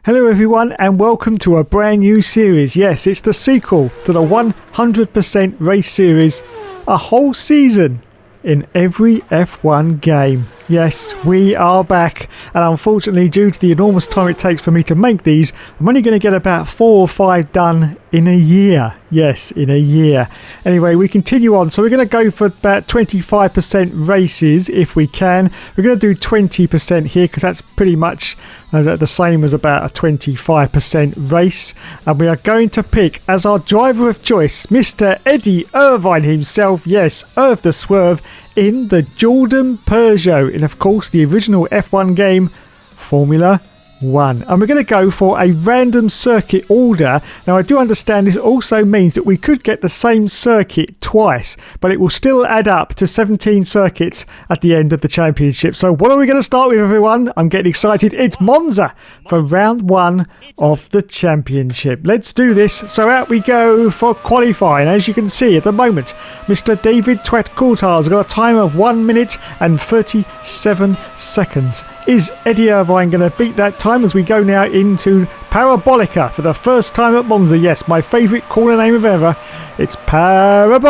Hello everyone and welcome to a brand new series. Yes, it's the sequel to the 100% race series. A whole season in every F1 game. Yes, we are back, and unfortunately due to the enormous time it takes for me to make these, I'm only going to get about 4 or 5 done in a year. Yes, in a year. Anyway, we continue on. So we're going to go for about 25% races if we can. We're going to do 20% here because that's pretty much the same as about a 25% race. And we are going to pick as our driver of choice Mr. Eddie Irvine himself. Yes, Irv the Swerve in the Jordan Peugeot in, of course, the original F1 game, Formula 1. And we're going to go for a random circuit order. Now I do understand this also means that we could get the same circuit twice, but it will still add up to 17 circuits at the end of the championship. So what are we going to start with, everyone? I'm getting excited. It's Monza for round 1 of the championship. Let's do this. So out we go for qualifying. As you can see at the moment, Mr. David Coulthard's got a time of 1 minute and 37 seconds. Is Eddie Irvine going to beat that time as we go now into Parabolica for the first time at Monza? Yes, my favourite corner name of ever. It's Parabolica.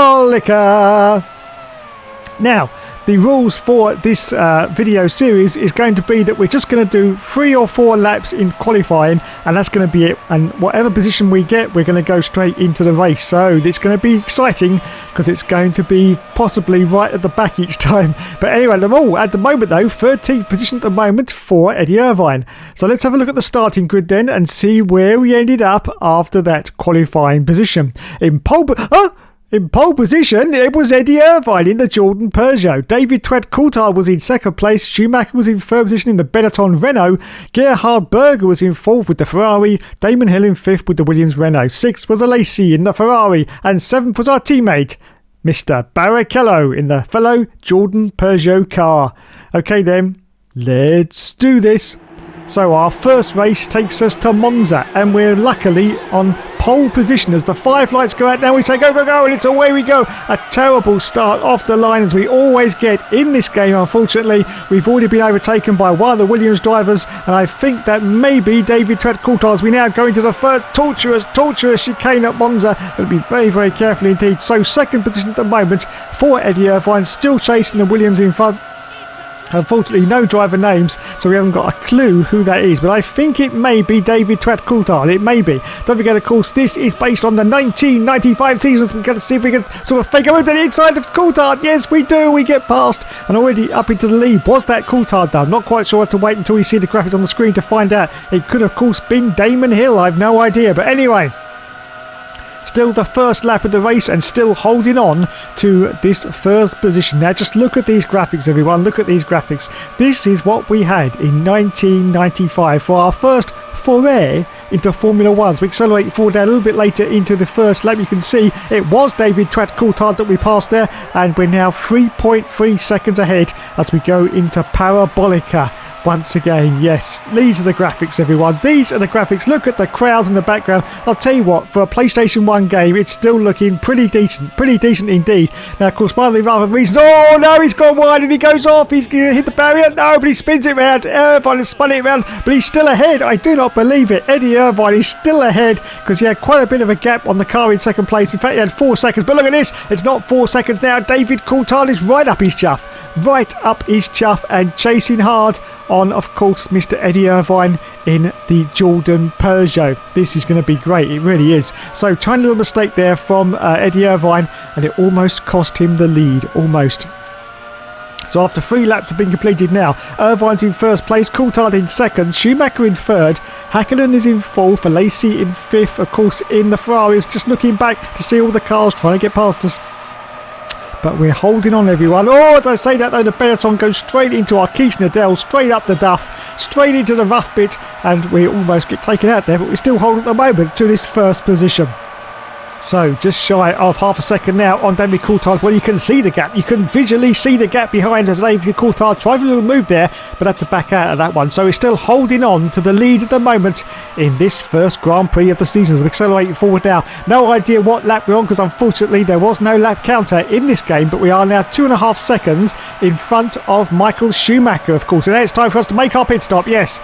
Now, the rules for this video series is going to be that we're just going to do 3 or 4 laps in qualifying, and that's going to be it. And whatever position we get, we're going to go straight into the race. So it's going to be exciting because it's going to be possibly right at the back each time. But anyway, at the moment though, 13th position at the moment for Eddie Irvine. So let's have a look at the starting grid then and see where we ended up after that qualifying position. In pole position, it was Eddie Irvine in the Jordan Peugeot. David Coulthard was in second place. Schumacher was in third position in the Benetton Renault. Gerhard Berger was in fourth with the Ferrari. Damon Hill in fifth with the Williams Renault. Sixth was Alesi in the Ferrari. And seventh was our teammate, Mr. Barrichello, in the fellow Jordan Peugeot car. Okay then, let's do this. So our first race takes us to Monza, and we're luckily on pole position as the 5 lights go out. Now we say go, go, go, and it's away we go. A terrible start off the line as we always get in this game. Unfortunately, we've already been overtaken by one of the Williams drivers, and I think that maybe David Coulthard as we now go into the first torturous chicane at Monza. Got to be very, very careful indeed. So second position at the moment for Eddie Irvine, still chasing the Williams in front. Unfortunately, no driver names, so we haven't got a clue who that is. But I think it may be David Coulthard. It may be. Don't forget, of course, this is based on the 1995 seasons. We've got to see if we can sort of fake a move to the inside of Coulthard. Yes, we do. We get past and already up into the lead. Was that Coulthard, though? I'm not quite sure. I have to wait until we see the graphics on the screen to find out. It could, of course, been Damon Hill. I've no idea. But anyway, still the first lap of the race and still holding on to this first position. Now just look at these graphics, everyone. Look at these graphics. This is what we had in 1995 for our first foray into Formula 1. So we accelerate forward now a little bit later into the first lap. You can see it was David Coulthard that we passed there, and we're now 3.3 seconds ahead as we go into Parabolica. Once again, yes, these are the graphics, everyone. These are the graphics. Look at the crowds in the background. I'll tell you what, for a PlayStation 1 game, it's still looking pretty decent indeed. Now, of course, one of the other reasons... Oh, no, he's gone wide and he goes off. He's going to hit the barrier. No, but he spins it round. Irvine has spun it round, but he's still ahead. I do not believe it. Eddie Irvine is still ahead because he had quite a bit of a gap on the car in second place. In fact, he had 4 seconds. But look at this. It's not 4 seconds now. David Coulthard is right up his chuff. Right up his chuff and chasing hard on, of course, Mr. Eddie Irvine in the Jordan Peugeot. This is going to be great. It really is. So, tiny little mistake there from Eddie Irvine, and it almost cost him the lead. Almost. So after 3 laps have been completed now, Irvine's in first place, Coulthard in second, Schumacher in third, Hakkinen is in fourth, Alesi in fifth, of course, in the Ferrari. Just looking back to see all the cars trying to get past us. But we're holding on, everyone. Oh, as I say that though, the Benetton goes straight into our Quiche Nadell, straight up the duff, straight into the rough bit, and we almost get taken out there, but we still hold at the moment to this first position. So just shy of half a second now on David Coulthard. Well, you can see the gap. You can visually see the gap behind as David Coulthard tried a little move there, but had to back out of that one. So he's still holding on to the lead at the moment in this first Grand Prix of the season. So we're accelerating forward now. No idea what lap we're on because unfortunately there was no lap counter in this game, but we are now 2.5 seconds in front of Michael Schumacher, of course. And now it's time for us to make our pit stop. Yes.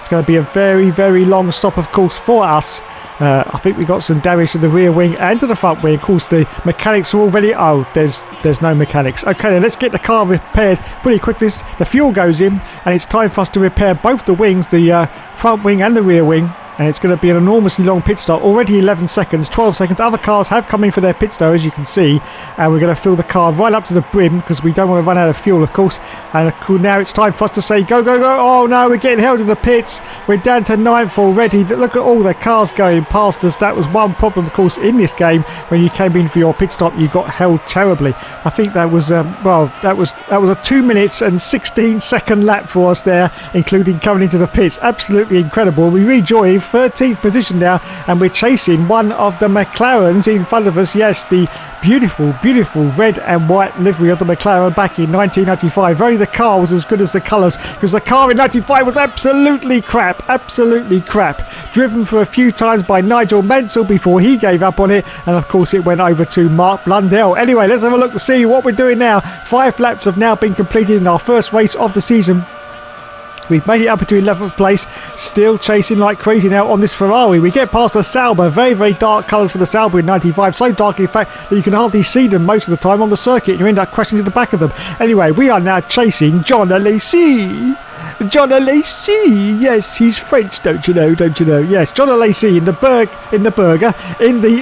It's going to be a very, very long stop, of course, for us. I think we got some damage to the rear wing and to the front wing. Of course, the mechanics are already... Oh, there's no mechanics. Okay, then let's get the car repaired pretty quickly. The fuel goes in, and it's time for us to repair both the wings, the front wing and the rear wing. And it's going to be an enormously long pit stop. Already 11 seconds, 12 seconds. Other cars have come in for their pit stop, as you can see. And we're going to fill the car right up to the brim because we don't want to run out of fuel, of course. And now it's time for us to say, go, go, go. Oh, no, we're getting held in the pits. We're down to 9th already. Look at all the cars going past us. That was one problem, of course, in this game. When you came in for your pit stop, you got held terribly. I think that was, that was a 2 minutes and 16 second lap for us there, including coming into the pits. Absolutely incredible. We rejoined 13th position now, and we're chasing one of the McLarens in front of us. Yes, the beautiful, beautiful red and white livery of the McLaren back in 1995. Only the car was as good as the colours, because the car in 95 was absolutely crap. Driven for a few times by Nigel Mansell before he gave up on it, and of course it went over to Mark Blundell. Anyway, let's have a look to see what we're doing now. 5 laps have now been completed in our first race of the season. We've made it up into 11th place, still chasing like crazy now on this Ferrari. We get past the Sauber, very, very dark colours for the Sauber in 95, so dark in fact that you can hardly see them most of the time on the circuit and you end up crashing to the back of them. Anyway, we are now chasing John Alesi. John Alesi, yes, he's French, don't you know? Yes, John Alesi in the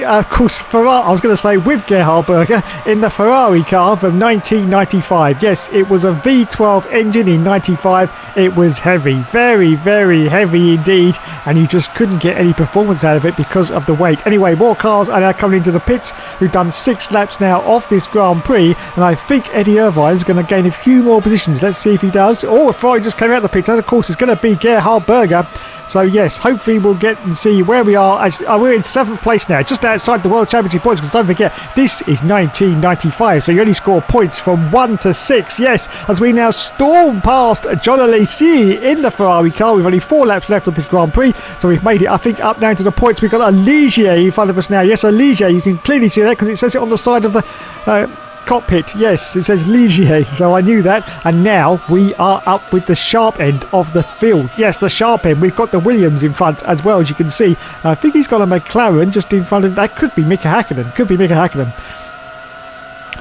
of course, Ferrari, I was going to say with Gerhard Berger, in the Ferrari car from 1995. Yes, it was a V12 engine in 95. It was heavy, very, very heavy indeed, and you just couldn't get any performance out of it because of the weight. Anyway, more cars are now coming into the pits. We've done 6 laps now off this Grand Prix, and I think Eddie Irvine is going to gain a few more positions. Let's see if he does. Oh, Ferrari just came out the pits, and of course it's going to be Gerhard Berger. So yes, hopefully we'll get and see where we are. Actually, we're in 7th place now, just outside the World Championship points, because don't forget, this is 1995, so you only score points from 1 to 6. Yes, as we now storm past John Alesi in the Ferrari car. We've only 4 laps left of this Grand Prix, so we've made it, I think, up now to the points. We've got a Ligier in front of us now. Yes, a Ligier. You can clearly see that because it says it on the side of the cockpit. Yes, it says Ligier, so I knew that. And now we are up with the sharp end of the field. Yes, the sharp end. We've got the Williams in front as well, as you can see. I think he's got a McLaren just in front of... That could be Mika Häkkinen.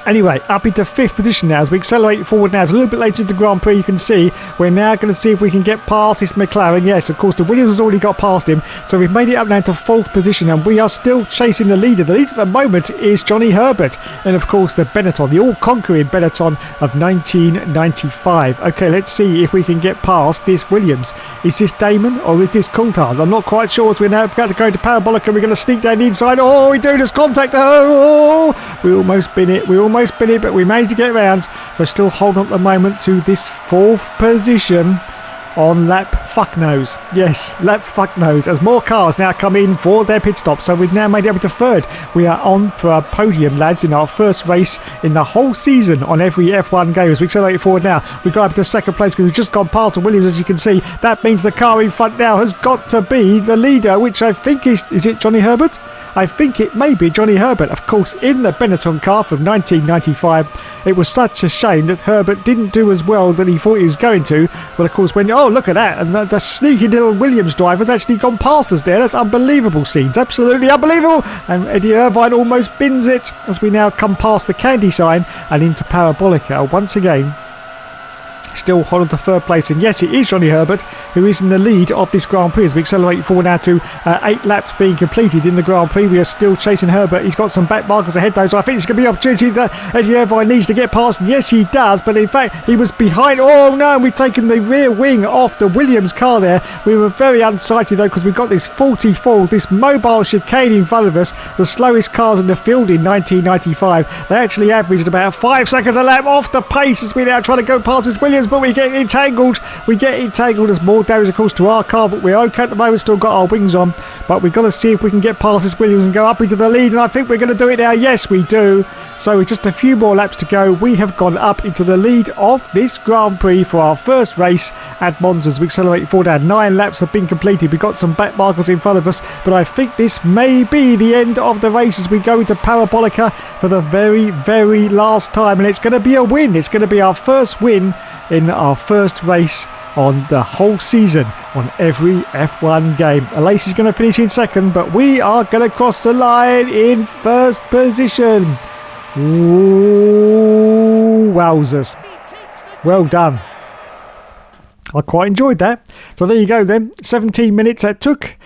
Anyway, up into 5th position now as we accelerate forward now. It's a little bit later in the Grand Prix, you can see. We're now going to see if we can get past this McLaren. Yes, of course, the Williams has already got past him. So we've made it up now to 4th position, and we are still chasing the leader. The leader at the moment is Johnny Herbert. And, of course, the Benetton, the all-conquering Benetton of 1995. Okay, let's see if we can get past this Williams. Is this Damon or is this Coulthard? I'm not quite sure. As we're now about to go to Parabolica, we're going to sneak down the inside. Oh, we do just contact her. Oh, we almost bin it. But we managed to get around. So still holding on at the moment to this 4th position on lap fucknose. Yes, lap fucknose. As more cars now come in for their pit stop. So we've now made it up to 3rd. We are on for a podium, lads, in our first race in the whole season on every F1 game. As we accelerate forward now, we've got up to 2nd place because we've just gone past the Williams, as you can see. That means the car in front now has got to be the leader, which I think is it Johnny Herbert? I think it may be Johnny Herbert, of course, in the Benetton car from 1995. It was such a shame that Herbert didn't do as well that he thought he was going to. But of course, when oh, look at that, and the sneaky little Williams driver's actually gone past us there. That's unbelievable scenes, absolutely unbelievable. And Eddie Irvine almost bins it as we now come past the candy sign and into Parabolica once again. Still holding the 3rd place, and yes, it is Johnny Herbert who is in the lead of this Grand Prix as we accelerate forward now to 8 laps being completed in the Grand Prix. We are still chasing Herbert. He's got some back markers ahead though, so I think it's going to be an opportunity that Eddie Irvine needs to get past. Yes, he does, but in fact he was behind. Oh no, and we've taken the rear wing off the Williams car there. We were very unsighted though, because we've got this 40-fold, this mobile chicane in front of us, the slowest cars in the field in 1995. They actually averaged about 5 seconds a lap off the pace as we now try to go past this Williams, but we get entangled. There's more damage, of course, to our car, but we're okay at the moment. Still got our wings on, but we've got to see if we can get past this Williams and go up into the lead, and I think we're going to do it now. Yes, we do. So with just a few more laps to go, we have gone up into the lead of this Grand Prix for our first race at Monza. As we accelerate forward now, 9 laps have been completed. We've got some back markers in front of us, but I think this may be the end of the race as we go into Parabolica for the very, very last time, and it's going to be a win. It's going to be our first win in our first race on the whole season on every F1 game. Lacey's going to finish in second, but we are going to cross the line in first position. Ooh, wowzers. Well done. I quite enjoyed that. So there you go then. 17 minutes that took.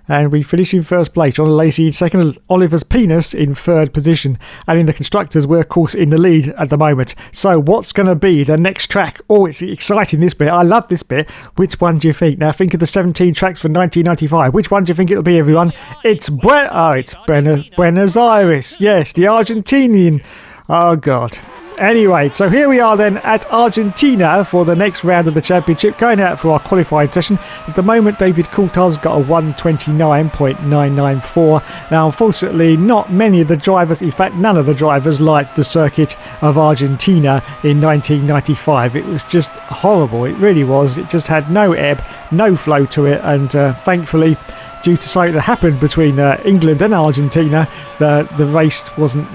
And we finished in first place. John Lacey in second, Oliver's Penis in third position. And in the constructors, we're of course in the lead at the moment. So what's going to be the next track? Oh, it's exciting, this bit. I love this bit. Which one do you think? Now think of the 17 tracks for 1995. Which one do you think it'll be, everyone? It's Buenos Aires. Yes, the Argentinian. Oh, God. Anyway, so here we are then at Argentina for the next round of the championship, going out for our qualifying session. At the moment, David Coulthard's got a 1:29.994. Now, unfortunately, not many of the drivers, in fact, none of the drivers liked the circuit of Argentina in 1995. It was just horrible. It really was. It just had no ebb, no flow to it, and thankfully, due to something that happened between England and Argentina, the race wasn't,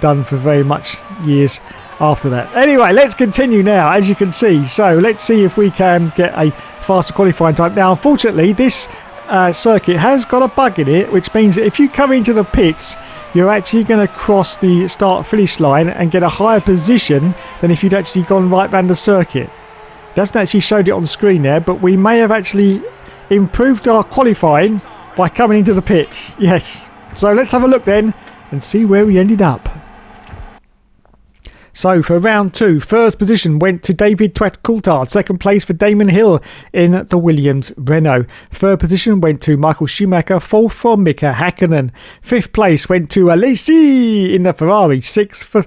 done for very much years after that. Anyway, let's continue now, as you can see. So let's see if we can get a faster qualifying time. Now, unfortunately, this circuit has got a bug in it, which means that if you come into the pits, you're actually going to cross the start-finish line and get a higher position than if you'd actually gone right round the circuit. It doesn't actually show it on screen there, but we may have actually improved our qualifying by coming into the pits. Yes. So let's have a look then and see where we ended up. So for round 2, first position went to David Coulthard. Second place for Damon Hill in the Williams Renault. Third position went to Michael Schumacher. Fourth for Mika Häkkinen. Fifth place went to Alesi in the Ferrari. Sixth for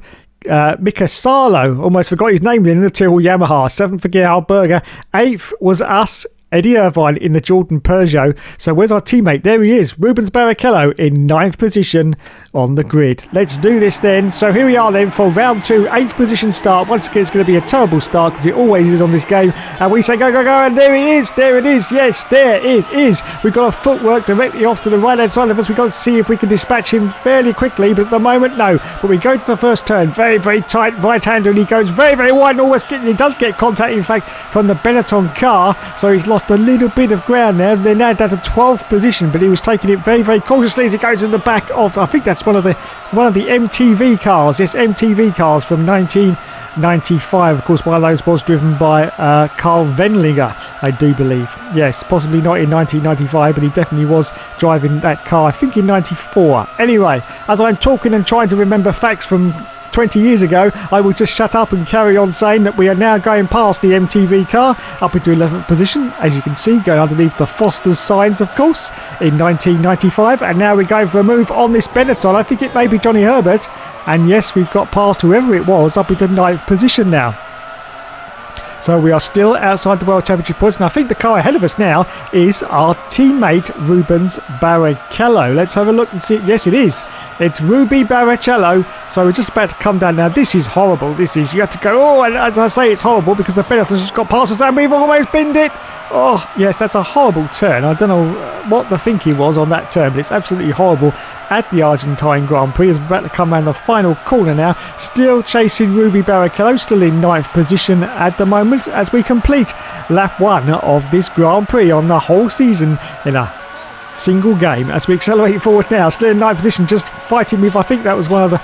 Mika Salo. Almost forgot his name in the Tyrrell Yamaha. Seventh for Gerhard Berger. Eighth was us, Eddie Irvine, in the Jordan Peugeot. So where's our teammate? There he is, Rubens Barrichello in 9th position on the grid. Let's do this then. So here we are then for round 2, 8th position start. Once again, it's going to be a terrible start because it always is on this game. And we say go, go, go, and there it is, yes, there it is. We've got a footwork directly off to the right hand side of us. We've got to see if we can dispatch him fairly quickly, but at the moment, no. But we go to the first turn, very, very tight right-hander, and he goes very, very wide, and almost he does get contact, in fact, from the Benetton car, so he's lost a little bit of ground there. They're now down to 12th position, but he was taking it very, very cautiously as he goes in the back of, I think that's one of the MTV cars. Yes, MTV cars from 1995. Of course, one of those was driven by Carl Wendlinger, I do believe. Yes, possibly not in 1995, but he definitely was driving that car, I think in 94. Anyway, as I'm talking and trying to remember facts from 20 years ago, I will just shut up and carry on saying that we are now going past the MTV car up into 11th position, as you can see, going underneath the Foster's signs, of course, in 1995. And now we're going for a move on this Benetton. I think it may be Johnny Herbert. And yes, we've got past whoever it was up into 9th position now. So we are still outside the World Championship points, and I think the car ahead of us now is our teammate Rubens Barrichello. Let's have a look and see. Yes, it is. It's Ruby Barrichello. So we're just about to come down now. This is horrible. You have to go, oh, and as I say, it's horrible because the Benetton's just got past us and we've almost binned it. Oh, yes, that's a horrible turn. I don't know what the thinking was on that turn, but it's absolutely horrible at the Argentine Grand Prix. As we're about to come around the final corner now. Still chasing Ruby Barrichello, still in 9th position at the moment as we complete lap 1 of this Grand Prix on the whole season in a single game. As we accelerate forward now, still in 9th position, just fighting with, I think that was one of the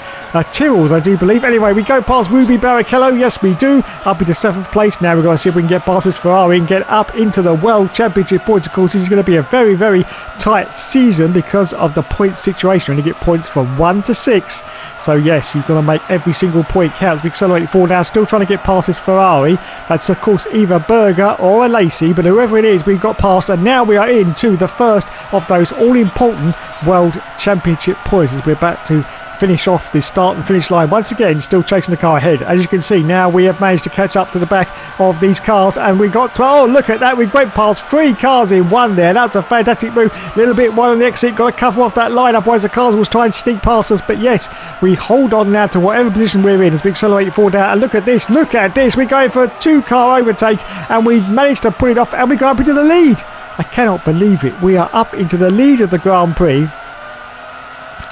Tyrrells, I do believe. Anyway, we go past Ruby Barrichello. Yes, we do. Up into 7th place. Now we're going to see if we can get past this Ferrari and get up into the World Championship points. Of course, this is going to be a very, very tight season because of the point situation. You get points from 1 to 6. So yes, you've got to make every single point count. As we accelerate forward now, still trying to get past this Ferrari. That's, of course, either Berger or a Lacey, but whoever it is, we've got past, and now we are into the first of those all-important World Championship points as we're about to finish off the start and finish line once again, still chasing the car ahead. As you can see now, we have managed to catch up to the back of these cars, and we got, oh, look at that, we went past 3 cars in one there. That's a fantastic move. A little bit wide on the exit, got to cover off that line, otherwise the cars will try and sneak past us. But yes, we hold on now to whatever position we're in as we accelerate forward now. And look at this, we're going for a 2-car overtake, and we managed to put it off, and we go up into the lead. I cannot believe it. We are up into the lead of the Grand Prix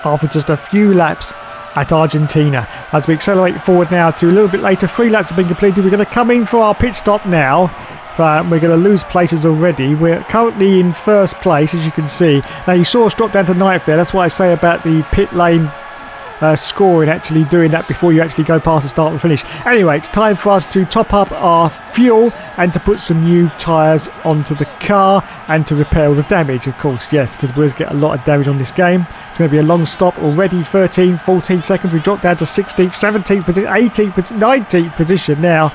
after just a few laps at Argentina. As we accelerate forward now to a little bit later, 3 laps have been completed. We're going to come in for our pit stop now. We're going to lose places already. We're currently in first place, as you can see. Now, you saw us drop down to ninth there. That's what I say about the pit lane scoring, actually doing that before you actually go past the start and finish. Anyway, it's time for us to top up our fuel and to put some new tyres onto the car and to repair all the damage, of course. Yes, because we always get a lot of damage on this game. It's going to be a long stop already. 13, 14 seconds. We dropped down to 16th, 17th position, 18th, 19th position now.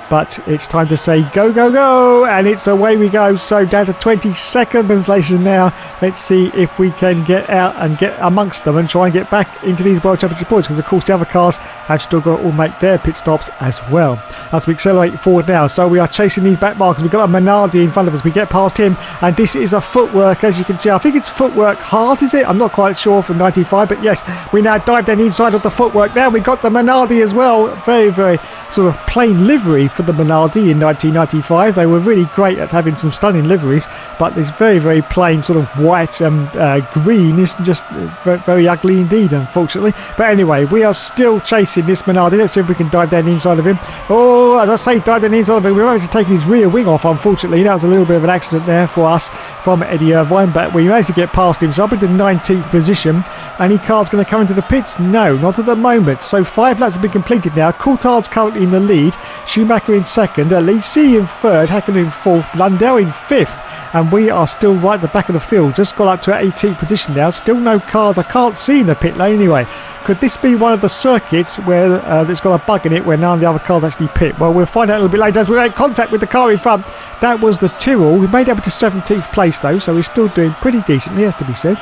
But it's time to say go, go, go, and it's away we go. So down to 22nd position now. Let's see if we can get out and get amongst them and try and get back into these World Championship points, because of course the other cars have still got to all make their pit stops as well. As we accelerate forward now, so we are chasing these back markers. We've got a Minardi in front of us. We get past him, and this is a footwork, as you can see. I think it's footwork hard, is it? I'm not quite sure from 95, but yes, we now dive down the inside of the footwork. Now we got the Minardi as well. Very, very sort of plain livery for the Minardi in 1995. They were really great at having some stunning liveries, but this very, very plain sort of white and green is just very, very ugly indeed, unfortunately. But anyway, we are still chasing this Minardi. Let's see if we can dive down the inside of him. Oh, as I say, dive down the inside of him. We're actually taking his rear wing off, unfortunately. That was a little bit of an accident there for us from Eddie Irvine, but we managed to get past him. So up into 19th position. Any car's going to come into the pits? No, not at the moment. So 5 laps have been completed now. Coulthard's currently in the lead. Schumacher in second. Alesi in third. Hakkinen in fourth. Lundell in fifth. And we are still right at the back of the field. Just got up to 18th position now. Still no cars I can't see in the pit lane anyway. Could this be one of the circuits where it's got a bug in it where none of the other cars actually pit? Well, we'll find out a little bit later as we make contact with the car in front. That was the Tyrrell. We made it up to 17th place though, so we're still doing pretty decently, has to be said.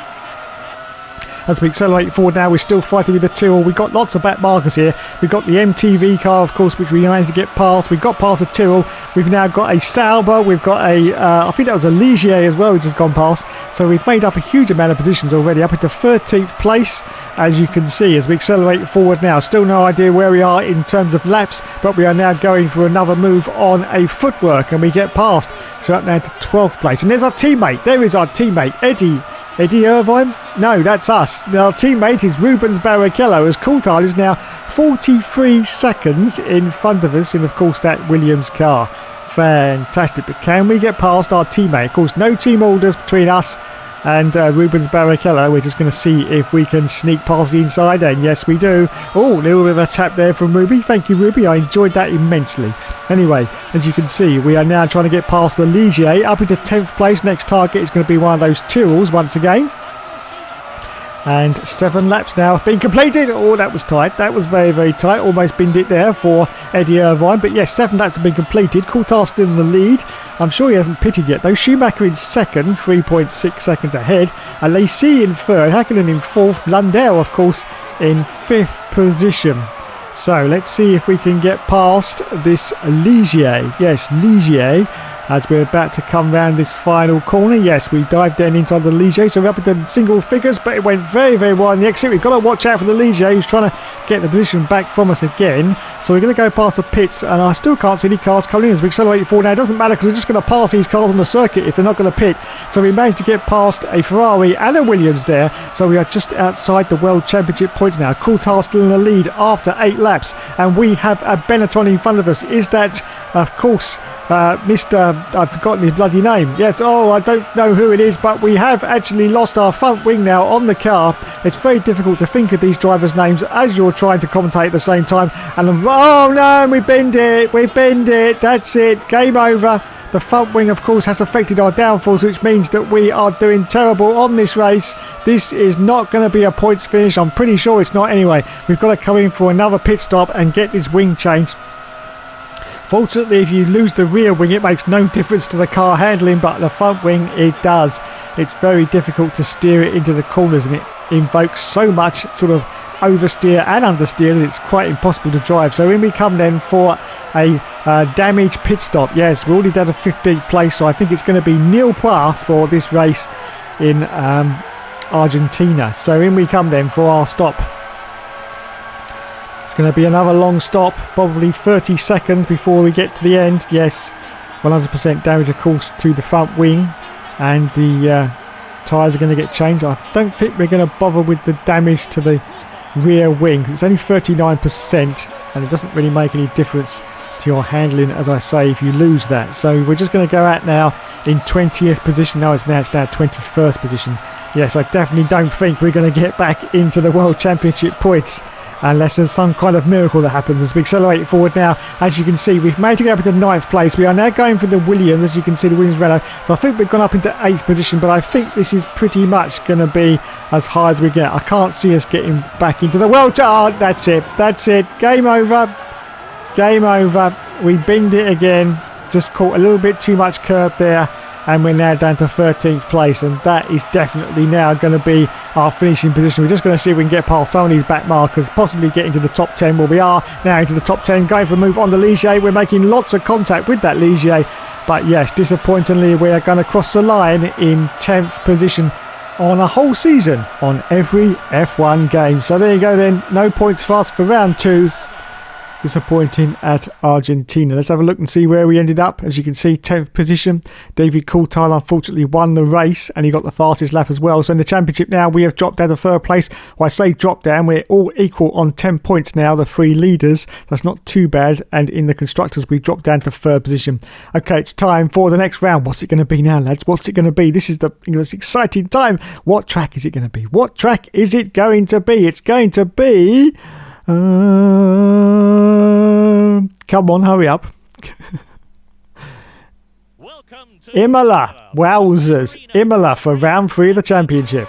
As we accelerate forward now, we're still fighting with the Tyrrell. We've got lots of back markers here. We've got the MTV car, of course, which we managed to get past. We've got past the Tyrrell. We've now got a Sauber. We've got a, I think that was a Ligier as well, which has gone past. So we've made up a huge amount of positions already, up into 13th place, as you can see, as we accelerate forward now. Still no idea where we are in terms of laps, but we are now going for another move on a footwork, and we get past. So up now to 12th place. And there's our teammate. There is our teammate, Eddie Irvine? No, that's us. Our teammate is Rubens Barrichello, as Coulthard is now 43 seconds in front of us in, of course, that Williams car. Fantastic. But can we get past our teammate? Of course, no team orders between us and Rubens Barrichello. We're just going to see if we can sneak past the inside, and yes, we do. Oh, a little bit of a tap there from Ruby. Thank you, Ruby. I enjoyed that immensely. Anyway, as you can see, we are now trying to get past the Ligier up into 10th place. Next target is going to be one of those Tyrrells once again. And 7 laps now have been completed. Oh, that was tight. That was very, very tight. Almost binned it there for Eddie Irvine. But yes, 7 laps have been completed. Coulthard still in the lead. I'm sure he hasn't pitted yet, though. Schumacher in second, 3.6 seconds ahead. Alesi in third. Hakkinen in fourth. Lundell, of course, in 5th position. So let's see if we can get past this Ligier. Yes, Ligier. As we're about to come round this final corner. Yes, we dived down inside the Ligier, so we're up into single figures, but it went very, very wide in the exit. We've got to watch out for the Ligier, who's trying to get the position back from us again. So we're going to go past the pits, and I still can't see any cars coming in as we accelerate forward. Now, it doesn't matter because we're just going to pass these cars on the circuit if they're not going to pit. So we managed to get past a Ferrari and a Williams there. So we are just outside the World Championship points now. Coulthard still in the lead after 8 laps, and we have a Benetton in front of us. Is that, of course, Mr. I've forgotten his bloody name. Yes, I don't know who it is, but we have actually lost our front wing now on the car. It's very difficult to think of these drivers' names as you're trying to commentate at the same time. And oh no, we binned it. That's it. Game over. The front wing, of course, has affected our downfalls, which means that we are doing terrible on this race. This is not going to be a points finish. I'm pretty sure it's not anyway. We've got to come in for another pit stop and get this wing changed. Fortunately, if you lose the rear wing, it makes no difference to the car handling, but the front wing, it does. It's very difficult to steer it into the corners, and it invokes so much sort of oversteer and understeer that it's quite impossible to drive. So in we come then for a damaged pit stop. Yes, we're already down to 15th place, so I think it's going to be nil points for this race in Argentina. So in we come then for our stop. Going to be another long stop, probably 30 seconds before we get to the end. Yes, 100% damage, of course, to the front wing, and the tyres are going to get changed. I don't think we're going to bother with the damage to the rear wing because it's only 39%, and it doesn't really make any difference to your handling, as I say, if you lose that. So we're just going to go out now in 20th position. No, it's now 21st position. Yes, I definitely don't think we're going to get back into the World Championship points unless there's some kind of miracle that happens. As we accelerate forward now, as you can see, we've managed to get up into 9th place. We are now going for the Williams, as you can see, the Williams Renault. So I think we've gone up into 8th position, but I think this is pretty much going to be as high as we get. I can't see us getting back into the World. Oh, that's it. Game over. We binned it again. Just caught a little bit too much curb there, and we're now down to 13th place, and that is definitely now going to be our finishing position. We're just going to see if we can get past some of these back markers, possibly get into the top 10. Well, we are now into the top 10, going for a move on the Ligier. We're making lots of contact with that Ligier, but yes, disappointingly, we are going to cross the line in 10th position on a whole season on every F1 game. So there you go then, no points for us for round 2. Disappointing at Argentina. Let's have a look and see where we ended up. As you can see, 10th position. David Coulthard unfortunately won the race, and he got the fastest lap as well. So in the championship now, we have dropped down to 3rd place. Well, I say dropped down, we're all equal on 10 points now, the 3 leaders. That's not too bad. And in the constructors, we dropped down to 3rd position. Okay, it's time for the next round. What's it going to be now, lads? What's it going to be? This is the exciting time. What track is it going to be? What track is it going to be? It's going to be... come on, hurry up. Imola. Wowzers. Imola for round 3 of the championship.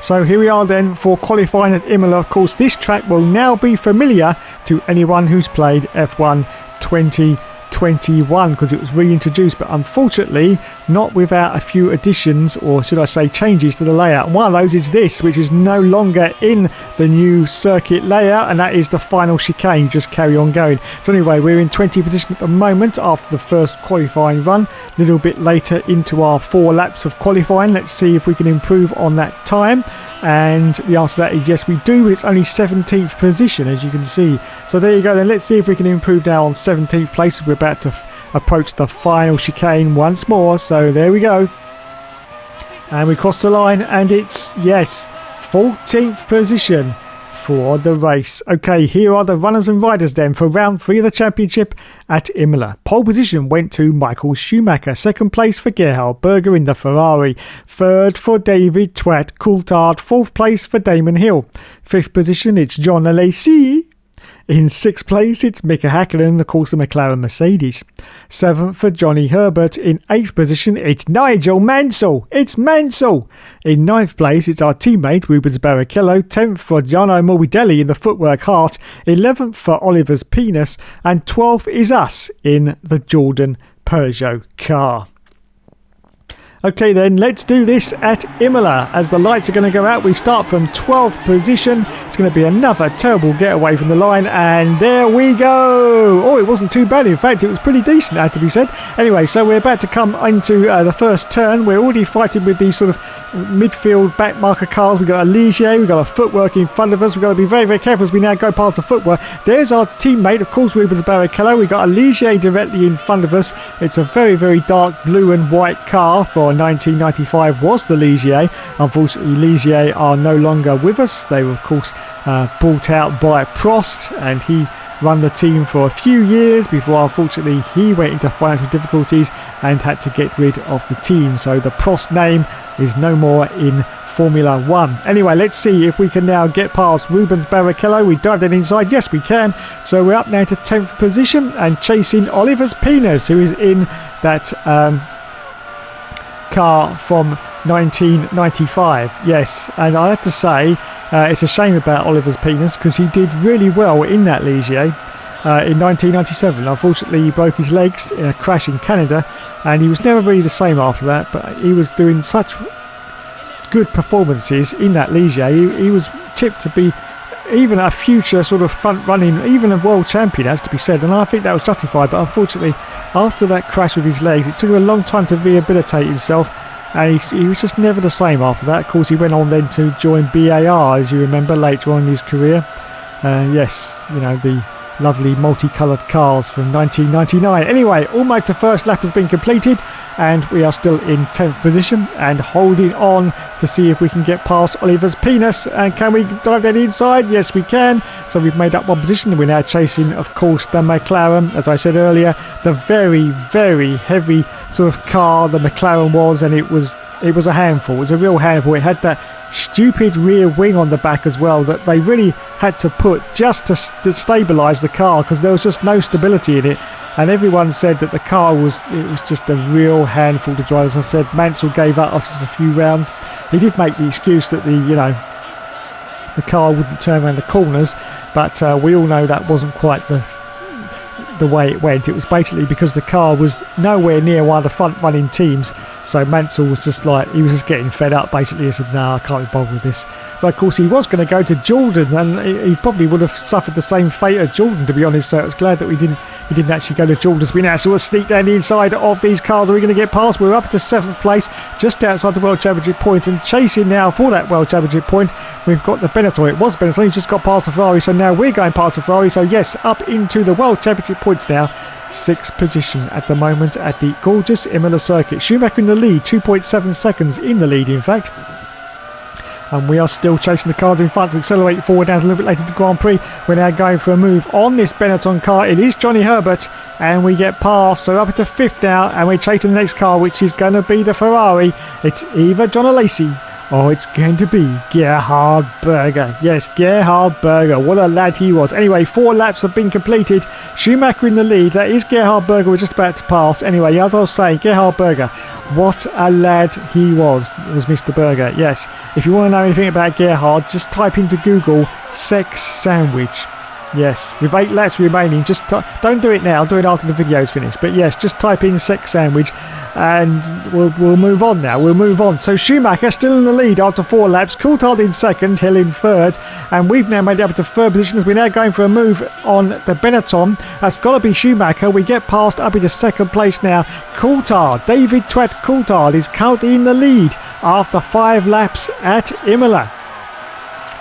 So here we are then for qualifying at Imola. Of course, this track will now be familiar to anyone who's played F1 2021 because it was reintroduced, but unfortunately not without a few additions, or should I say changes to the layout. And one of those is this, which is no longer in the new circuit layout, and that is the final chicane. Just carry on going. So anyway, we're in 20th position at the moment after the first qualifying run. A little bit later into our 4 laps of qualifying. Let's see if we can improve on that time. And the answer to that is yes, we do. It's only 17th position, as you can see. So there you go then. Let's see if we can improve now on 17th place. We're about to approach the final chicane once more. So there we go. And we cross the line, and it's, yes, 14th position for the race. Okay, here are the runners and riders then for round 3 of the championship at Imola. Pole position went to Michael Schumacher. 2nd place for Gerhard Berger in the Ferrari. 3rd for David Twat Coulthard. 4th place for Damon Hill. 5th position, it's John Alesi. In 6th place, it's Mika Häkkinen, of course, the McLaren Mercedes. 7th for Johnny Herbert. In 8th position, it's Nigel Mansell. It's Mansell. In 9th place, it's our teammate Rubens Barrichello. 10th for Gianno Morbidelli in the Footwork Heart. 11th for Oliver's Penis. And 12th is us in the Jordan Peugeot car. Okay then, let's do this at Imola. As the lights are going to go out, we start from 12th position. It's going to be another terrible getaway from the line, and there we go. Oh, it wasn't too bad. In fact, it was pretty decent, that had to be said. Anyway, so we're about to come into the first turn. We're already fighting with these sort of midfield back marker cars. We've got a Ligier, we've got a Footwork in front of us. We've got to be very, very careful as we now go past the Footwork. There's our teammate, of course, Rubens Barrichello. We've got a Ligier directly in front of us. It's a very, very dark blue and white car. For 1995 was the Ligier. Unfortunately, Ligier are no longer with us. They were, of course, brought out by Prost, and he run the team for a few years before, unfortunately, he went into financial difficulties and had to get rid of the team. So the Prost name is no more in Formula 1. Anyway, let's see if we can now get past Rubens Barrichello. We dived in inside. Yes, we can. So we're up now to 10th position and chasing Oliver's Penis, who is in that car from 1995. Yes, and I have to say it's a shame about Oliver's Penis because he did really well in that Ligier in 1997. Unfortunately, he broke his legs in a crash in Canada, and he was never really the same after that, but he was doing such good performances in that Ligier. He was tipped to be even a future sort of front running, even a world champion, has to be said, and I think that was justified. But unfortunately, after that crash with his legs, it took him a long time to rehabilitate himself, and he was just never the same after that. Of course, he went on then to join BAR, as you remember, later on in his career. Yes, you know, the lovely multicoloured cars from 1999. Anyway, almost the first lap has been completed and we are still in 10th position and holding on to see if we can get past Oliver's penis. And can we dive that inside? Yes, we can. So we've made up one position. We're now chasing, of course, the McLaren. As I said earlier, the very, very heavy sort of car the McLaren was, and it was a handful. It was a real handful. It had that stupid rear wing on the back as well that they really had to put just to stabilise the car, because there was just no stability in it. And everyone said that the car was just a real handful to drive. As I said, Mansell gave up after just a few rounds. He did make the excuse that the car wouldn't turn around the corners, but we all know that wasn't quite the way it went. It was basically because the car was nowhere near one of the front running teams. So Mansell was just he was just getting fed up basically. He said, no, I can't be bothered with this. But of course he was going to go to Jordan, and he probably would have suffered the same fate as Jordan, to be honest. So I was glad that he didn't actually go to Jordan. We now sort of sneak down the inside of these cars. Are we going to get past? We're up to 7th place, just outside the World Championship points, and chasing now for that World Championship point. We've got the Benetton. It was Benetton. He's just got past the Ferrari. So now we're going past the Ferrari. So yes, up into the World Championship points now. 6th position at the moment at the gorgeous Imola circuit. Schumacher in the lead, 2.7 seconds in the lead in fact. And we are still chasing the cars in front to accelerate forward now a little bit later to Grand Prix. We're now going for a move on this Benetton car. It is Johnny Herbert, and we get past, so up into 5th now, and we're chasing the next car, which is going to be the Ferrari. It's either John Alesi or it's going to be Gerhard Berger. Yes, Gerhard Berger. What a lad he was. Anyway, 4 laps have been completed. Schumacher in the lead. That is Gerhard Berger. We're just about to pass. Anyway, as I was saying, Gerhard Berger. What a lad he was Mr. Berger. Yes, if you want to know anything about Gerhard, just type into Google sex sandwich. Yes, with 8 laps remaining, just don't do it now, do it after the video's finished. But yes, just type in sex sandwich and we'll move on now. We'll move on. So Schumacher still in the lead after 4 laps. Coulthard in 2nd, Hill in 3rd, and we've now made it up to 3rd position as we're now going for a move on the Benetton. That's got to be Schumacher. We get past up into 2nd place now. Coulthard, David Twat Coulthard is currently in the lead after 5 laps at Imola.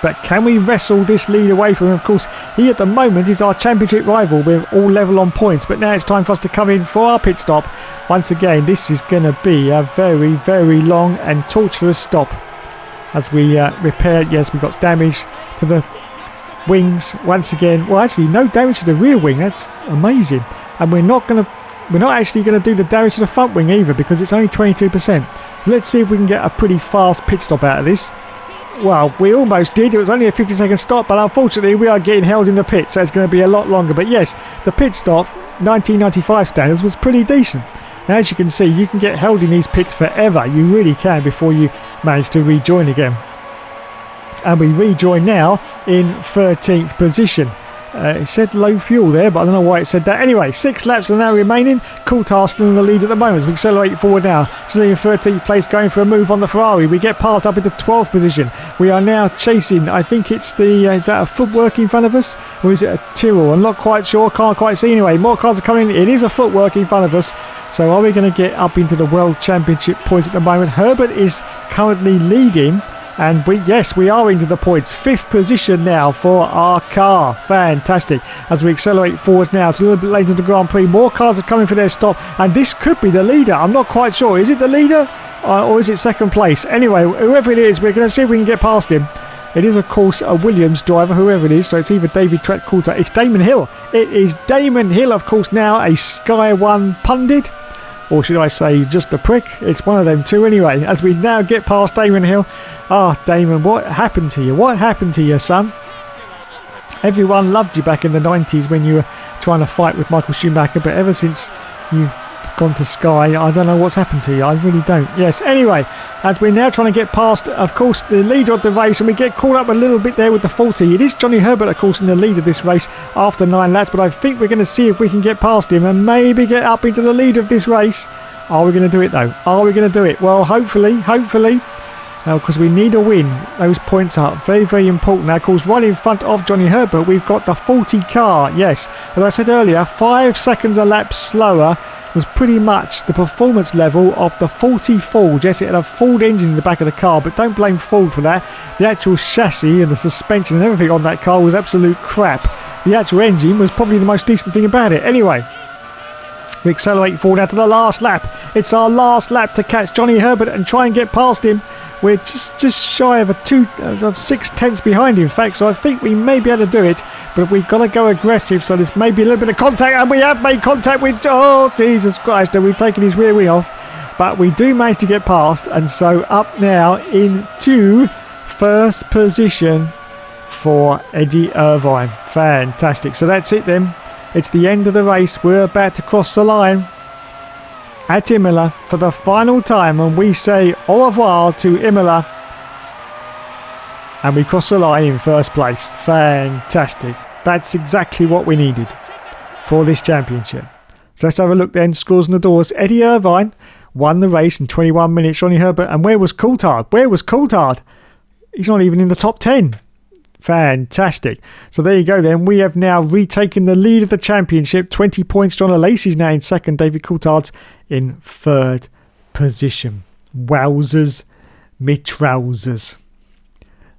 But can we wrestle this lead away from him? Of course, he at the moment is our championship rival. We're all level on points. But now it's time for us to come in for our pit stop. Once again, this is going to be a very, very long and torturous stop. As we repair, yes, we got damage to the wings once again. Well, actually, no damage to the rear wing. That's amazing. And we're not actually going to do the damage to the front wing either, because it's only 22%. So let's see if we can get a pretty fast pit stop out of this. Well, we almost did. It was only a 50-second stop, but unfortunately we are getting held in the pit, so it's going to be a lot longer. But yes, the pit stop, 1995 standards, was pretty decent. Now, as you can see, you can get held in these pits forever. You really can, before you manage to rejoin again. And we rejoin now in 13th position. It said low fuel there, but I don't know why it said that. Anyway, 6 laps are now remaining. Coulthard still in the lead at the moment. We accelerate forward now. Still in 13th place, going for a move on the Ferrari. We get past up into 12th position. We are now chasing, I think it's is that a footwork in front of us? Or is it a Tyrrell? I'm not quite sure. Can't quite see anyway. More cars are coming in. It is a footwork in front of us. So are we going to get up into the World Championship points at the moment? Herbert is currently leading. And we are into the points. 5th position now for our car. Fantastic. As we accelerate forward now, it's a little bit later in the Grand Prix. More cars are coming for their stop. And this could be the leader. I'm not quite sure. Is it the leader? Or is it 2nd place? Anyway, whoever it is, we're going to see if we can get past him. It is, of course, a Williams driver, whoever it is. So it's either David Twat Coulthard. It's Damon Hill. It is Damon Hill, of course, now a Sky One pundit. Or should I say just a prick? It's one of them two anyway. As we now get past Damon Hill. Ah, Damon, what happened to you? What happened to you, son? Everyone loved you back in the 90s when you were trying to fight with Michael Schumacher. But ever since you've gone to Sky, I don't know what's happened to you. I really don't. Yes, anyway, as we're now trying to get past, of course, the leader of the race, and we get caught up a little bit there with the 40. It is Johnny Herbert, of course, in the lead of this race after 9 laps, but I think we're going to see if we can get past him and maybe get up into the lead of this race. Are we going to do it, though? Are we going to do it? Well, hopefully, because we need a win. Those points are very, very important. Now, of course, right in front of Johnny Herbert, we've got the 40 car. Yes, as I said earlier, 5 seconds a lap slower was pretty much the performance level of the 40 Ford. Yes, it had a Ford engine in the back of the car, but don't blame Ford for that. The actual chassis and the suspension and everything on that car was absolute crap. the actual engine was probably the most decent thing about it. Anyway, we accelerate forward now to the last lap. It's our last lap to catch Johnny Herbert and try and get past him. We're just shy of 6 tenths behind him, in fact, so I think we may be able to do it, but we've got to go aggressive, so there's maybe a little bit of contact, and we have made contact with, oh Jesus Christ, and we've taken his rear wing off, but we do manage to get past, and so up now into first position for Eddie Irvine. Fantastic. So that's it then. It's the end of the race. We're about to cross the line at Imola for the final time, and we say au revoir to Imola, and we cross the line in first place. Fantastic. That's exactly what we needed for this championship. So let's have a look then. Scores on the doors. Eddie Irvine won the race in 21 minutes. Johnny Herbert. And where was Coulthard? Where was Coulthard? He's not even in the top 10. Fantastic. So there you go then. We have now retaken the lead of the championship. 20 points. John Lacey's now in second. David Coulthard's in third position. Wowzers, me trousers.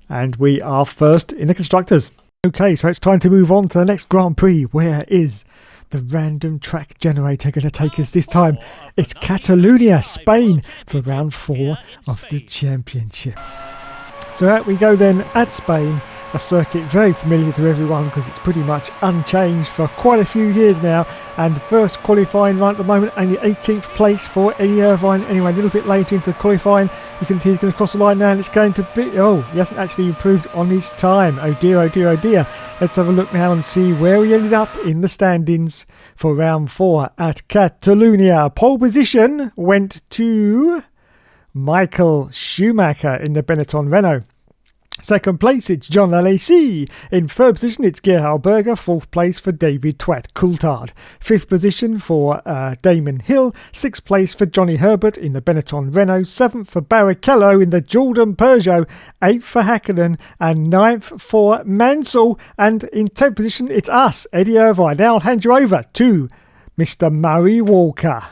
And we are first in the constructors. Okay, so it's time to move on to the next Grand Prix. Where is the random track generator going to take us this time? It's Catalonia, Spain, for round 4 of the championship. So out we go then at Spain, a circuit very familiar to everyone because it's pretty much unchanged for quite a few years now. And the first qualifying run at the moment, only 18th place for Eddie Irvine. Anyway, a little bit later into qualifying, you can see he's going to cross the line now, and it's going to be, oh, he hasn't actually improved on his time. Oh dear, oh dear, oh dear. Let's have a look now and see where he ended up in the standings for round 4 at Catalonia. Pole position went to Michael Schumacher in the Benetton Renault. Second place, it's John Lacey. In third position, it's Gerhard Berger. Fourth place for David Coulthard. Fifth position for Damon Hill. Sixth place for Johnny Herbert in the Benetton Renault. Seventh for Barrichello in the Jordan Peugeot. Eighth for Hakkinen. And ninth for Mansell. And in 10th position, it's us, Eddie Irvine. Now I'll hand you over to Mr. Murray Walker.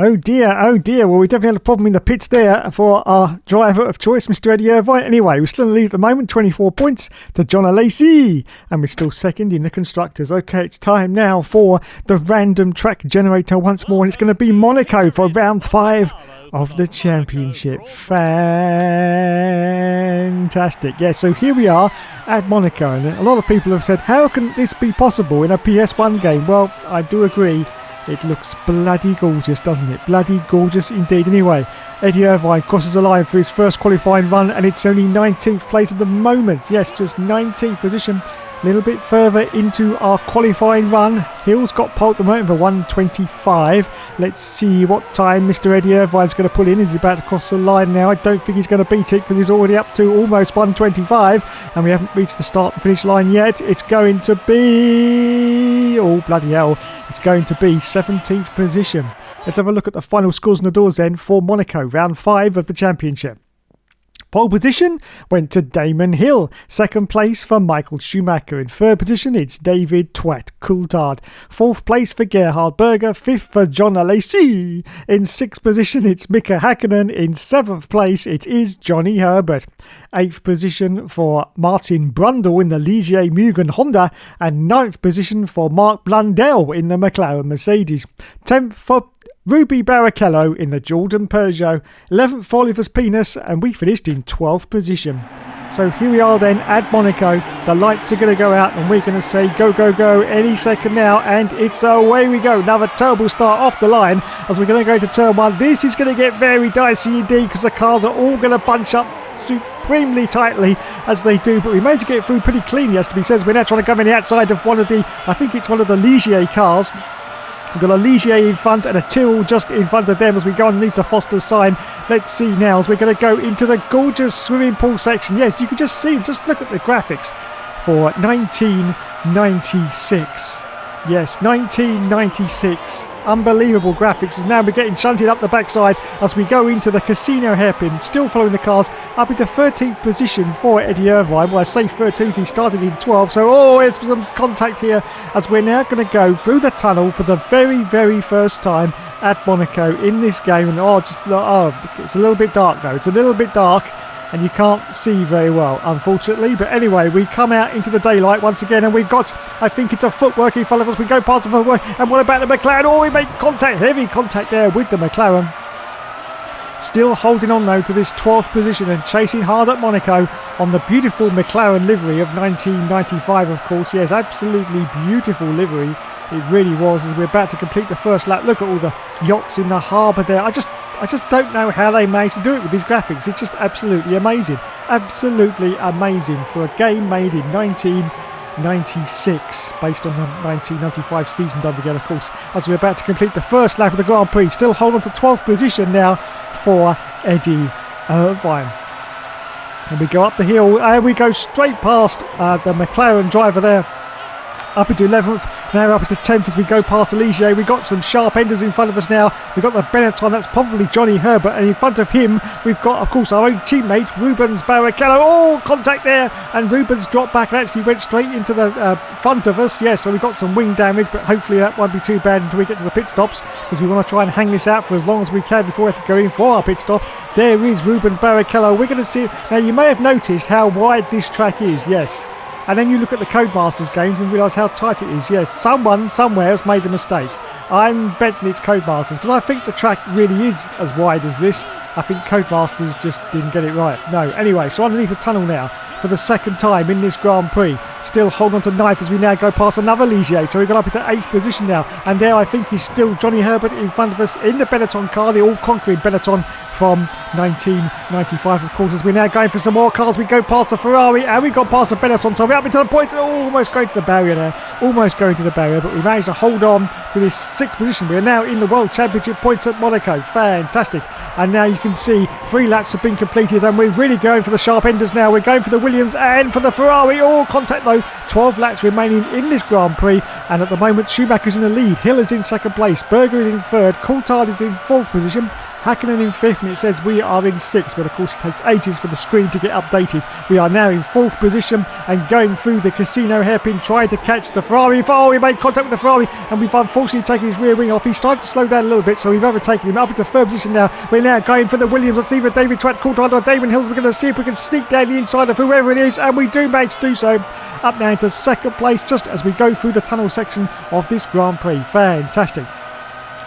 Oh dear, oh dear. Well, we definitely had a problem in the pits there for our driver of choice, Mr. Eddie Irvine. Anyway, we're still in the lead at the moment, 24 points to John Alesi. And we're still second in the constructors. Okay, it's time now for the random track generator once more. And it's going to be Monaco for round 5 of the championship. Fantastic. Yeah, so here we are at Monaco. And a lot of people have said, how can this be possible in a PS1 game? Well, I do agree. It looks bloody gorgeous, doesn't it? Bloody gorgeous indeed. Anyway, Eddie Irvine crosses the line for his first qualifying run, and it's only 19th place at the moment. Yes, just 19th position. A little bit further into our qualifying run. Hill's got pole at the moment for 1:25. Let's see what time Mr. Eddie Irvine's going to put in. He's about to cross the line now. I don't think he's going to beat it because he's already up to almost 1:25, and we haven't reached the start and finish line yet. It's going to be... oh, bloody hell. It's going to be 17th position. Let's have a look at the final scores on the doors then for Monaco, round 5 of the championship. Pole position went to Damon Hill. Second place for Michael Schumacher. In third position, it's David Twat Coulthard. Fourth place for Gerhard Berger. Fifth for John Alesi. In sixth position, it's Mika Hakkinen. In seventh place, it is Johnny Herbert. Eighth position for Martin Brundle in the Ligier Mugen Honda. And ninth position for Mark Blundell in the McLaren Mercedes. 10th for Ruby Barrichello in the Jordan Peugeot, 11th for Oliver's Penis, and we finished in 12th position. So here we are then at Monaco. The lights are going to go out and we're going to say go, go, go any second now, and it's away we go. Another terrible start off the line as we're going to go to turn 1. This is going to get very dicey indeed because the cars are all going to bunch up supremely tightly as they do, but we managed to get through pretty cleanly, as to be said. We're now trying to come in the outside of one of the, I think it's one of the Ligier cars. We've got a Ligier in front and a Tyrrell just in front of them as we go underneath the Foster's sign. Let's see now as we're going to go into the gorgeous swimming pool section. Yes, you can just see, just look at the graphics for 1996. Yes, 1996. Unbelievable graphics as now we're getting shunted up the backside as we go into the casino hairpin. Still following the cars up into 13th position for Eddie Irvine. Well, I say 13th, he started in 12th. So, there's some contact here as we're now going to go through the tunnel for the very, very first time at Monaco in this game. And it's a little bit dark though. It's a little bit dark and you can't see very well, unfortunately. But anyway, we come out into the daylight once again, and we've got, I think it's a footwork in front of us. We go past the footwork, and what about the McLaren? Oh, we make contact, heavy contact there with the McLaren. Still holding on though to this 12th position and chasing hard at Monaco on the beautiful McLaren livery of 1995, of course. Yes, absolutely beautiful livery. It really was as we're about to complete the first lap. Look at all the yachts in the harbour there. I just don't know how they managed to do it with these graphics. It's just absolutely amazing. Absolutely amazing for a game made in 1996 based on the 1995 season, don't forget, of course, as we're about to complete the first lap of the Grand Prix. Still hold on to 12th position now for Eddie Irvine. And we go up the hill and we go straight past the McLaren driver there. Up into 11th, now up into 10th as we go past the Ligier. We've got some sharp enders in front of us now. We've got the Benetton, that's probably Johnny Herbert, and in front of him we've got, of course, our own teammate Rubens Barrichello. Oh, contact there, and Rubens dropped back and actually went straight into the front of us. Yes, so we've got some wing damage, but hopefully that won't be too bad until we get to the pit stops, because we want to try and hang this out for as long as we can before we have to go in for our pit stop. There is Rubens Barrichello. We're going to see, now you may have noticed how wide this track is, yes. And then you look at the Codemasters games and realise how tight it is. Yes, someone somewhere has made a mistake. I'm betting it's Codemasters because I think the track really is as wide as this. I think Codemasters just didn't get it right. No, anyway, so underneath the tunnel now for the second time in this Grand Prix. Still hold on to 9th as we now go past another Ligier. So we've got up into 8th position now. And there I think is still Johnny Herbert in front of us in the Benetton car, the all-conquering Benetton from 1995, of course, as we're now going for some more cars. We go past the Ferrari and we got past the Benetton. So we're up into the point, almost going to the barrier there. Almost going to the barrier, but we managed to hold on to this 6th position. We are now in the World Championship points at Monaco. Fantastic. And now you can see 3 laps have been completed and we're really going for the sharp enders now. We're going for the Williams and for the Ferrari. All contact though. 12 laps remaining in this Grand Prix, and at the moment Schumacher's in the lead. Hill is in second place. Berger is in third. Coulthard is in 4th position. Hakkinen in 5th, and it says we are in 6th, but of course it takes ages for the screen to get updated. We are now in 4th position and going through the casino hairpin, trying to catch the Ferrari. Oh, we made contact with the Ferrari, and we've unfortunately taken his rear wing off. He's started to slow down a little bit, so we've overtaken him up into 3rd position now. We're now going for the Williams. Let's see if David Twatt, Coulthard or Damon Hills. We're going to see if we can sneak down the inside of whoever it is, and we do manage to do so. Up now into 2nd place, just as we go through the tunnel section of this Grand Prix. Fantastic.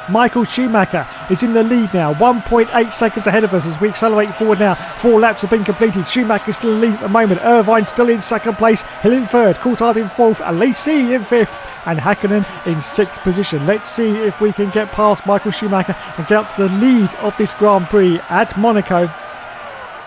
Michael Schumacher is in the lead now, 1.8 seconds ahead of us as we accelerate forward now. 4 laps have been completed. Schumacher's still in the lead at the moment. Irvine still in 2nd place. Hill in 3rd. Coulthard in 4th. Alesi in 5th. And Hakkinen in 6th position. Let's see if we can get past Michael Schumacher and get up to the lead of this Grand Prix at Monaco,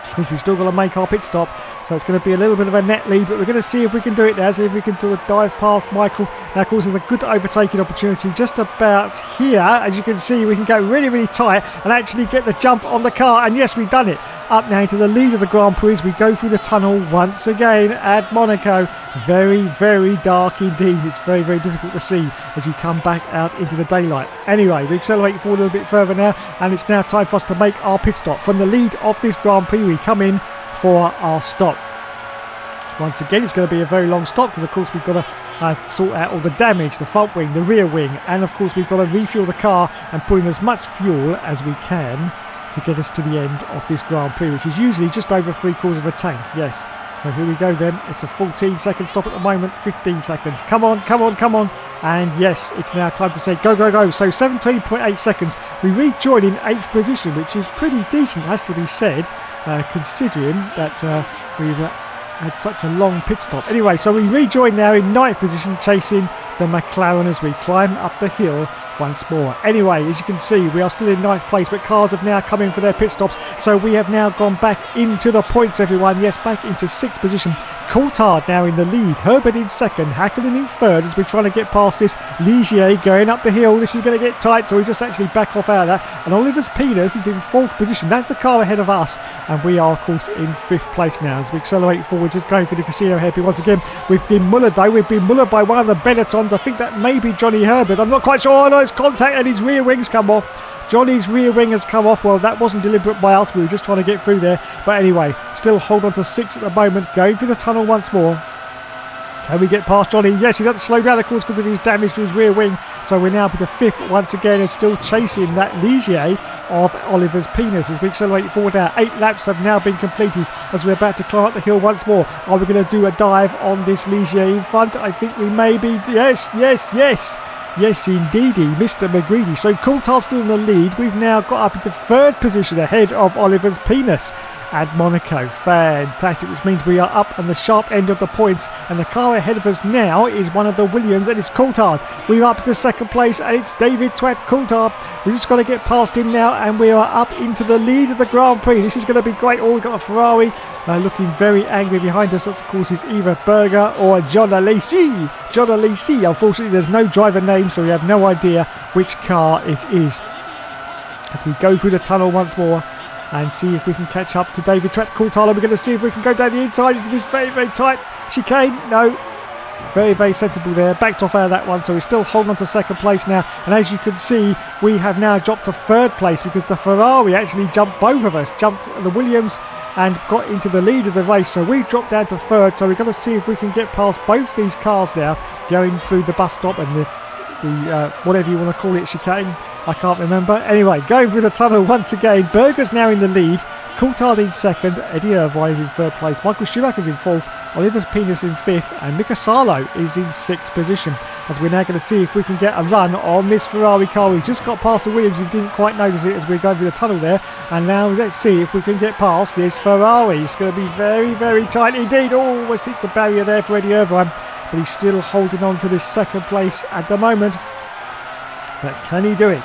because we've still got to make our pit stop. So it's going to be a little bit of a net lead, but we're going to see if we can do it now, see if we can do a dive past Michael. Now, of course, there's a good overtaking opportunity just about here. As you can see, we can go really, really tight and actually get the jump on the car. And yes, we've done it. Up now to the lead of the Grand Prix as we go through the tunnel once again at Monaco. Very, very dark indeed. It's very, very difficult to see as you come back out into the daylight. Anyway, we accelerate forward a little bit further now, and it's now time for us to make our pit stop. From the lead of this Grand Prix, we come in for our stop. Once again, it's going to be a very long stop because, of course, we've got to sort out all the damage, the front wing, the rear wing, and, of course, we've got to refuel the car and put in as much fuel as we can to get us to the end of this Grand Prix, which is usually just over 3/4 of a tank. Yes. So here we go then. It's a 14-second stop at the moment, 15 seconds. Come on, come on, come on. And yes, it's now time to say go, go, go. So 17.8 seconds. We rejoin in 8th position, which is pretty decent, has to be said, considering that we've had such a long pit stop. Anyway, so we rejoin now in 9th position, chasing the McLaren as we climb up the hill once more. Anyway, as you can see, we are still in 9th place, but cars have now come in for their pit stops, so we have now gone back into the points, everyone. Yes, back into 6th position. Coulthard now in the lead, Herbert in 2nd, Hakkinen in 3rd as we're trying to get past this. Ligier going up the hill. This is going to get tight, so we just actually back off out of that. And Oliver's Penis is in 4th position. That's the car ahead of us, and we are, of course, in 5th place now as we accelerate forward, just going for the casino hairpin once again. We've been mullered though. We've been mullered by one of the Benettons. I think that may be Johnny Herbert. I'm not quite sure. Oh no, it's contact and his rear wings come off. Johnny's rear wing has come off. Well, that wasn't deliberate by us. We were just trying to get through there. But anyway, still hold on to 6 at the moment. Going through the tunnel once more. Can we get past Johnny? Yes, he's had to slow down, of course, because of his damage to his rear wing. So we're now up to 5th once again and still chasing that Ligier of Oliver's Penis as we accelerate forward now. 8 laps have now been completed as we're about to climb up the hill once more. Are we going to do a dive on this Ligier in front? I think we may be. Yes, yes, yes. Yes, indeedy, Mr. McGreedy. So Coulthard's still in the lead. We've now got up into 3rd position ahead of Oliver's Penis at Monaco. Fantastic, which means we are up on the sharp end of the points, and the car ahead of us now is one of the Williams, and it's Coulthard. We're up to 2nd place, and it's David Twatt Coulthard. We've just got to get past him now, and we are up into the lead of the Grand Prix. This is going to be great. Oh, we've got a Ferrari looking very angry behind us. That, of course, is either Berger or John Alesi. John Alesi. Unfortunately, there's no driver name, so we have no idea which car it is. As we go through the tunnel once more and see if we can catch up to David Twatt Coulthard. We're going to see if we can go down the inside into this very, very tight chicane. No. Very, very sensible there. Backed off out of that one, so we're still holding on to 2nd place now. And as you can see, we have now dropped to 3rd place because the Ferrari actually jumped both of us. Jumped the Williams and got into the lead of the race. So we've dropped down to 3rd. So we've got to see if we can get past both these cars now, going through the bus stop and the whatever you want to call it, chicane. I can't remember. Anyway, going through the tunnel once again. Berger's now in the lead. Coulthard in 2nd. Eddie Irvine is in 3rd place. Michael Schumacher's in 4th. Oliver's Penis in 5th. And Mika Salo is in 6th position. As we're now going to see if we can get a run on this Ferrari car. We just got past the Williams. We didn't quite notice it as we're going through the tunnel there. And now let's see if we can get past this Ferrari. It's going to be very, very tight indeed. Oh, almost hits the barrier there for Eddie Irvine. But he's still holding on to this 2nd place at the moment. But can he do it?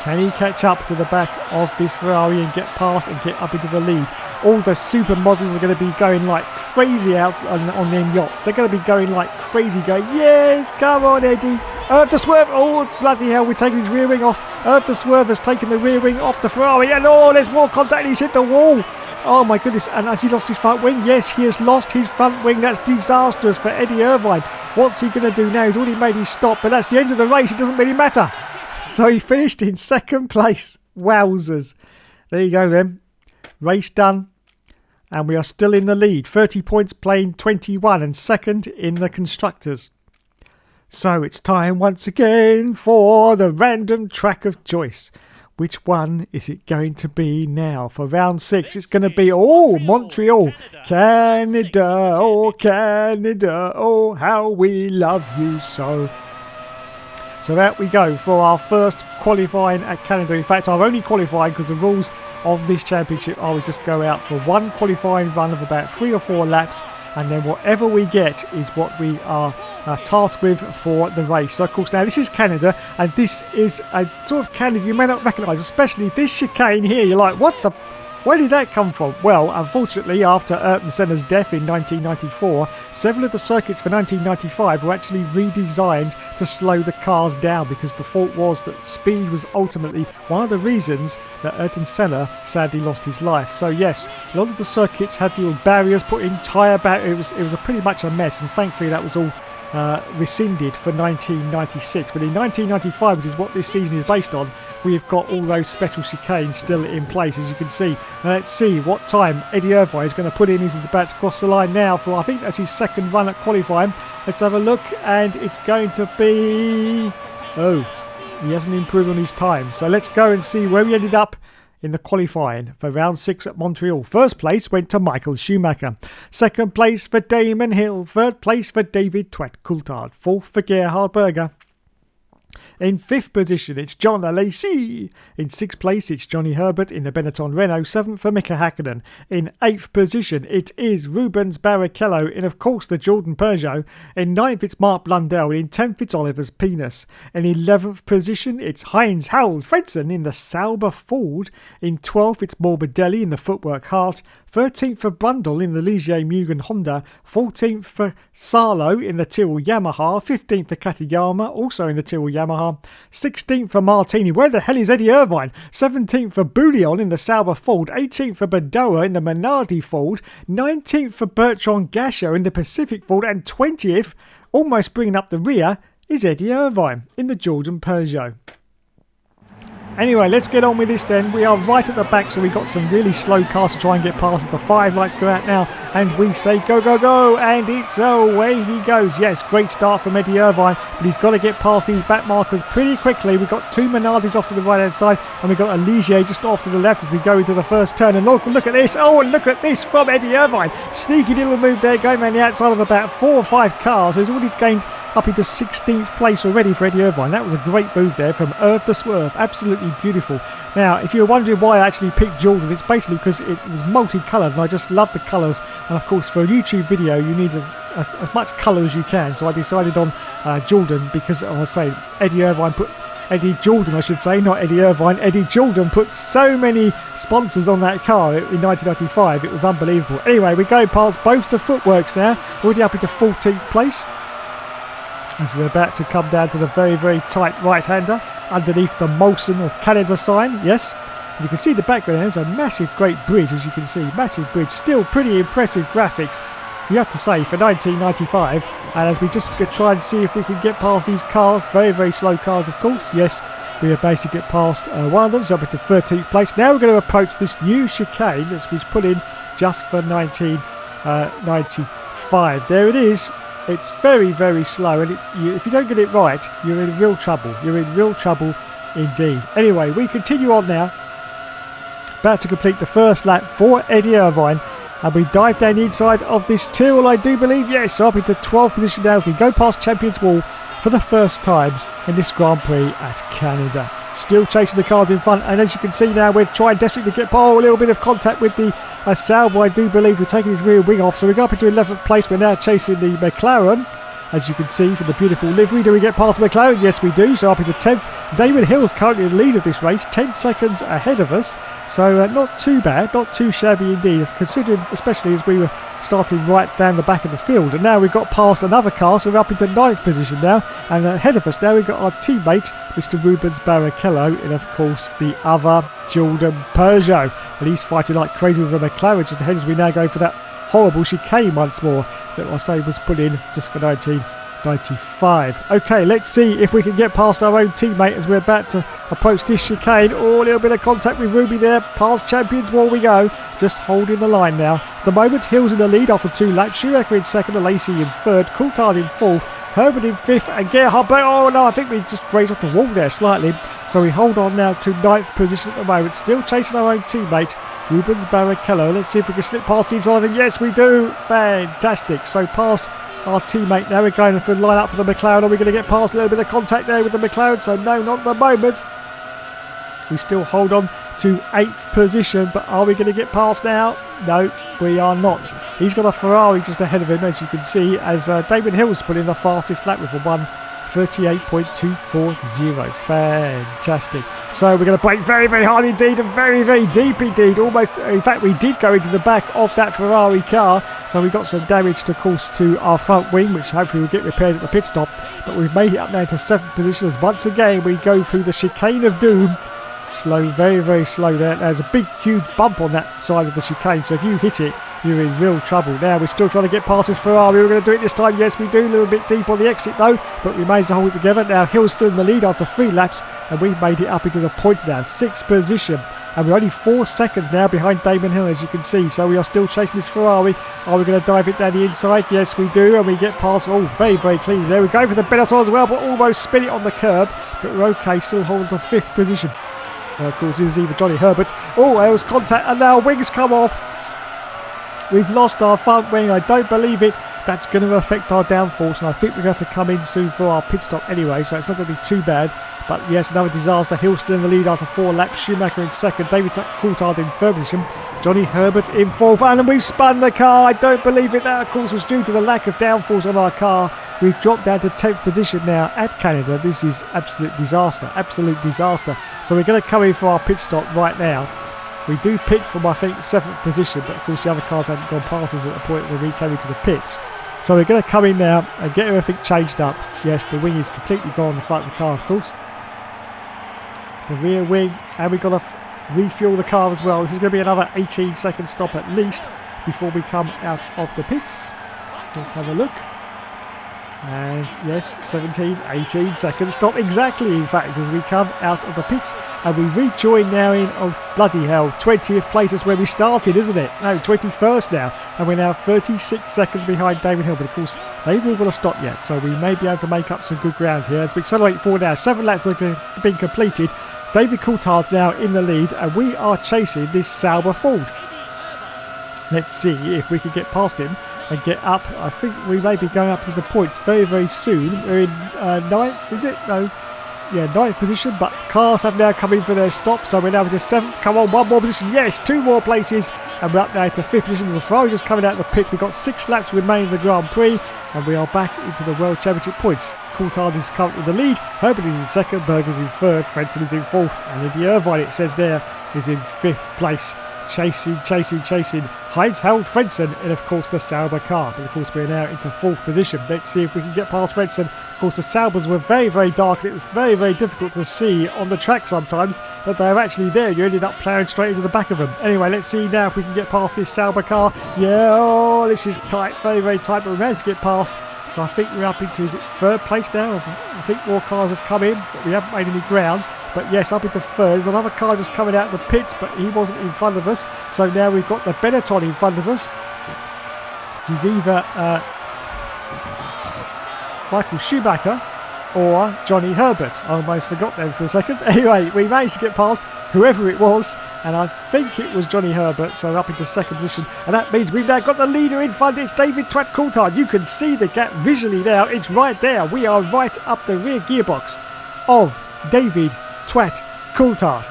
Can he catch up to the back of this Ferrari and get past and get up into the lead? All the supermodels are going to be going like crazy out on their yachts. They're going to be going like crazy, going, yes, come on, Eddie. Irv the Swerve. Oh, bloody hell, we're taking his rear wing off. Irv the Swerve has taken the rear wing off the Ferrari. And oh, there's more contact. He's hit the wall. Oh, my goodness. And has he lost his front wing? Yes, he has lost his front wing. That's disastrous for Eddie Irvine. What's he going to do now? He's already made his stop, but that's the end of the race. It doesn't really matter. So he finished in 2nd place. Wowzers. There you go then. Race done. And we are still in the lead. 30 points playing 21 and second in the Constructors. So it's time once again for the random track of choice. Which one is it going to be now? For round 6, it's going to be, Montreal. Canada, oh, how we love you so. So out we go for our first qualifying at Canada. In fact, our only qualifying, because the rules of this championship are we just go out for one qualifying run of about 3 or 4 laps, and then whatever we get is what we are tasked with for the race. So of course now this is Canada, and this is a sort of Canada you may not recognise, especially this chicane here. You're like, where did that come from? Well, unfortunately, after Ayrton Senna's death in 1994, several of the circuits for 1995 were actually redesigned to slow the cars down, because the fault was that speed was ultimately one of the reasons that Ayrton Senna sadly lost his life. So yes, a lot of the circuits had little barriers put in, tyre barriers. It was pretty much a mess, and thankfully that was all rescinded for 1996. But in 1995, which is what this season is based on, we've got all those special chicanes still in place, as you can see. Now let's see what time Eddie Irvine is going to put in. He's about to cross the line now for, I think that's his second run at qualifying. Let's have a look, and it's going to be... he hasn't improved on his time. So let's go and see where he ended up in the qualifying for round 6 at Montreal. First place went to Michael Schumacher. Second place for Damon Hill. Third place for David Twat Coulthard. Fourth for Gerhard Berger. In 5th position, it's John Alesi. In 6th place, it's Johnny Herbert in the Benetton Renault. 7th for Mika Hakkinen. In 8th position, it is Rubens Barrichello in, of course, the Jordan Peugeot. In 9th, it's Mark Blundell. In 10th, it's Oliver's Penis. In 11th position, it's Heinz Harold Fredson in the Sauber Ford. In 12th, it's Morbidelli in the Footwork Hart. 13th for Brundle in the Ligier Mugen Honda. 14th for Sarlo in the Tyrrell Yamaha. 15th for Katayama, also in the Tyrrell Yamaha. 16th for Martini. Where the hell is Eddie Irvine? 17th for Bouillon in the Sauber Ford. 18th for Badoa in the Minardi Ford. 19th for Bertrand Gachot in the Pacific Ford. And 20th, almost bringing up the rear, is Eddie Irvine in the Jordan Peugeot. Anyway, let's get on with this then. We are right at the back, so we've got some really slow cars to try and get past us. The 5 lights go out now, and we say go, go, go, and it's away he goes. Yes, great start from Eddie Irvine, but he's got to get past these back markers pretty quickly. We've got 2 Minardis off to the right-hand side, and we've got a Ligier just off to the left as we go into the first turn. And look at this. Oh, and look at this from Eddie Irvine. Sneaky little move there, going around the outside of about 4 or 5 cars. So he's already gained up into 16th place already for Eddie Irvine. That was a great move there from Irv the Swerve. Absolutely beautiful. Now, if you're wondering why I actually picked Jordan, it's basically because it was multicoloured, and I just love the colours. And of course, for a YouTube video, you need as much colour as you can. So I decided on Jordan because, I was saying, Eddie Jordan, I should say, not Eddie Irvine. Eddie Jordan put so many sponsors on that car in 1995. It was unbelievable. Anyway, we're going past both the footworks now. Already up into 14th place, as we're about to come down to the very, very tight right-hander underneath the Molson of Canada sign. Yes, and you can see the background. There's a massive, great bridge, as you can see. Massive bridge. Still pretty impressive graphics, you have to say, for 1995. And as we just try and see if we can get past these cars, very, very slow cars, of course. Yes, we have managed to get past one of them, so up into 13th place. Now we're going to approach this new chicane that was put in just for 1995. There it is. It's very, very slow, and if you don't get it right, you're in real trouble. You're in real trouble indeed. Anyway, we continue on now. About to complete the first lap for Eddie Irvine, and we dive down the inside of this Tyrrell, I do believe. Yes, up into 12th position now as we go past Champions Wall for the first time in this Grand Prix at Canada. Still chasing the cars in front, and as you can see now, we're trying desperately to get a little bit of contact with the Sauber, I do believe. We're taking his rear wing off, so we go up into 11th place. We're now chasing the McLaren, as you can see from the beautiful livery. Do we get past McLaren? Yes, we do. So up into 10th. Damon Hill's currently in the lead of this race, 10 seconds ahead of us. So not too bad, not too shabby indeed, considering especially as we were starting right down the back of the field. And now we've got past another car, so we're up into 9th position now. And ahead of us now we've got our teammate, Mr. Rubens Barrichello, and of course the other Jordan Peugeot. And he's fighting like crazy with a McLaren just ahead as we now go for that horrible chicane once more that I say was put in just for 95. Okay, let's see if we can get past our own teammate as we're about to approach this chicane. Oh, a little bit of contact with Ruby there. Past Champions Wall we go. Just holding the line now. At the moment, Hill's in the lead after 2 laps. Schumacher in second, and Lacey in third. Coulthard in fourth. Herbert in fifth, and Gerhard. Oh no, I think we just raised off the wall there slightly. So we hold on now to 9th position at the moment. Still chasing our own teammate, Rubens Barrichello. Let's see if we can slip past the inside. And yes, we do. Fantastic. So past our teammate. Now we're going for the line up for the McLaren. Are we going to get past a little bit of contact there with the McLaren? So no, not at the moment. We still hold on to 8th position, but are we going to get past now? No, we are not. He's got a Ferrari just ahead of him, as you can see, as Damon Hill's put in the fastest lap with a 1:38.240. Fantastic. So we're going to brake very, very hard indeed, and very, very deep indeed. Almost, in fact, we did go into the back of that Ferrari car, so we got some damage, of course, to our front wing, which hopefully will get repaired at the pit stop. But we've made it up now to 7th position, as once again we go through the chicane of doom. Slow, very, very slow there. There's a big, huge bump on that side of the chicane, so if you hit it, you're in real trouble. Now we're still trying to get past this Ferrari. We're going to do it this time. Yes, we do. A little bit deep on the exit though, but we managed to hold it together. Now Hill's still in the lead after 3 laps, and we've made it up into the points now. 6th position, and we're only 4 seconds now behind Damon Hill, as you can see. So we are still chasing this Ferrari. Are we going to dive it down the inside? Yes, we do, and we get past. Oh, very, very clean there. We go for the Benetton as well, but almost spin it on the curb. But we're okay. Still holding the 5th position. Of course, this is either Johnny Herbert. Oh, there was contact, and now wings come off. We've lost our front wing. I don't believe it. That's going to affect our downforce, and I think we're going to have to come in soon for our pit stop anyway, so it's not going to be too bad. But yes, another disaster. Hill still in the lead after 4 laps. Schumacher in second. David Coulthard in third position. Johnny Herbert in fourth. And we've spun the car. I don't believe it. That, of course, was due to the lack of downforce on our car. We've dropped down to 10th position now at Canada. This is absolute disaster. Absolute disaster. So we're going to come in for our pit stop right now. We do pit from, I think, 7th position, but of course the other cars haven't gone past us at the point where we came into the pits. So we're going to come in now and get everything changed up. Yes, the wing is completely gone on the front of the car, of course. The rear wing, and we've got to refuel the car as well. This is going to be another 18-second stop at least before we come out of the pits. Let's have a look. And yes, 17, 18 seconds stop exactly, in fact, as we come out of the pits. And we rejoin now in, oh bloody hell, 20th place is where we started, isn't it? No, 21st now. And we're now 36 seconds behind David Hill. But of course, they've all got to stop yet. So we may be able to make up some good ground here as we accelerate forward now. 7 laps have been completed. David Coulthard's now in the lead, and we are chasing this Sauber Ford. Let's see if we can get past him and get up. I think we may be going up to the points very, very soon. We're in 9th, is it? No. Yeah, 9th position, but cars have now come in for their stop, so we're now into 7th. Come on, 1 more position. Yes, 2 more places, and we're up now to 5th position. The Ferrari just coming out of the pit. We've got 6 laps remaining in the Grand Prix, and we are back into the World Championship points. Coulthard is currently in the lead. Herbert is in second. Berger's in third. Frentzen is in fourth. And Indy Irvine, it says there, is in 5th place. Chasing. Heinz held Frentzen in, of course, the Sauber car. But, of course, we're now into 4th position. Let's see if we can get past Frentzen. Of course, the Saubers were very, very dark, and it was very, very difficult to see on the track sometimes that they're actually there. You ended up ploughing straight into the back of them. Anyway, let's see now if we can get past this Sauber car. Yeah, oh, this is tight, very, very tight, but we managed to get past. So I think we're up into, is it 3rd place now? I think more cars have come in, but we haven't made any ground. But yes, up into 3rd. There's another car just coming out of the pits, but he wasn't in front of us. So now we've got the Benetton in front of us, which is either Michael Schumacher or Johnny Herbert. I almost forgot them for a second. Anyway, we managed to get past whoever it was, and I think it was Johnny Herbert, so up into 2nd position. And that means we've now got the leader in front. It's David Coulthard. You can see the gap visually now. It's right there. We are right up the rear gearbox of David Coulthard.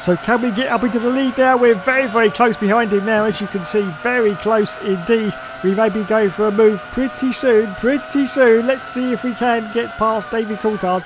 So can we get up into the lead now? We're very, very close behind him now, as you can see. Very close indeed. We may be going for a move pretty soon. Let's see if we can get past David Coulthard.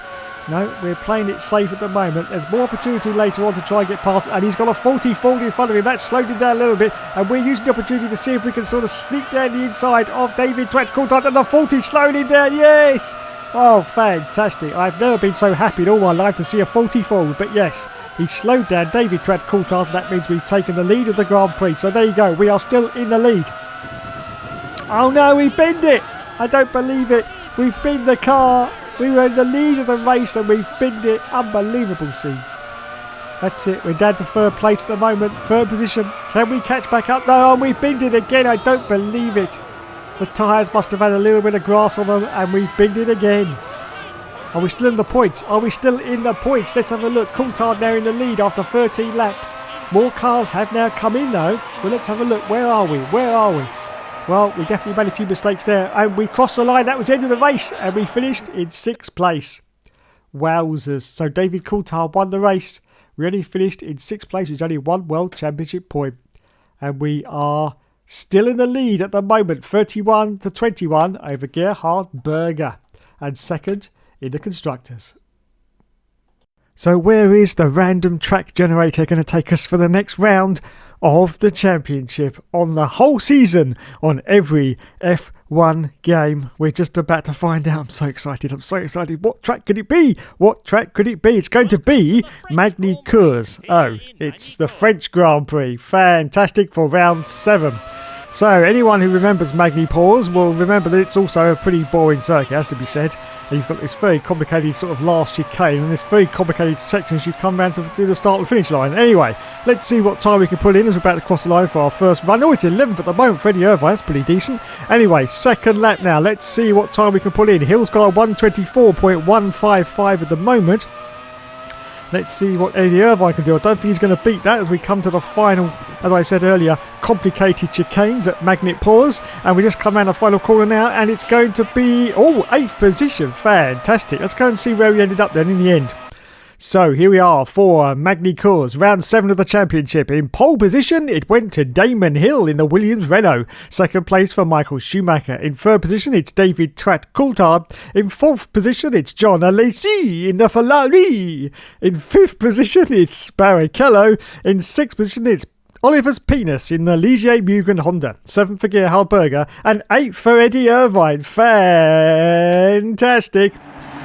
No, we're playing it safe at the moment. There's more opportunity later on to try and get past, and he's got a 40 Ford in front of him. That slowed him down a little bit, and we're using the opportunity to see if we can sort of sneak down the inside of David Coulthard, and the 40 slowing him down. Yes! Oh, fantastic. I've never been so happy in all my life to see a 40 Ford, but yes, he slowed down David Coulthard, and that means we've taken the lead of the Grand Prix. So there you go. We are still in the lead. Oh no, we binned it. I don't believe it. We've binned the car. We were in the lead of the race and we've binned it. Unbelievable scenes. That's it. We're down to third place at the moment. Third position. Can we catch back up? No, we've binned it again. I don't believe it. The tyres must have had a little bit of grass on them and we've binned it again. Are we still in the points? Are we still in the points? Let's have a look. Coulthard now in the lead after 13 laps. More cars have now come in though. So let's have a look. Where are we? Where are we? Well, we definitely made a few mistakes there. And we crossed the line. That was the end of the race. And we finished in 6th place. Wowzers. So David Coulthard won the race. We only finished in 6th place. Which is only one World Championship point. And we are still in the lead at the moment. 31-21 over Gerhard Berger. And second in the Constructors. So where is the random track generator going to take us for the next round of the championship on the whole season, on every F1 game? We're just about to find out. I'm so excited. What track could it be? What track could it be? It's going to be Magny-Cours. Oh, it's the French Grand Prix. Fantastic for round 7. So anyone who remembers Magny-Cours will remember that it's also a pretty boring circuit, has to be said. And you've got this very complicated sort of last chicane and this very complicated section as you come round to do the start and finish line. Anyway, let's see what time we can put in as we're about to cross the line for our first run. Oh, it's 11th at the moment, Freddie Irvine. That's pretty decent. Anyway, second lap now. Let's see what time we can put in. Hill's got a 1:24.155 at the moment. Let's see what Eddie Irvine can do. I don't think he's going to beat that as we come to the final, as I said earlier, complicated chicanes at Magny-Cours. And we just come around the final corner now and it's going to be, 8th position. Fantastic. Let's go and see where we ended up then in the end. So here we are for Magny-Cours, round 7 of the championship. In pole position, it went to Damon Hill in the Williams Renault. Second place for Michael Schumacher. In third position, it's David Coulthard. In fourth position, it's John Alesi in the Ferrari. In fifth position, it's Barrichello. In sixth position, it's Oliver's Penis in the Ligier Mugen Honda. 7th for Gerhard Berger. And 8th for Eddie Irvine. Fantastic.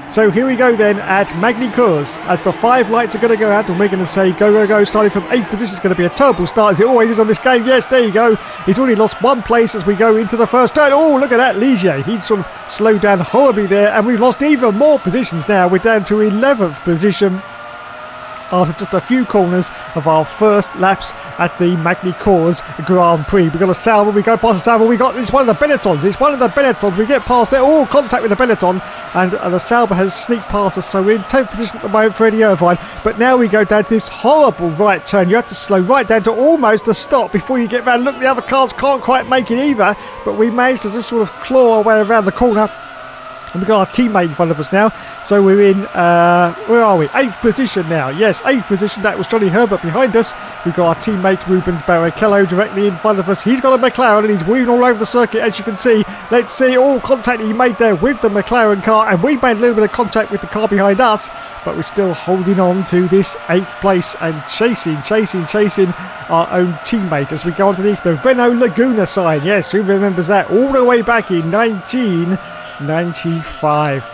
So here we go then at Magny-Cours as the 5 lights are going to go out and we're going to say go, go, go. Starting from 8th position. It's going to be a terrible start as it always is on this game. Yes, there you go. He's already lost 1 place as we go into the first turn. Oh, look at that, Ligier. He sort of slowed down horribly there and we've lost even more positions now. We're down to 11th position after just a few corners of our first laps at the Magny-Cours Grand Prix. We've got a Sauber, we go past the Sauber, it's one of the Benettons, we get past there, contact with the Benetton, and the Sauber has sneaked past us, so we're in 10th position at the moment for Eddie Irvine, but now we go down to this horrible right turn. You have to slow right down to almost a stop before you get round. Look, the other cars can't quite make it either, but we managed to just sort of claw our way around the corner. And we've got our teammate in front of us now. So we're in, where are we? 8th position now. Yes, 8th position. That was Johnny Herbert behind us. We've got our teammate Rubens Barrichello directly in front of us. He's got a McLaren and he's weaving all over the circuit, as you can see. Let's see all contact he made there with the McLaren car. And we made a little bit of contact with the car behind us. But we're still holding on to this 8th place and chasing our own teammate as we go underneath the Renault Laguna sign. Yes, who remembers that? All the way back in 1995.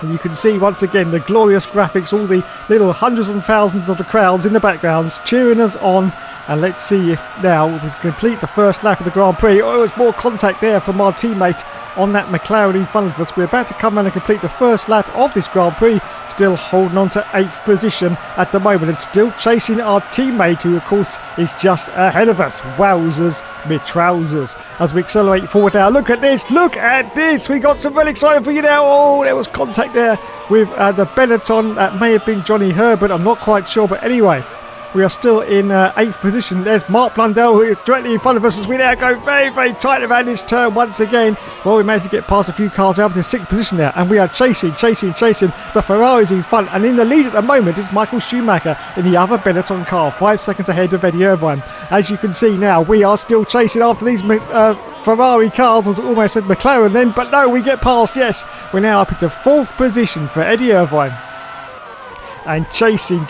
And you can see once again the glorious graphics, all the little hundreds and thousands of the crowds in the backgrounds cheering us on. And let's see if now we complete the first lap of the Grand Prix. Oh, there's more contact there from our teammate on that McLaren in front of us. We're about to come in and complete the first lap of this Grand Prix, still holding on to 8th position at the moment and still chasing our teammate, who of course is just ahead of us. Wowzers, me trousers. As we accelerate forward now, look at this, we got some really exciting for you now. Oh, there was contact there with the Benetton. That may have been Johnny Herbert, I'm not quite sure, but anyway, we are still in 8th position. There's Mark Blundell, who is directly in front of us as we now go very, very tight around this turn once again. Well, we managed to get past a few cars out to 6th position there, and we are chasing. The Ferrari's in front, and in the lead at the moment is Michael Schumacher in the other Benetton car, 5 seconds ahead of Eddie Irvine. As you can see now, we are still chasing after these Ferrari cars. I almost said McLaren then, but no, we get past. Yes, we're now up into 4th position for Eddie Irvine. And chasing.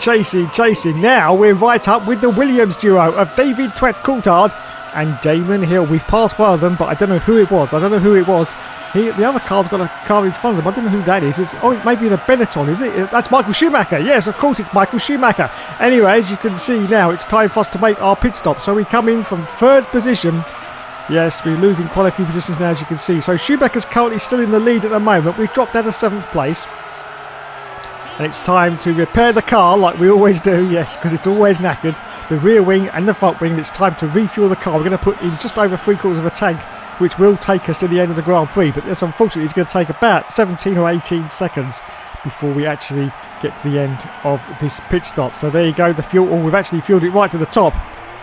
Now we're right up with the Williams duo of David Coulthard and Damon Hill. We've passed one of them, but I don't know who it was. The other car's got a car in front of them. I don't know who that is. It might be the Benetton, is it? That's Michael Schumacher. Yes, of course it's Michael Schumacher. Anyway, as you can see now, it's time for us to make our pit stop. So we come in from 3rd position Yes, we're losing quite a few positions now, as you can see. So Schumacher's currently still in the lead at the moment. We've dropped down to 7th place. And it's time to repair the car like we always do, yes, because it's always knackered. The rear wing and the front wing, it's time to refuel the car. We're going to put in just over 3/4 of a tank, which will take us to the end of the Grand Prix. But this, unfortunately, is going to take about 17 or 18 seconds before we actually get to the end of this pit stop. So there you go, the fuel. We've actually fueled it right to the top.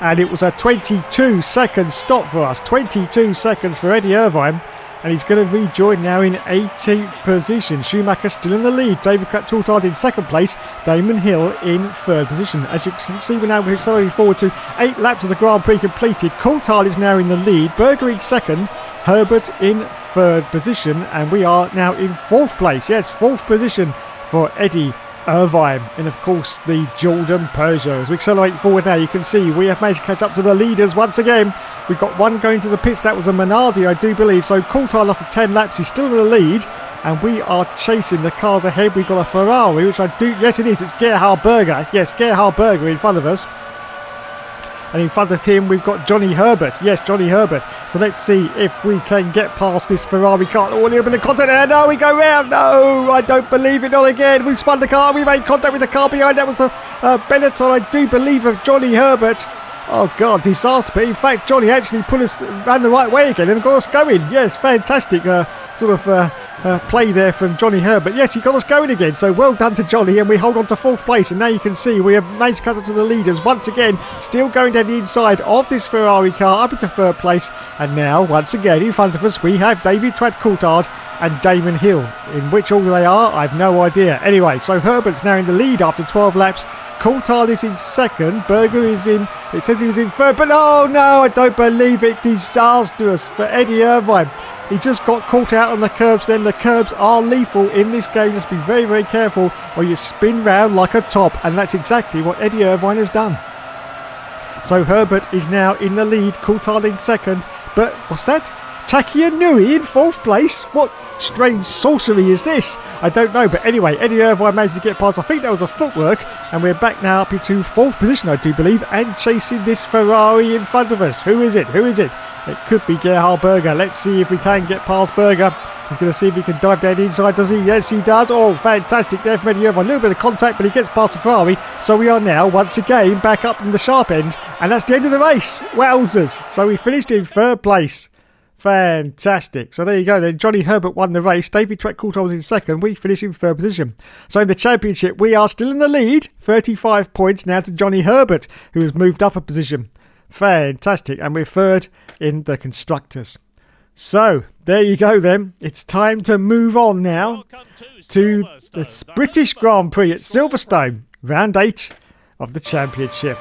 And it was a 22-second stop for us. 22 seconds for Eddie Irvine. And he's going to rejoin now in 18th position. Schumacher still in the lead. David Coulthard in 2nd place. Damon Hill in 3rd position. As you can see, we're now accelerating forward to 8 laps of the Grand Prix completed. Coulthard is now in the lead. Berger in 2nd. Herbert in 3rd position. And we are now in 4th place. Yes, 4th position for Eddie Irvine. And of course, the Jordan Peugeot. As we accelerate forward now, you can see we have managed to catch up to the leaders once again. We've got one going to the pits. That was a Minardi, I do believe. So Coulthard, after 10 laps, he's still in the lead. And we are chasing the cars ahead. We've got a Ferrari, which I do... Yes, it is. It's Gerhard Berger. Yes, Gerhard Berger in front of us. And in front of him, we've got Johnny Herbert. Yes, Johnny Herbert. So let's see if we can get past this Ferrari car. Oh, a little bit of contact there. No, we go round. No, I don't believe it. Not again. We've spun the car. We made contact with the car behind. That was the Benetton, I do believe, of Johnny Herbert. Oh, God, disaster. But in fact, Johnny actually put us round the right way again and got us going. Yes, fantastic play there from Johnny Herbert. Yes, he got us going again. So well done to Johnny, and we hold on to 4th place. And now you can see we have managed to cut up to the leaders once again. Still going down the inside of this Ferrari car up into 3rd place. And now, once again, in front of us, we have David Coulthard and Damon Hill. In which order they are, I have no idea. Anyway, so Herbert's now in the lead after 12 laps. Coulthard is in 2nd. Berger is in... It says he was in 3rd, but no, I don't believe it. Disastrous for Eddie Irvine. He just got caught out on the curbs then. The curbs are lethal in this game. Just be very, very careful or you spin round like a top. And that's exactly what Eddie Irvine has done. So Herbert is now in the lead. Coulthard in 2nd. But what's that? Takia Nui in 4th place? What strange sorcery is this? I don't know. But anyway, Eddie Irvine managed to get past. I think that was a footwork. And we're back now up into 4th position, I do believe. And chasing this Ferrari in front of us. Who is it? It could be Gerhard Berger. Let's see if we can get past Berger. He's going to see if he can dive down the inside. Does he? Yes, he does. Oh, fantastic there from Eddie Irvine. A little bit of contact, but he gets past the Ferrari. So we are now, once again, back up in the sharp end. And that's the end of the race. Wowzers. So we finished in 3rd place. Fantastic. So there you go then. Johnny Herbert won the race. David Coulthard was in 2nd. We finished in 3rd position. So in the championship, we are still in the lead. 35 points now to Johnny Herbert, who has moved up a position. Fantastic. And we're 3rd in the constructors. So there you go then. It's time to move on now to the British Grand Prix at Silverstone. Round 8 of the championship.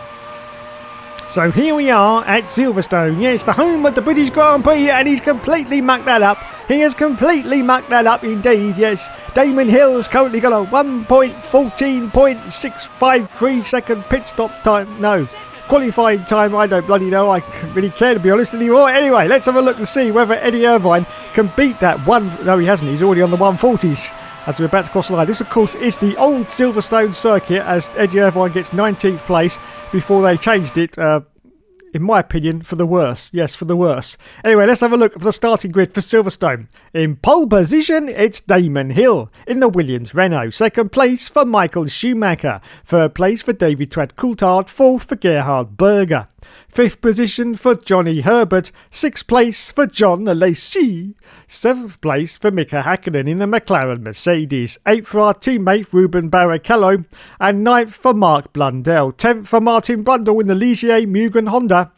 So here we are at Silverstone. Yes, the home of the British Grand Prix, and he's completely mucked that up. He has completely mucked that up indeed, yes. Damon Hill has currently got a 1.14.653 second pit stop time. No, qualifying time, I don't bloody know. I don't really care, to be honest, anymore. Anyway, let's have a look and see whether Eddie Irvine can beat that one. No, he hasn't. He's already on the 140s. As we're about to cross the line. This, of course, is the old Silverstone circuit, as Eddie Irvine gets 19th place before they changed it, in my opinion, for the worse. Yes, for the worse. Anyway, let's have a look at the starting grid for Silverstone. In pole position, it's Damon Hill in the Williams Renault. 2nd place for Michael Schumacher. 3rd place for David Coulthard. 4th for Gerhard Berger. 5th position for Johnny Herbert. 6th place for John Alesi. 7th place for Mika Hakkinen in the McLaren Mercedes. 8th for our teammate Ruben Barrichello. And 9th for Mark Blundell. 10th for Martin Brundle in the Ligier Mugen Honda.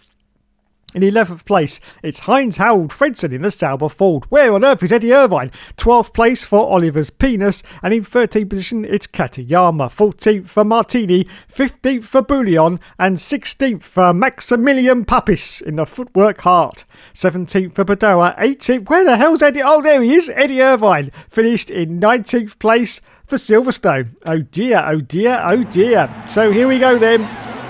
In 11th place, it's Heinz Harold Fredson in the Sauber Ford. Where on earth is Eddie Irvine? 12th place for Oliver's Penis. And in 13th position, it's Katayama. 14th for Martini. 15th for Bouillon. And 16th for Maximilian Papis in the Footwork Heart. 17th for Badoa. 18th. Where the hell's Eddie? Oh, there he is. Eddie Irvine. Finished in 19th place for Silverstone. Oh dear, oh dear, oh dear. So here we go then.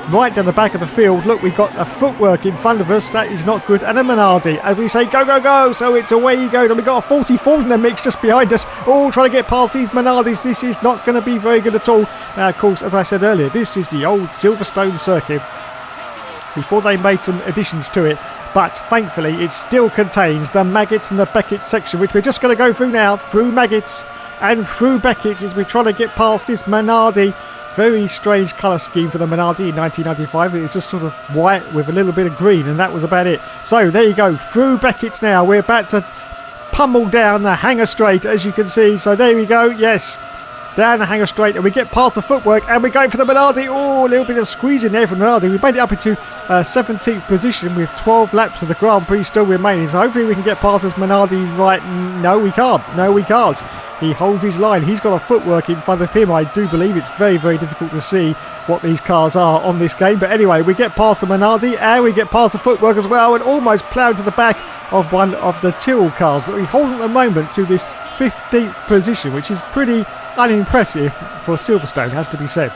Right down the back of the field, look, we've got a footwork in front of us. That is not good. And a Minardi. As we say, go, go, go. So it's away he goes. And we've got a 44 in the mix just behind us. Oh, trying to get past these Minardis. This is not going to be very good at all. Now, of course, as I said earlier, this is the old Silverstone circuit. Before they made some additions to it. but thankfully it still contains the Maggots and the Beckett section, which we're just going to go through now, through Maggots and through Beckett's, as we're trying to get past this Minardi. Very strange colour scheme for the Minardi in 1995. It was just sort of white with a little bit of green, and that was about it. So there you go, through Beckett's now. We're about to pummel down the Hanger Straight, as you can see. So there we go, yes, down the Hanger Straight, and we get past the footwork, and we're going for the Minardi. Oh, a little bit of squeezing there from Minardi. We made it up into 17th position with 12 laps of the Grand Prix still remaining. So hopefully we can get past this Minardi right. No, we can't. No, we can't. He holds his line. He's got a footwork in front of him. I do believe it's very, very difficult to see what these cars are on this game. But anyway, we get past the Minardi and we get past the footwork as well, and almost ploughed to the back of one of the Tyrrell cars. But we hold at the moment to this 15th position, which is pretty unimpressive for Silverstone, has to be said.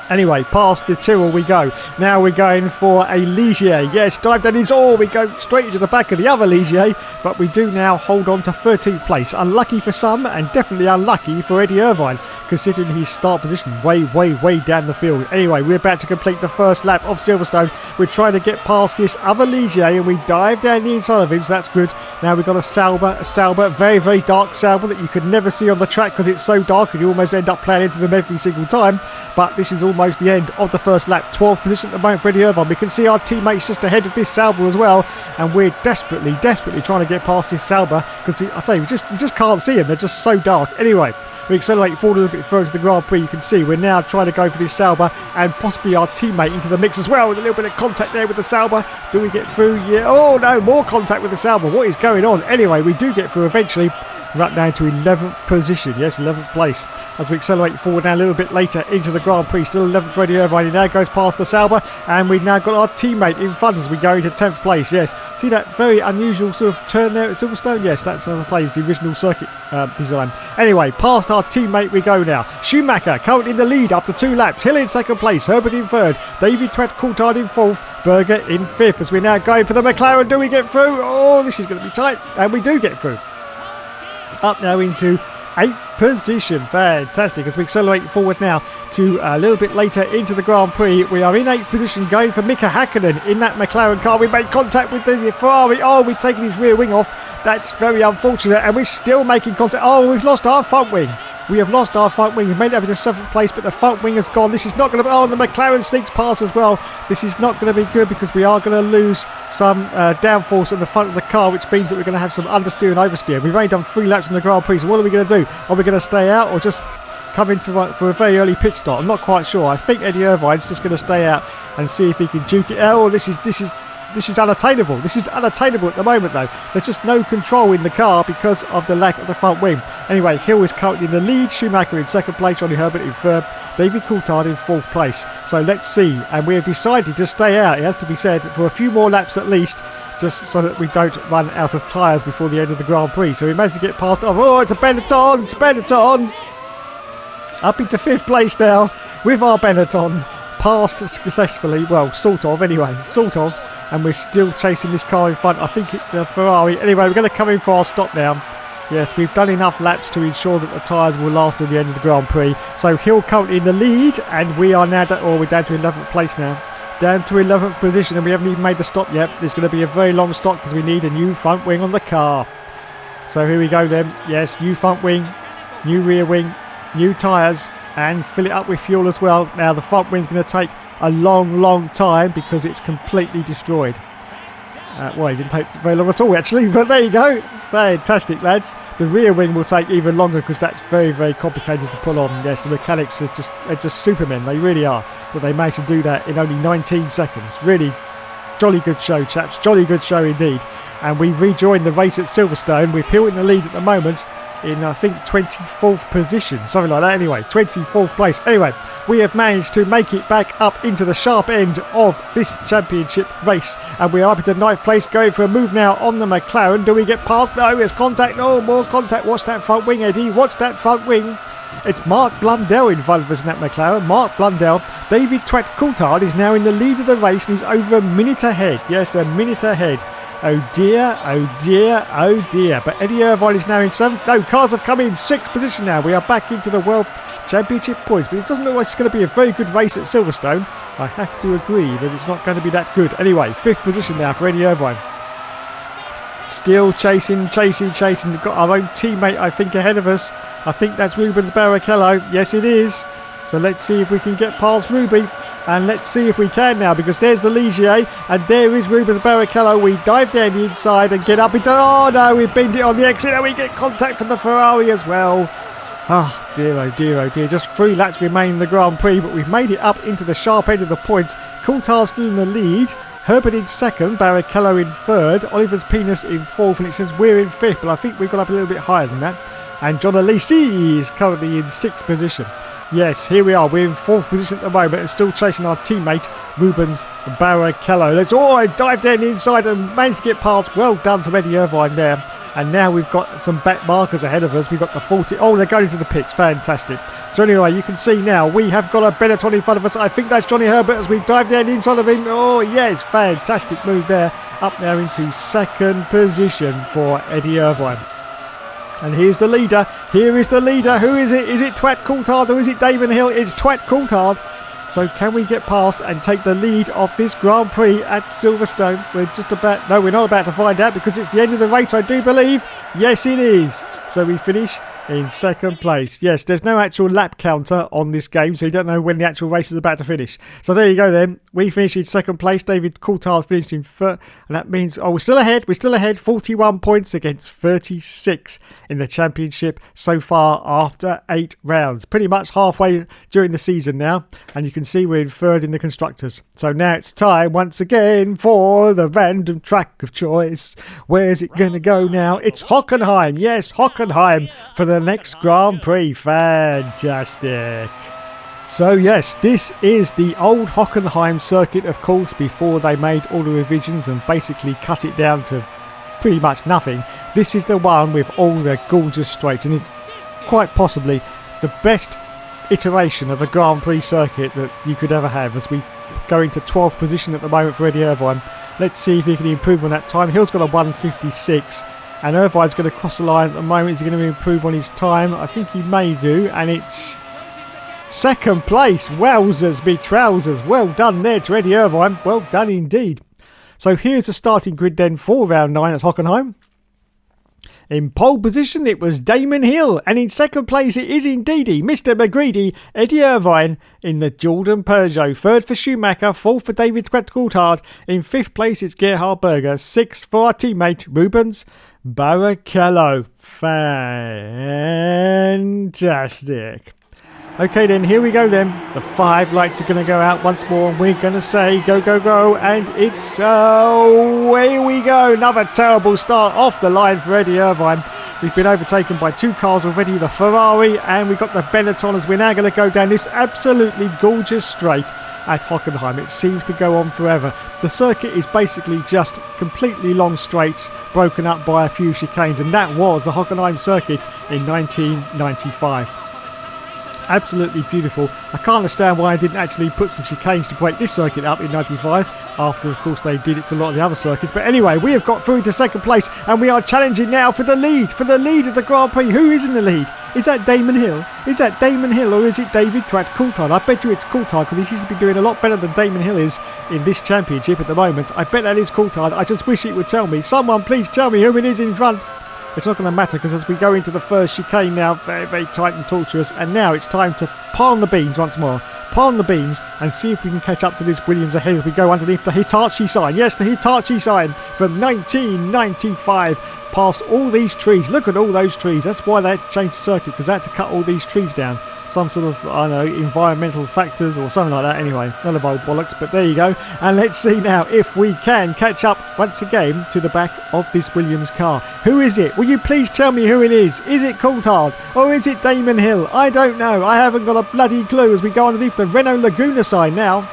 Anyway, past the Tyrrell we go. Now we're going for a Ligier. Yes, dive down his all. We go straight into the back of the other Ligier, but we do now hold on to 13th place. Unlucky for some, and definitely unlucky for Eddie Irvine, considering his start position way, way, way down the field. Anyway, we're about to complete the first lap of Silverstone. We're trying to get past this other Ligier, and we dive down the inside of him, so that's good. Now we've got a Sauber, very, very dark Sauber that you could never see on the track because it's so dark and you almost end up playing into them every single time. But this is almost the end of the first lap. 12th position at the moment for Eddie Irvine. We can see our teammates just ahead of this Sauber as well, and we're desperately trying to get past this Sauber because I say we just can't see them. They're just so dark. Anyway, we accelerate forward a little bit further to the Grand Prix. You can see we're now trying to go for this Sauber and possibly our teammate into the mix as well, with a little bit of contact there with the Sauber. Do we get through? Yeah. Oh no, more contact with the Sauber. What is going on? Anyway, we do get through eventually. Right down to 11th position. Yes, 11th place. As we accelerate forward now a little bit later into the Grand Prix. Still 11th for Eddie Irvine. He now goes past the Sauber, and we've now got our teammate in front as we go into 10th place. Yes. See that very unusual sort of turn there at Silverstone? Yes, that's, as I say, is the original circuit design. Anyway, past our teammate we go now. Schumacher currently in the lead after 2 laps. Hill in second place. Herbert in third. David Coulthard in fourth. Berger in fifth. As we're now going for the McLaren. Do we get through? Oh, this is going to be tight. And we do get through. Up now into 8th position. Fantastic. As we accelerate forward now to a little bit later into the Grand Prix, we are in 8th position going for Mika Häkkinen in that McLaren car. We made contact with the Ferrari. Oh, we've taken his rear wing off. That's very unfortunate, and we're still making contact. Oh, we've lost our front wing. We have lost our front wing. We've made it up into 7th place, but the front wing has gone. This is not going to be... Oh, and the McLaren sneaks past as well. This is not going to be good because we are going to lose some downforce in the front of the car, which means that we're going to have some understeer and oversteer. We've only done 3 laps in the Grand Prix, so what are we going to do? Are we going to stay out or just come into for a very early pit stop? I'm not quite sure. I think Eddie Irvine's just going to stay out and see if he can juke it. Oh, this is unattainable. This is unattainable at the moment, though. There's just no control in the car because of the lack of the front wing. Anyway, Hill is currently in the lead. Schumacher in second place. Johnny Herbert in third. David Coulthard in 4th place. So let's see. And we have decided to stay out, it has to be said, for a few more laps at least, just so that we don't run out of tyres before the end of the Grand Prix. So we managed to get past... Oh, it's a Benetton! It's Benetton! Up into 5th place now with our Benetton. Passed successfully. Well, sort of, anyway. Sort of. And we're still chasing this car in front. I think it's a Ferrari. Anyway, we're going to come in for our stop now. Yes, we've done enough laps to ensure that the tyres will last till the end of the Grand Prix. So Hill currently in the lead, and we are now... we're down to 11th place now. Down to 11th position, and we haven't even made the stop yet. There's going to be a very long stop because we need a new front wing on the car. So here we go then. Yes, new front wing, new rear wing, new tyres, and fill it up with fuel as well. Now the front wing's going to take a long time because it's completely destroyed. Well, it didn't take very long at all actually, but there you go. Fantastic, lads. The rear wing will take even longer because that's very complicated to pull on. Yes, the mechanics are just supermen. They really are. But they managed to do that in only 19 seconds. Really jolly good show, chaps. Jolly good show indeed. And we've rejoined the race at Silverstone. We're Hill in the lead at the moment in, I think, 24th position. Something like that anyway. 24th place. Anyway, we have managed to make it back up into the sharp end of this championship race. And we are up into 9th place, going for a move now on the McLaren. Do we get past? No, there's contact. No, more contact. Watch that front wing, Eddie. Watch that front wing. It's Mark Blundell in front of us in that McLaren. Mark Blundell. David Coulthard is now in the lead of the race and he's over a minute ahead. Yes, a minute ahead. Oh dear, oh dear, oh dear. But Eddie Irvine is now in 7th. No, cars have come in 6th position now. We are back into the World championship points. But it doesn't look like it's going to be a very good race at Silverstone. I have to agree that it's not going to be that good. Anyway, 5th position now for Eddie Irvine. Still chasing. We've got our own teammate, I think, ahead of us. I think that's Rubens Barrichello. Yes, it is. So let's see if we can get past Ruby. And let's see if we can now, because there's the Ligier and there is Rubens Barrichello. We dive down the inside and get up into... Oh no, we binned it on the exit and we get contact from the Ferrari as well. Oh dear. Just 3 laps remain in the Grand Prix, but we've made it up into the sharp end of the points. Coulthard still in the lead. Herbert in 2nd, Barrichello in 3rd, Oliver's Penis in 4th, and it says we're in 5th, but I think we've got up a little bit higher than that. And John Alesi is currently in 6th position. Yes, here we are. We're in 4th position at the moment and still chasing our teammate, Rubens Barrichello. Let's all dive down the inside and manage to get past. Well done from Eddie Irvine there. And now we've got some back markers ahead of us. We've got the 40. Oh, they're going into the pits. Fantastic. So anyway, you can see now we have got a Benetton in front of us. I think that's Johnny Herbert as we dive down the inside of him. Oh, yes. Fantastic move there. Up now into 2nd position for Eddie Irvine. And here's the leader. Here is the leader. Who is it? Is it Twat Coulthard or is it Damon Hill? It's Twat Coulthard. So can we get past and take the lead of this Grand Prix at Silverstone? We're just about... No, we're not about to find out because it's the end of the race, I do believe. Yes, it is. So we finish in 2nd place. Yes, there's no actual lap counter on this game, so you don't know when the actual race is about to finish. So there you go then. We finished in 2nd place. David Coulthard finished in 3rd. And that means, we're still ahead. 41 points against 36 in the championship so far after 8 rounds. Pretty much halfway during the season now. And you can see we're in 3rd in the Constructors. So now it's time once again for the random track of choice. Where's it going to go now? It's Hockenheim. Yes, Hockenheim for the next Grand Prix. Fantastic. So yes, this is the old Hockenheim circuit, of course, before they made all the revisions and basically cut it down to pretty much nothing. This is the one with all the gorgeous straights, and it's quite possibly the best iteration of a Grand Prix circuit that you could ever have, as we go into 12th position at the moment for Eddie Irvine. Let's see if he can improve on that time. Hill's got a 1:56. And Irvine's going to cross the line at the moment. Is he going to improve on his time? I think he may do. And it's 2nd place. Wowzers be trousers. Well done there to Eddie Irvine. Well done indeed. So here's the starting grid then for round 9 at Hockenheim. In pole position it was Damon Hill. And in 2nd place it is indeedy Mr. McGreedy, Eddie Irvine in the Jordan Peugeot. 3rd for Schumacher. 4th for David Coulthard. In 5th place it's Gerhard Berger. 6th for our teammate Rubens Barrichello. Fantastic. Okay then, here we go then. The 5 lights are going to go out once more. We're going to say go, go, go. And it's... away we go. Another terrible start off the line for Eddie Irvine. We've been overtaken by 2 cars already. The Ferrari and we've got the Benetton as we're now going to go down this absolutely gorgeous straight at Hockenheim. It seems to go on forever. The circuit is basically just completely long straights broken up by a few chicanes, and that was the Hockenheim circuit in 1995. Absolutely beautiful. I can't understand why I didn't actually put some chicanes to break this circuit up in 95, after of course they did it to a lot of the other circuits. But anyway, we have got through to 2nd place and we are challenging now for the lead of the Grand Prix. Who is in the lead? Is that Damon Hill? Is that Damon Hill or is it David Twat Coulthard? I bet you it's Coulthard because he seems to be doing a lot better than Damon Hill is in this championship at the moment. I bet that is Coulthard. I just wish it would tell me. Someone please tell me who it is in front. It's not going to matter because as we go into the first chicane now, very, very tight and tortuous, and now it's time to pile on the beans once more. Pile on the beans and see if we can catch up to this Williams ahead as we go underneath the Hitachi sign. Yes, the Hitachi sign from 1995. Past all these trees. Look at all those trees. That's why they had to change the circuit, because they had to cut all these trees down. Some sort of, I don't know, environmental factors or something like that. Anyway, none of old bollocks, but there you go. And let's see now if we can catch up once again to the back of this Williams car. Who is it? Will you please tell me who it is? Is it Coulthard or is it Damon Hill? I don't know. I haven't got a bloody clue as we go underneath the Renault Laguna sign now,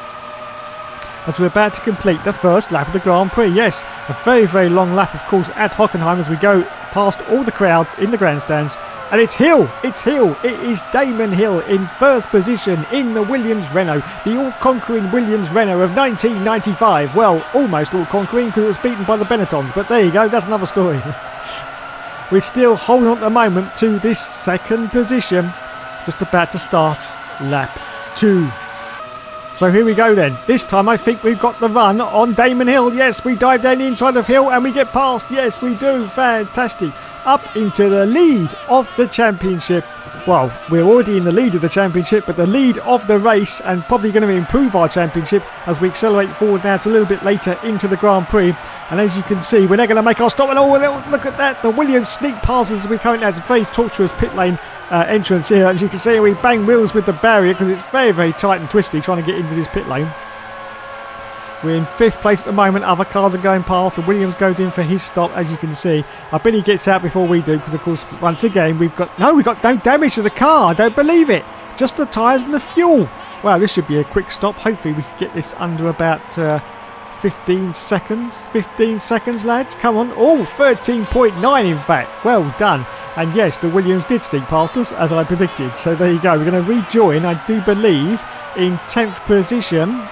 as we're about to complete the first lap of the Grand Prix. Yes, a very, very long lap, of course, at Hockenheim as we go past all the crowds in the grandstands. And it's Hill. It's Hill. It is Damon Hill in 1st position in the Williams Renault. The all-conquering Williams Renault of 1995. Well, almost all-conquering because it was beaten by the Benettons. But there you go. That's another story. We're still holding on at the moment to this 2nd position. just about to start lap 2. So here we go then. This time I think we've got the run on Damon Hill. Yes, we dive down the inside of Hill and we get past. Yes, we do. Fantastic. Up into the lead of the championship. Well, we're already in the lead of the championship, but the lead of the race, and probably going to improve our championship as we accelerate forward now to a little bit later into the Grand Prix. And as you can see, we're now going to make our stop. And oh, look at that. The Williams sneak passes as we come in. It's a very tortuous pit lane entrance here. As you can see, we bang wheels with the barrier because it's very, very tight and twisty trying to get into this pit lane. We're in 5th place at the moment. Other cars are going past. The Williams goes in for his stop, as you can see. I bet he gets out before we do because, of course, once again, we've got no damage to the car. I don't believe it. Just the tyres and the fuel. Well, this should be a quick stop. Hopefully we can get this under about 15 seconds. 15 seconds, lads. Come on. Oh, 13.9 in fact. Well done. And yes, the Williams did sneak past us, as I predicted. So there you go. We're going to rejoin, I do believe, in 10th position.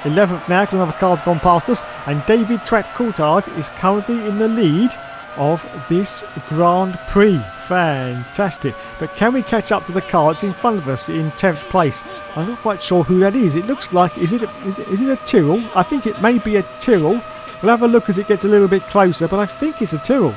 11th now because another car's gone past us. And David Coulthard is currently in the lead of this Grand Prix. Fantastic. But can we catch up to the car that's in front of us in 10th place? I'm not quite sure who that is. It looks like, is it a Tyrrell? I think it may be a Tyrrell. We'll have a look as it gets a little bit closer, but I think it's a Tyrrell.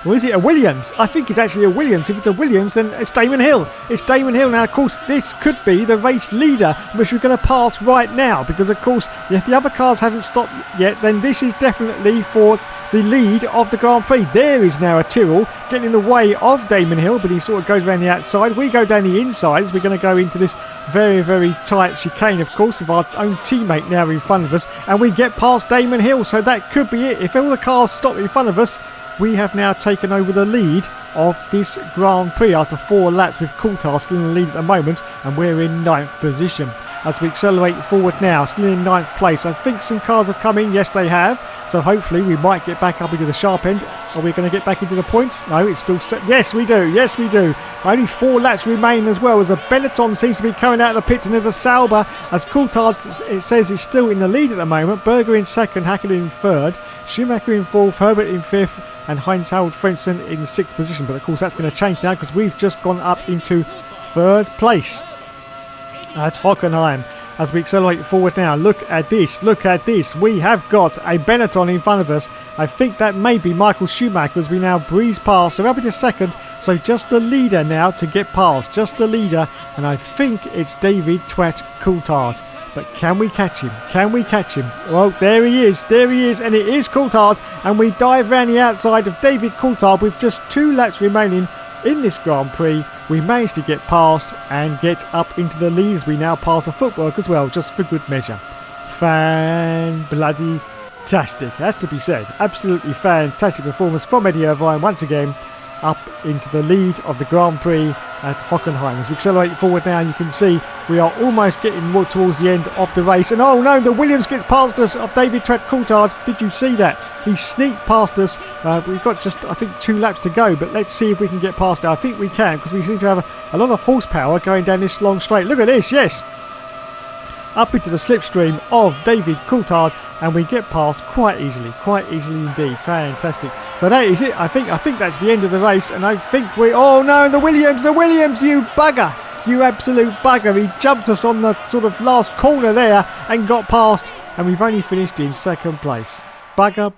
Or is it a Williams? I think it's actually a Williams. If it's a Williams, then it's Damon Hill. It's Damon Hill. Now, of course, this could be the race leader, which we're going to pass right now. Because, of course, if the other cars haven't stopped yet, then this is definitely for the lead of the Grand Prix. There is now a Tyrrell getting in the way of Damon Hill, but he sort of goes around the outside. We go down the inside as we're going to go into this very, very tight chicane, of course, with our own teammate now in front of us. And we get past Damon Hill, so that could be it. If all the cars stop in front of us, we have now taken over the lead of this Grand Prix after 4 laps with Coulthard still in the lead at the moment, and we're in 9th position. As we accelerate forward now, still in 9th place. I think some cars have come in, yes they have, so hopefully we might get back up into the sharp end. Are we going to get back into the points? No, it's still set. Yes we do, yes we do. Only 4 laps remain as well, as a Benetton seems to be coming out of the pits, and there's a Sauber, as Coulthard, it says, is still in the lead at the moment. Berger in 2nd, Hackett in 3rd, Schumacher in 4th, Herbert in 5th, and Heinz-Harald Frentzen in 6th position. But of course that's going to change now because we've just gone up into 3rd place at Hockenheim. As we accelerate forward now, look at this, we have got a Benetton in front of us. I think that may be Michael Schumacher as we now breeze past. So we're up into 2nd, so just the leader now to get past, just the leader, and I think it's David Coulthard. But can we catch him? Can we catch him? Well, there he is, and it is Coulthard, and we dive around the outside of David Coulthard with just 2 laps remaining in this Grand Prix. We managed to get past and get up into the lead as we now pass a footwork as well, just for good measure. Fan-bloody-tastic, has to be said. Absolutely fantastic performance from Eddie Irvine once again, up into the lead of the Grand Prix at Hockenheim. As we accelerate forward now, you can see we are almost getting more towards the end of the race. And oh no, the Williams gets past us of David Coulthard. Did you see that? He sneaked past us. We've got just, I think, 2 laps to go, but let's see if we can get past it. I think we can, because we seem to have a lot of horsepower going down this long straight. Look at this, yes! Up into the slipstream of David Coulthard, and we get past quite easily indeed. Fantastic. So that is it. I think that's the end of the race, and I think oh no, the Williams, you bugger, you absolute bugger. He jumped us on the sort of last corner there and got past, and we've only finished in 2nd place. Bugger.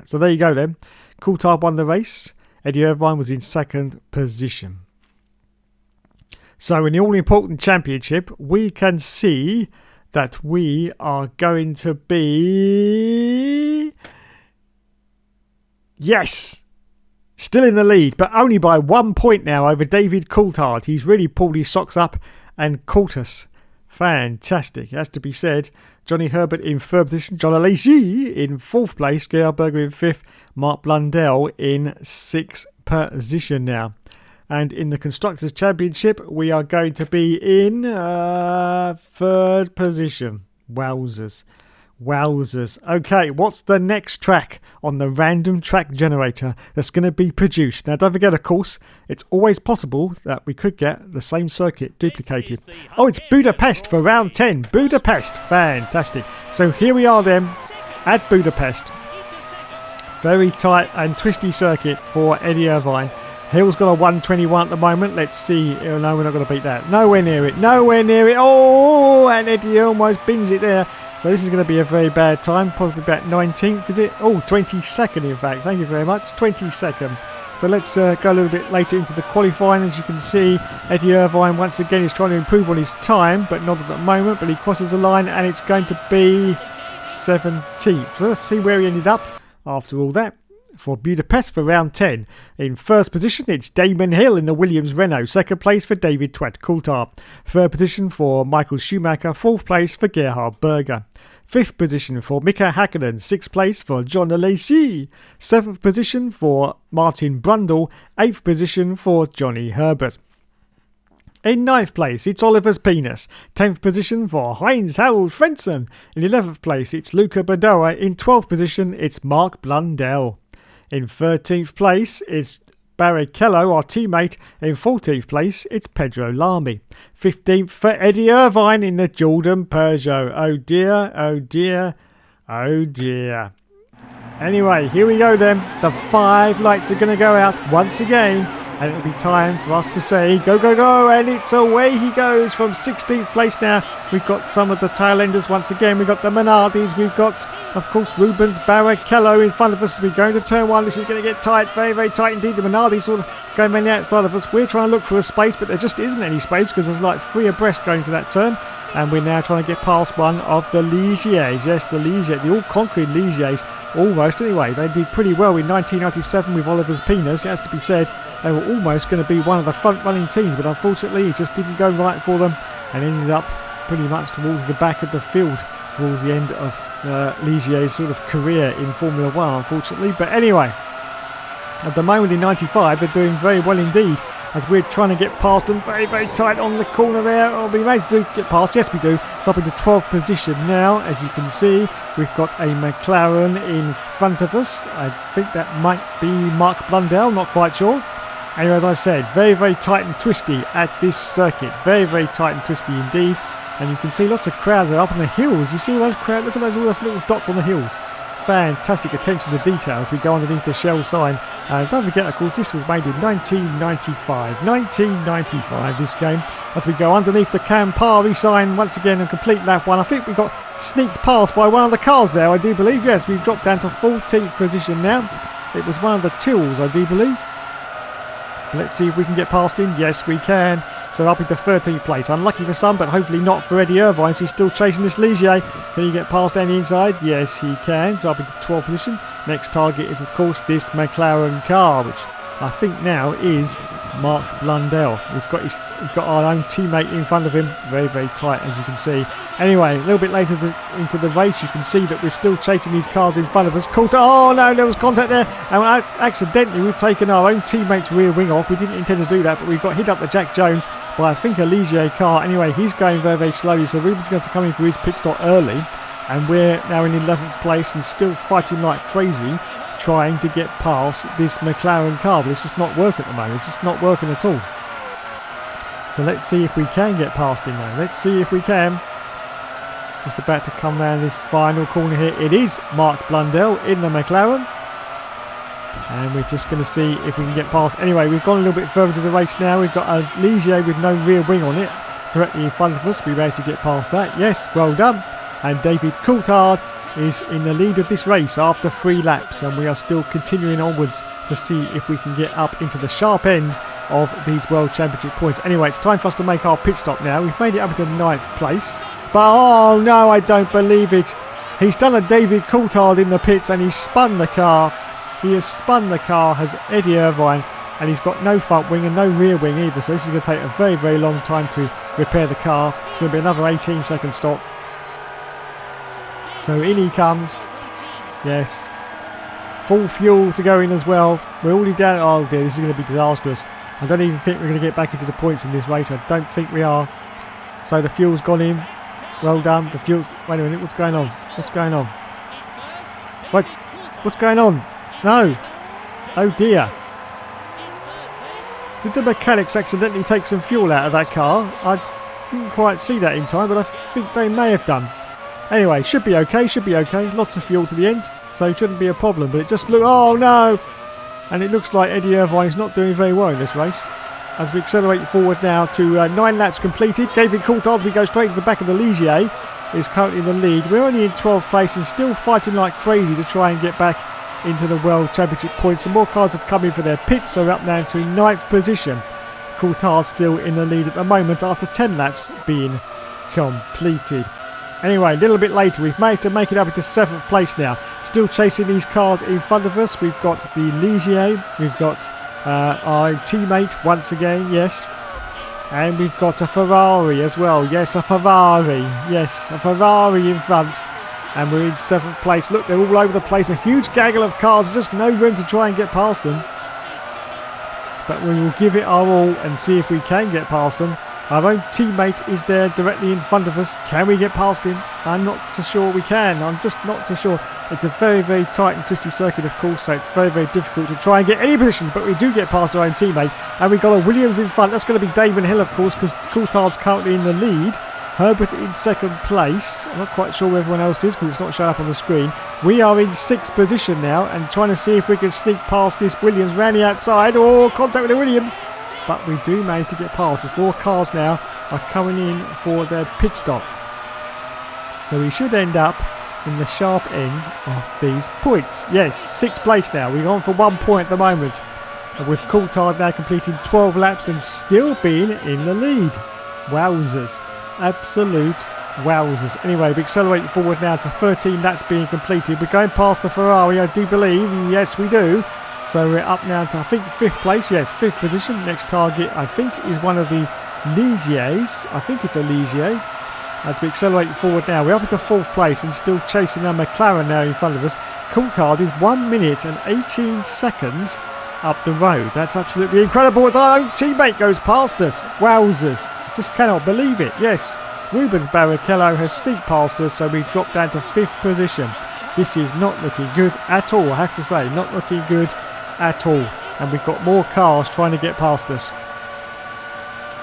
So there you go then. Coulthard won the race. Eddie Irvine was in 2nd position. So in the all-important championship, we can see that we are going to be... Yes! Still in the lead, but only by 1 point now over David Coulthard. He's really pulled his socks up and caught us. Fantastic, has to be said. Johnny Herbert in 3rd position, John Alesi in 4th place, Gerhard Berger in 5th, Mark Blundell in 6th position now. And in the Constructors' Championship, we are going to be in 3rd position. Wowzers. Okay, what's the next track on the random track generator that's going to be produced? Now, don't forget, of course, it's always possible that we could get the same circuit duplicated. Oh, it's Budapest for round 10. Budapest. Fantastic. So here we are then at Budapest. Very tight and twisty circuit for Eddie Irvine. Hill's got a 121 at the moment. Let's see. Oh, no, we're not going to beat that. Nowhere near it. Nowhere near it. Oh, and Eddie almost bins it there. So this is going to be a very bad time. Probably about 19th, is it? Oh, 22nd, in fact. Thank you very much. 22nd. So let's go a little bit later into the qualifying. As you can see, Eddie Irvine once again is trying to improve on his time, but not at the moment. But he crosses the line, and it's going to be 17th. So let's see where he ended up after all that. For Budapest for round 10. In first position, it's Damon Hill in the Williams Renault. Second place for David Twat-Coulthard. Third position for Michael Schumacher. Fourth place for Gerhard Berger. Fifth position for Mika Hakkinen. Sixth place for John Alesi. Seventh position for Martin Brundle. Eighth position for Johnny Herbert. In ninth place, it's Oliver's Penis. 10th position for Heinz Harold Frentzen. In 11th place, it's Luca Badoa. In 12th position, it's Mark Blundell. In 13th place, it's Barrichello, our teammate. In 14th place, it's Pedro Lamy. 15th for Eddie Irvine in the Jordan Peugeot. Oh dear, oh dear, oh dear. Anyway, here we go then. The 5 lights are going to go out once again. And it'll be time for us to say go, go, go. And it's away he goes from 16th place now. We've got some of the tail enders once again. We've got the Minardis. We've got, of course, Rubens Barrichello in front of us as we go into turn 1. This is going to get tight, very, very tight indeed. The Minardis sort of going on the outside of us. We're trying to look for a space, but there just isn't any space because there's like 3 abreast going to that turn. And we're now trying to get past one of the Ligiers. Yes, the Ligiers, the all-conquering Ligiers. Almost, anyway. They did pretty well in 1997 with Oliver's Penis. It has to be said, they were almost going to be one of the front-running teams, but unfortunately it just didn't go right for them and ended up pretty much towards the back of the field, towards the end of Ligier's sort of career in Formula 1, unfortunately. But anyway, at the moment in 95, they're doing very well indeed, as we're trying to get past them very, very tight on the corner there. Oh, we managed to get past. Yes, we do. So up into 12th position now. As you can see, we've got a McLaren in front of us. I think that might be Mark Blundell, not quite sure. Anyway, as I said, very, very tight and twisty at this circuit. Very, very tight and twisty indeed. And you can see lots of crowds are up on the hills. You see all those crowds? Look at those, all those little dots on the hills. Fantastic attention to detail as we go underneath the Shell sign. Don't forget, of course, this was made in 1995. 1995, this game. As we go underneath the Campari sign once again and complete lap 1. I think we got sneaked past by one of the cars there, I do believe. Yes, we've dropped down to 14th position now. It was one of the Tills, I do believe. Let's see if we can get past him. Yes, we can. So up into 13th place. Unlucky for some, but hopefully not for Eddie Irvine. He's still chasing this Ligier. Can he get past any inside? Yes, he can. So up into 12th position. Next target is, of course, this McLaren car, which I think now is Mark Blundell. He's got our own teammate in front of him. Very, very tight, as you can see. Anyway, a little bit later into the race, you can see that we're still chasing these cars in front of us. Oh no, there was contact there. And accidentally, we've taken our own teammate's rear wing off. We didn't intend to do that, but we got hit up the Jack Jones by, I think, a Ligier car. Anyway, he's going very, very slowly, so Ruben's going to come in for his pit stop early. And we're now in 11th place and still fighting like crazy, trying to get past this McLaren car. But it's just not working at the moment. It's just not working at all. So let's see if we can get past him now. Let's see if we can. Just about to come round this final corner here. It is Mark Blundell in the McLaren. And we're just going to see if we can get past. Anyway, we've gone a little bit further to the race now. We've got a Ligier with no rear wing on it directly in front of us. We managed to get past that. Yes, well done. And David Coulthard is in the lead of this race after 3 laps. And we are still continuing onwards to see if we can get up into the sharp end of these World Championship points. Anyway, it's time for us to make our pit stop now. We've made it up into 9th place. But oh no, I don't believe it. He's done a David Coulthard in the pits and he's spun the car. He has spun the car, has Eddie Irvine, and he's got no front wing and no rear wing either. So this is going to take a very, very long time to repair the car. It's going to be another 18-second stop. So in he comes. Yes. Full fuel to go in as well. We're already down. Oh dear, this is going to be disastrous. I don't even think we're going to get back into the points in this race. I don't think we are. So the fuel's gone in. Well done. The fuel's... Wait a minute. What's going on? What's going on? What? What's going on? No. Oh dear. Did the mechanics accidentally take some fuel out of that car? I didn't quite see that in time, but I think they may have done. Anyway, should be okay. Should be okay. Lots of fuel to the end. So it shouldn't be a problem. But it just looked... Oh no. And it looks like Eddie Irvine is not doing very well in this race. As we accelerate forward now to 9 laps completed. David Coulthard, as we go straight to the back of the Ligier, is currently in the lead. We're only in 12th place and still fighting like crazy to try and get back into the World Championship points. Some more cars have come in for their pits, so we're up now to 9th position. Coulthard still in the lead at the moment after 10 laps being completed. Anyway, a little bit later, we've managed to make it up into 7th place now. Still chasing these cars in front of us. We've got the Ligier, we've got our teammate once again, yes. And we've got a Ferrari as well. Yes, a Ferrari. Yes, a Ferrari in front. And we're in 7th place. Look, they're all over the place. A huge gaggle of cars. Just no room to try and get past them. But we will give it our all and see if we can get past them. Our own teammate is there directly in front of us. Can we get past him? I'm not so sure we can. I'm just not so sure. It's a very, very tight and twisty circuit, of course, so it's very, very difficult to try and get any positions, but we do get past our own teammate. And we've got a Williams in front. That's going to be Damon Hill, of course, because Coulthard's currently in the lead. Herbert in 2nd place. I'm not quite sure where everyone else is because it's not showing up on the screen. We are in 6th position now and trying to see if we can sneak past this Williams round the outside. Oh, contact with the Williams. But we do manage to get past. As more cars now are coming in for their pit stop. So we should end up in the sharp end of these points. Yes, 6th place now. We're on for 1 point at the moment. And with Coulthard now completing 12 laps and still being in the lead. Wowzers. Absolute wowzers. Anyway, we accelerate forward now to 13 laps being completed. We're going past the Ferrari, I do believe. Yes, we do. So we're up now to, I think, 5th place. Yes, 5th position. Next target, I think, is one of the Ligiers. I think it's a Ligier. As we accelerate forward now, we're up into 4th place and still chasing our McLaren now in front of us. Coulthard is 1 minute and 18 seconds up the road. That's absolutely incredible as our own teammate goes past us. Wowzers. Just cannot believe it. Yes, Rubens Barrichello has sneaked past us, so we dropped down to 5th position. This is not looking good at all, I have to say. Not looking good at all. And we've got more cars trying to get past us.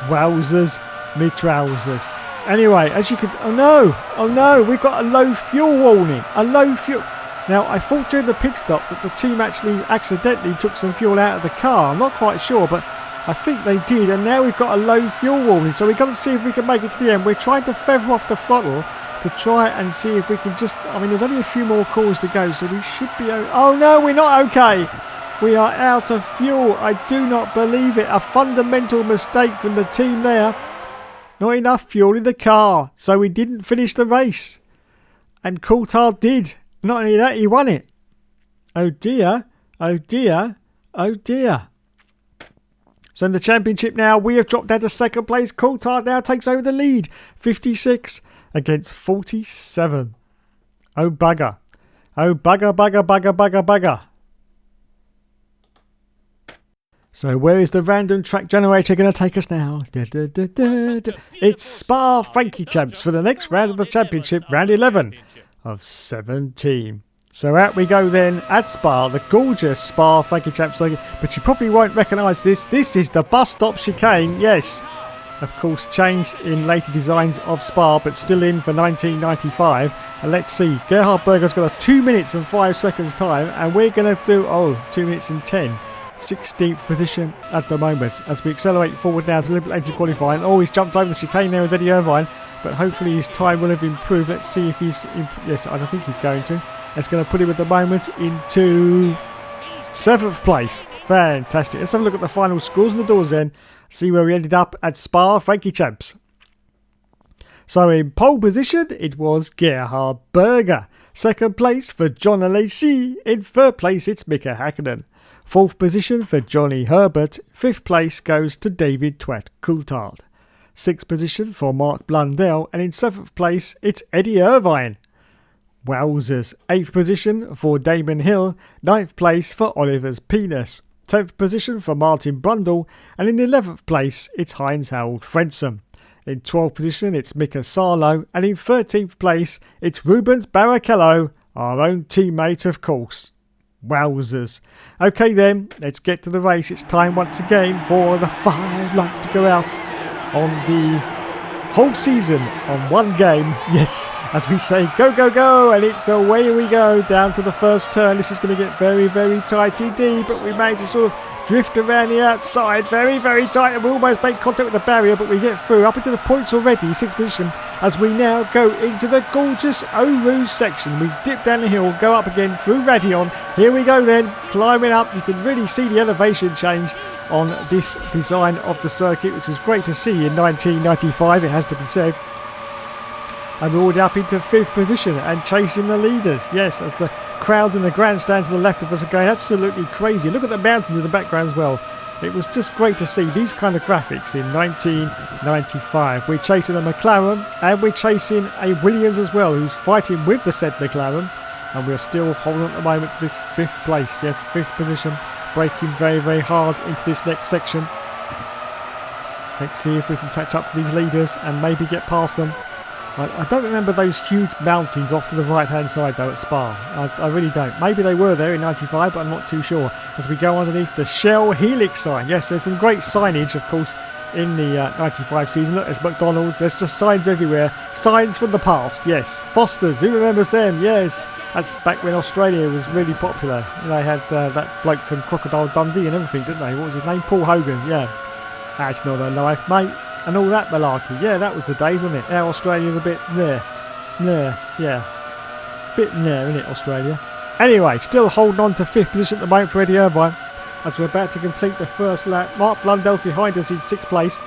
Wowzers, me trousers. Anyway, as you can... Oh no, we've got a low fuel warning. A low fuel... Now, I thought during the pit stop that the team actually accidentally took some fuel out of the car. I'm not quite sure, but I think they did. And now we've got a low fuel warning. So we've got to see if we can make it to the end. We're trying to feather off the throttle to try and see if we can just... I mean, there's only a few more calls to go, so we should be... Oh no, we're not okay. We are out of fuel. I do not believe it. A fundamental mistake from the team there. Not enough fuel in the car, so we didn't finish the race. And Coulthard did. Not only that, he won it. Oh dear. Oh dear. Oh dear. So in the championship now, we have dropped down to 2nd place. Coulthard now takes over the lead. 56 against 47. Oh bugger. Oh bugger, bugger, bugger, bugger, bugger. So where is the random track generator going to take us now? It's Spa Frankie Champs for the next round of the championship, round 11 of 17. So out we go then at Spa, the gorgeous Spa Frankie Champs circuit. But you probably won't recognise this. This is the bus stop chicane, yes. Of course, changed in later designs of Spa, but still in for 1995. And let's see, Gerhard Berger's got a 2 minutes and 5 seconds time, and we're going to do, 2 minutes and 10. 16th position at the moment as we accelerate forward now to a little bit later qualifying. He's jumped over the chicane there as Eddie Irvine, but hopefully his time will have improved. Let's see if he's... Yes, I don't think he's going to. It's going to put him at the moment into 7th place. Fantastic. Let's have a look at the final scores and the doors then. See where we ended up at Spa Frankie Champs. So in pole position, it was Gerhard Berger. 2nd place for John Alesi. In 3rd place, it's Mika Hakkinen. 4th position for Johnny Herbert. 5th place goes to David Twat Coulthard. 6th position for Mark Blundell. And in 7th place, it's Eddie Irvine. Wowzers. 8th position for Damon Hill. 9th place for Oliver's Penis. 10th position for Martin Brundle. And in 11th place, it's Heinz Harold Frentzen. In 12th position, it's Mika Salo. And in 13th place, it's Rubens Barrichello, our own teammate, of course. Wowzers. Okay then, let's get to the race. It's time once again for the 5 lights to go out on the whole season on one game. Yes, as we say go, go, go, and it's away we go down to the first turn. This is going to get very, very tight indeed, but we managed to sort of drift around the outside, very, very tight, and we almost make contact with the barrier, but we get through up into the points already, 6th position, as we now go into the gorgeous Eau Rouge section. We dip down the hill, go up again through Radion. Here we go then, climbing up. You can really see the elevation change on this design of the circuit, which is great to see in 1995, it has to be said. And we're already up into 5th position and chasing the leaders. Yes, as the crowds in the grandstands to the left of us are going absolutely crazy. Look at the mountains in the background as well. It was just great to see these kind of graphics in 1995. We're chasing a McLaren and we're chasing a Williams as well, who's fighting with the said McLaren. And we're still holding on at the moment to this 5th place. Yes, 5th position. Braking very, very hard into this next section. Let's see if we can catch up to these leaders and maybe get past them. I don't remember those huge mountains off to the right hand side though at Spa. I really don't. Maybe they were there in 95, but I'm not too sure. As we go underneath the Shell Helix sign. Yes, there's some great signage, of course, in the 95 season. Look, there's McDonald's. There's just signs everywhere. Signs from the past, yes. Foster's, who remembers them? Yes. That's back when Australia was really popular. They had that bloke from Crocodile Dundee and everything, didn't they? What was his name? Paul Hogan, yeah. That's not a life, mate. And all that malarkey. Yeah, that was the days, wasn't it? Now Australia's a bit yeah. Bit isn't it, Australia? Anyway, still holding on to 5th position at the moment for Eddie Irvine, as we're about to complete the first lap. Mark Blundell's behind us in 6th place.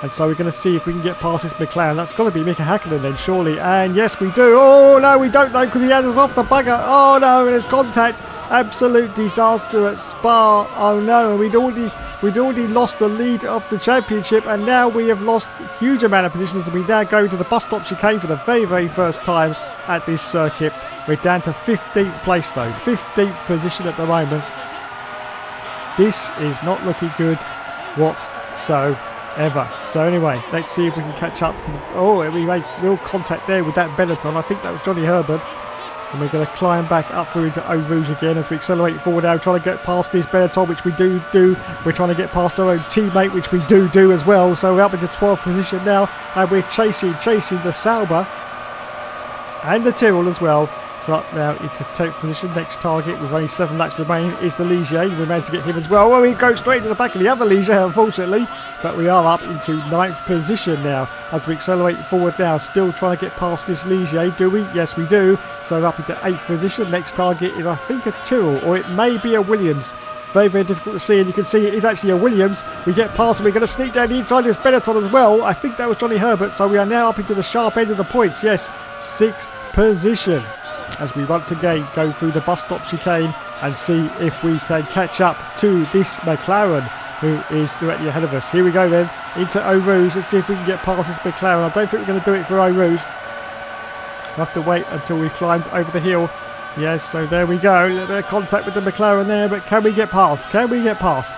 And so we're going to see if we can get past this McLaren. That's got to be Mika Hakkinen then, surely. And yes, we do. Oh, no, we don't know because he has us off the bugger. Oh, no, there's contact. Absolute disaster at Spa. Oh, no, and we'd already lost the lead of the championship, and now we have lost a huge amount of positions. We now go to the bus stop chicane for the very, very first time at this circuit. We're down to 15th place, though. 15th position at the moment. This is not looking good whatsoever. So anyway, let's see if we can catch up to the... Oh, we made real contact there with that Benetton. I think that was Johnny Herbert. And we're going to climb back up through into Eau Rouge again as we accelerate forward now, trying to get past this Benetton, which we do. We're trying to get past our own teammate, which we do as well. So we're up into 12th position now, and we're chasing the Sauber and the Tyrrell as well. So up now into 10th position. Next target with only 7 laps remaining is the Ligier. We managed to get him as well. Well, we go straight to the back of the other Ligier, unfortunately. But we are up into 9th position now as we accelerate forward now. Still trying to get past this Ligier, do we? Yes, we do. So we're up into 8th position. Next target is, I think, a Tyrrell, or it may be a Williams. Very, very difficult to see, and you can see it is actually a Williams. We get past and we're going to sneak down the inside this Benetton as well. I think that was Johnny Herbert, so we are now up into the sharp end of the points. Yes, 6th position. As we once again go through the bus stop chicane and see if we can catch up to this McLaren, who is directly ahead of us. Here we go then, into Eau Rouge. Let's see if we can get past this McLaren. I don't think we're going to do it for Eau Rouge. We'll have to wait until we've climbed over the hill. Yes, so there we go. A little bit of contact with the McLaren there, but can we get past? Can we get past?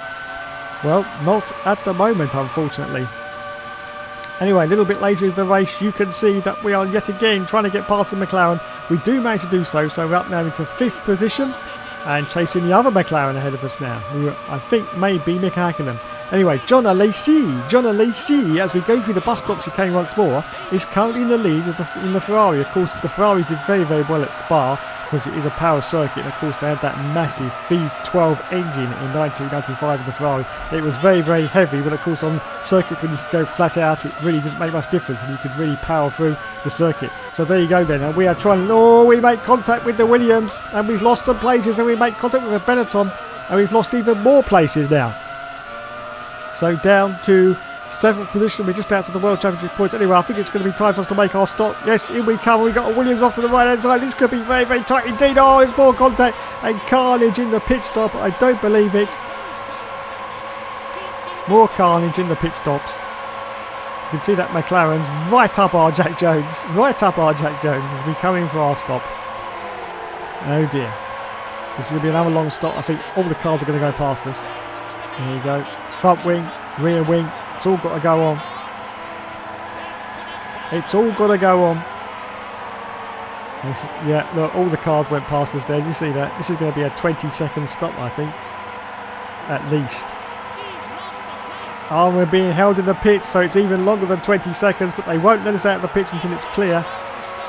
Well, not at the moment, unfortunately. Anyway, a little bit later in the race, you can see that we are yet again trying to get past the McLaren. We do manage to do so, so we're up now into 5th position and chasing the other McLaren ahead of us now, who I think may be Mika Hakkinen. Anyway, John Alesi, as we go through the bus stop chicane once more, is currently in the lead in the Ferrari. Of course, the Ferraris did very, very well at Spa because it is a power circuit. And of course, they had that massive V12 engine in 1995 in the Ferrari. It was very, very heavy, but of course, on circuits when you could go flat out, it really didn't make much difference, and you could really power through the circuit. So there you go then, and we are trying. Oh, we make contact with the Williams, and we've lost some places, and we make contact with the Benetton, and we've lost even more places now. So down to 7th position. We're just out to the World Championship points. Anyway, I think it's going to be time for us to make our stop. Yes, in we come. We've got a Williams off to the right hand side. This could be very, very tight indeed. Oh, there's more contact and carnage in the pit stop. I don't believe it. More carnage in the pit stops. You can see that McLaren's right up our Jack Jones. Right up our Jack Jones as we come in for our stop. Oh dear. This is going to be another long stop. I think all the cars are going to go past us. There you go. Front wing, rear wing. It's all got to go on. It's all got to go on. Yeah, look, all the cars went past us there. Did you see that? This is going to be a 20-second stop, I think. At least. Oh, we're being held in the pits, so it's even longer than 20 seconds, but they won't let us out of the pits until it's clear.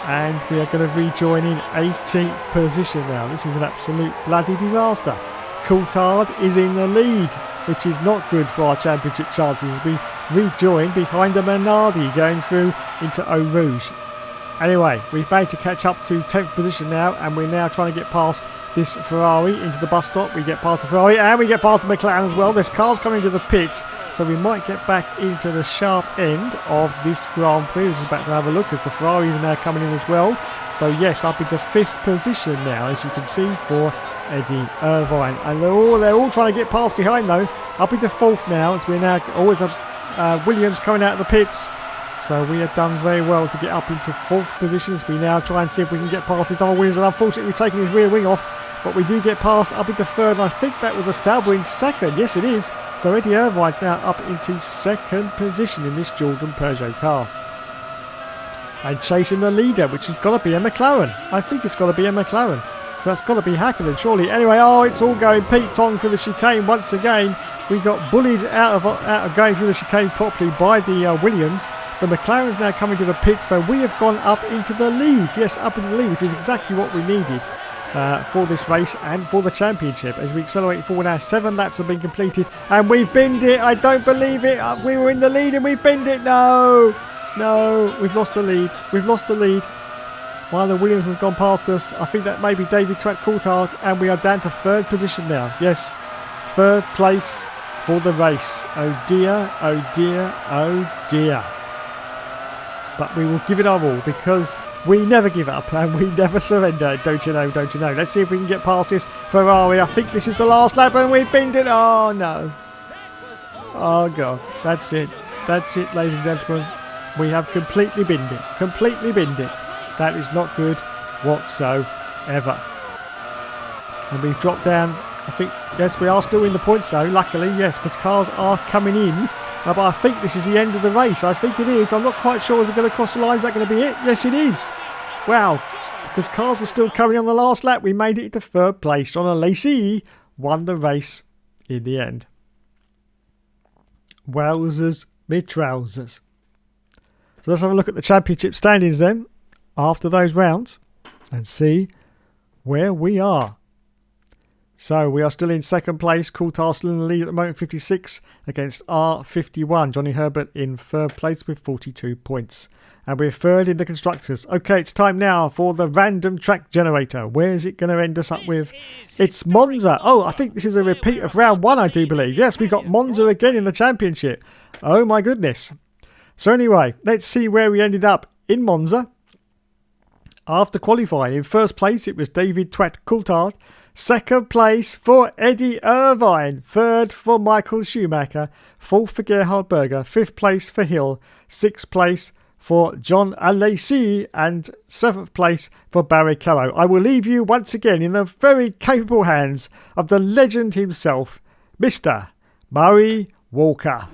and we are going to rejoin in 18th position now. This is an absolute bloody disaster. Coulthard is in the lead, which is not good for our championship chances as we rejoin behind a Minardi going through into Eau Rouge. Anyway, we've managed to catch up to 10th position now, and we're now trying to get past this Ferrari into the bus stop. We get past the Ferrari and we get past the McLaren as well. This car's coming to the pits, so we might get back into the sharp end of this Grand Prix. We're just about to have a look as the Ferraris are now coming in as well. So yes, up into 5th position now, as you can see, for Eddie Irvine. And they're all trying to get past behind though. Up into 4th now, as we're now always Williams coming out of the pits. So we have done very well to get up into 4th position as we now try and see if we can get past his other Williams. And unfortunately we've taken his rear wing off. But we do get past up into 3rd, and I think that was a Sauber in 2nd. Yes, it is. So Eddie Irvine's now up into 2nd position in this Jordan Peugeot car. And chasing the leader, which has got to be a McLaren. I think it's got to be a McLaren. So that's got to be Hakkinen, surely. Anyway, it's all going Pete Tong through the chicane once again. We got bullied out of going through the chicane properly by the Williams. The McLaren's now coming to the pits, so we have gone up into the lead. Yes, up into the lead, which is exactly what we needed. For this race and for the championship as we accelerate forward now. 7 laps have been completed and we've binned it. I don't believe it. We were in the lead and we binned it. No, we've lost the lead. One of the Williams has gone past us. I think that may be David Coulthard, and we are down to 3rd position now. Yes, 3rd place for the race. Oh dear, oh dear, oh dear. But we will give it our all because we never give up and we never surrender, don't you know, don't you know. Let's see if we can get past this Ferrari. I think this is the last lap and we've binned it. Oh no. Oh God, that's it. That's it, ladies and gentlemen. We have completely binned it. That is not good whatsoever. And we've dropped down. I think, yes, we are still in the points though, luckily, yes, because cars are coming in. But I think this is the end of the race. I think it is. I'm not quite sure if we're going to cross the line. Is that going to be it? Yes, it is. Wow. Because cars were still coming on the last lap. We made it into 3rd place. John Alesi won the race in the end. Wowzers me trousers. So let's have a look at the championship standings then after those rounds and see where we are. So we are still in 2nd place. Coulthard still in the lead at the moment, 56 against R51. Johnny Herbert in 3rd place with 42 points. And we're 3rd in the constructors. Okay, it's time now for the random track generator. Where's it going to end us up with? It's Monza. Oh, I think this is a repeat of round 1, I do believe. Yes, we got Monza again in the championship. Oh my goodness. So anyway, let's see where we ended up in Monza. After qualifying, in 1st place it was David Coulthard. 2nd place for Eddie Irvine. 3rd for Michael Schumacher. 4th for Gerhard Berger. 5th place for Hill. 6th place for John Alesi. And 7th place for Barrichello. I will leave you once again in the very capable hands of the legend himself, Mr. Murray Walker.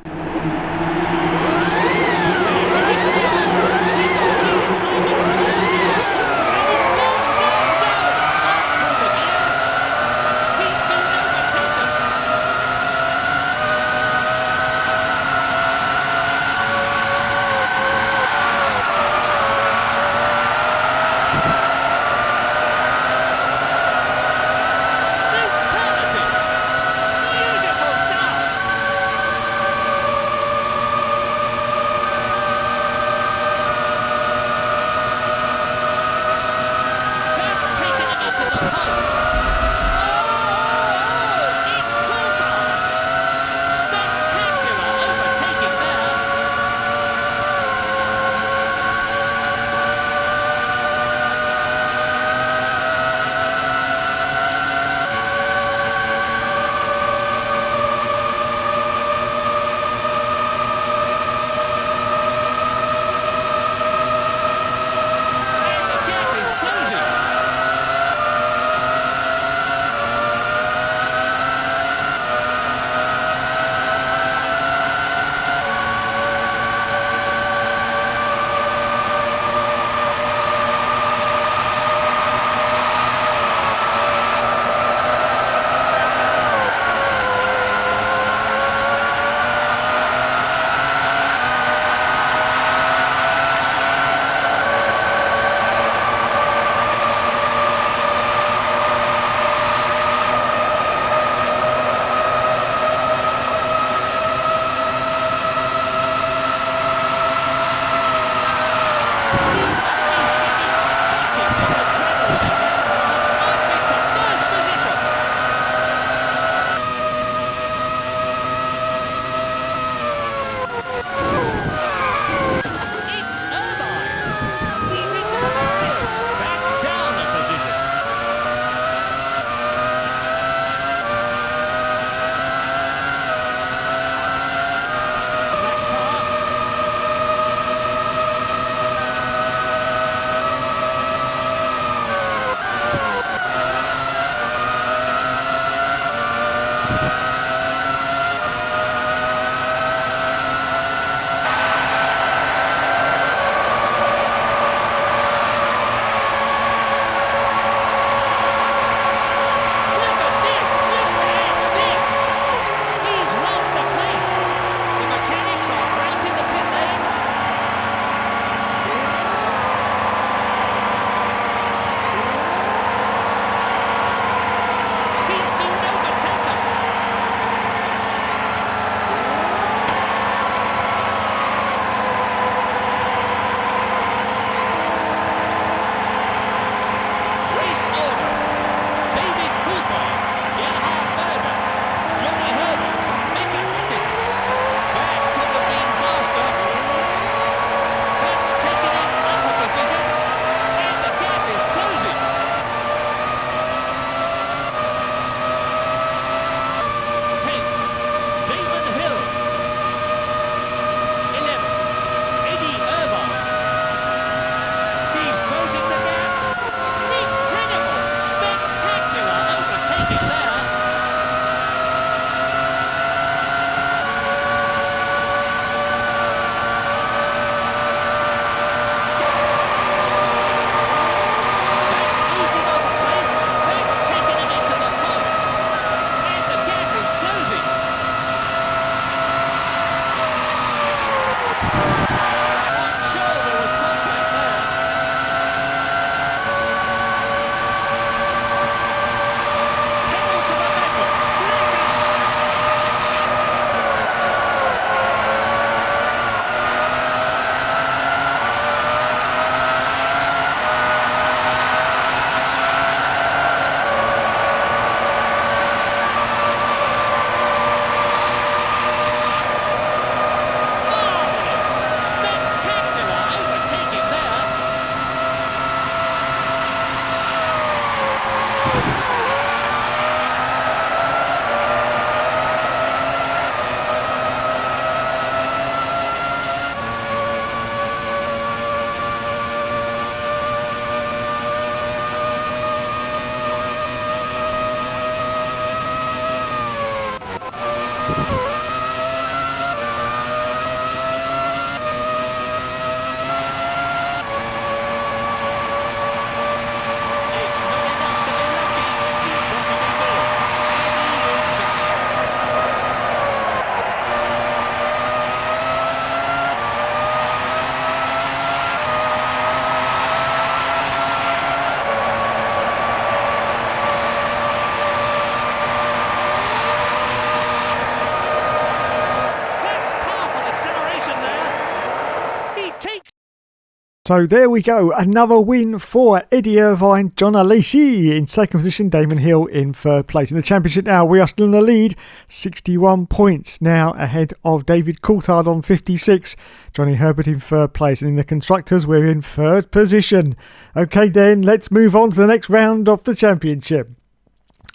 So there we go, another win for Eddie Irvine, John Alesi in second position, Damon Hill in third place. In the championship now, we are still in the lead, 61 points now ahead of David Coulthard on 56, Johnny Herbert in third place, and in the constructors we're in third position. Okay then, let's move on to the next round of the championship.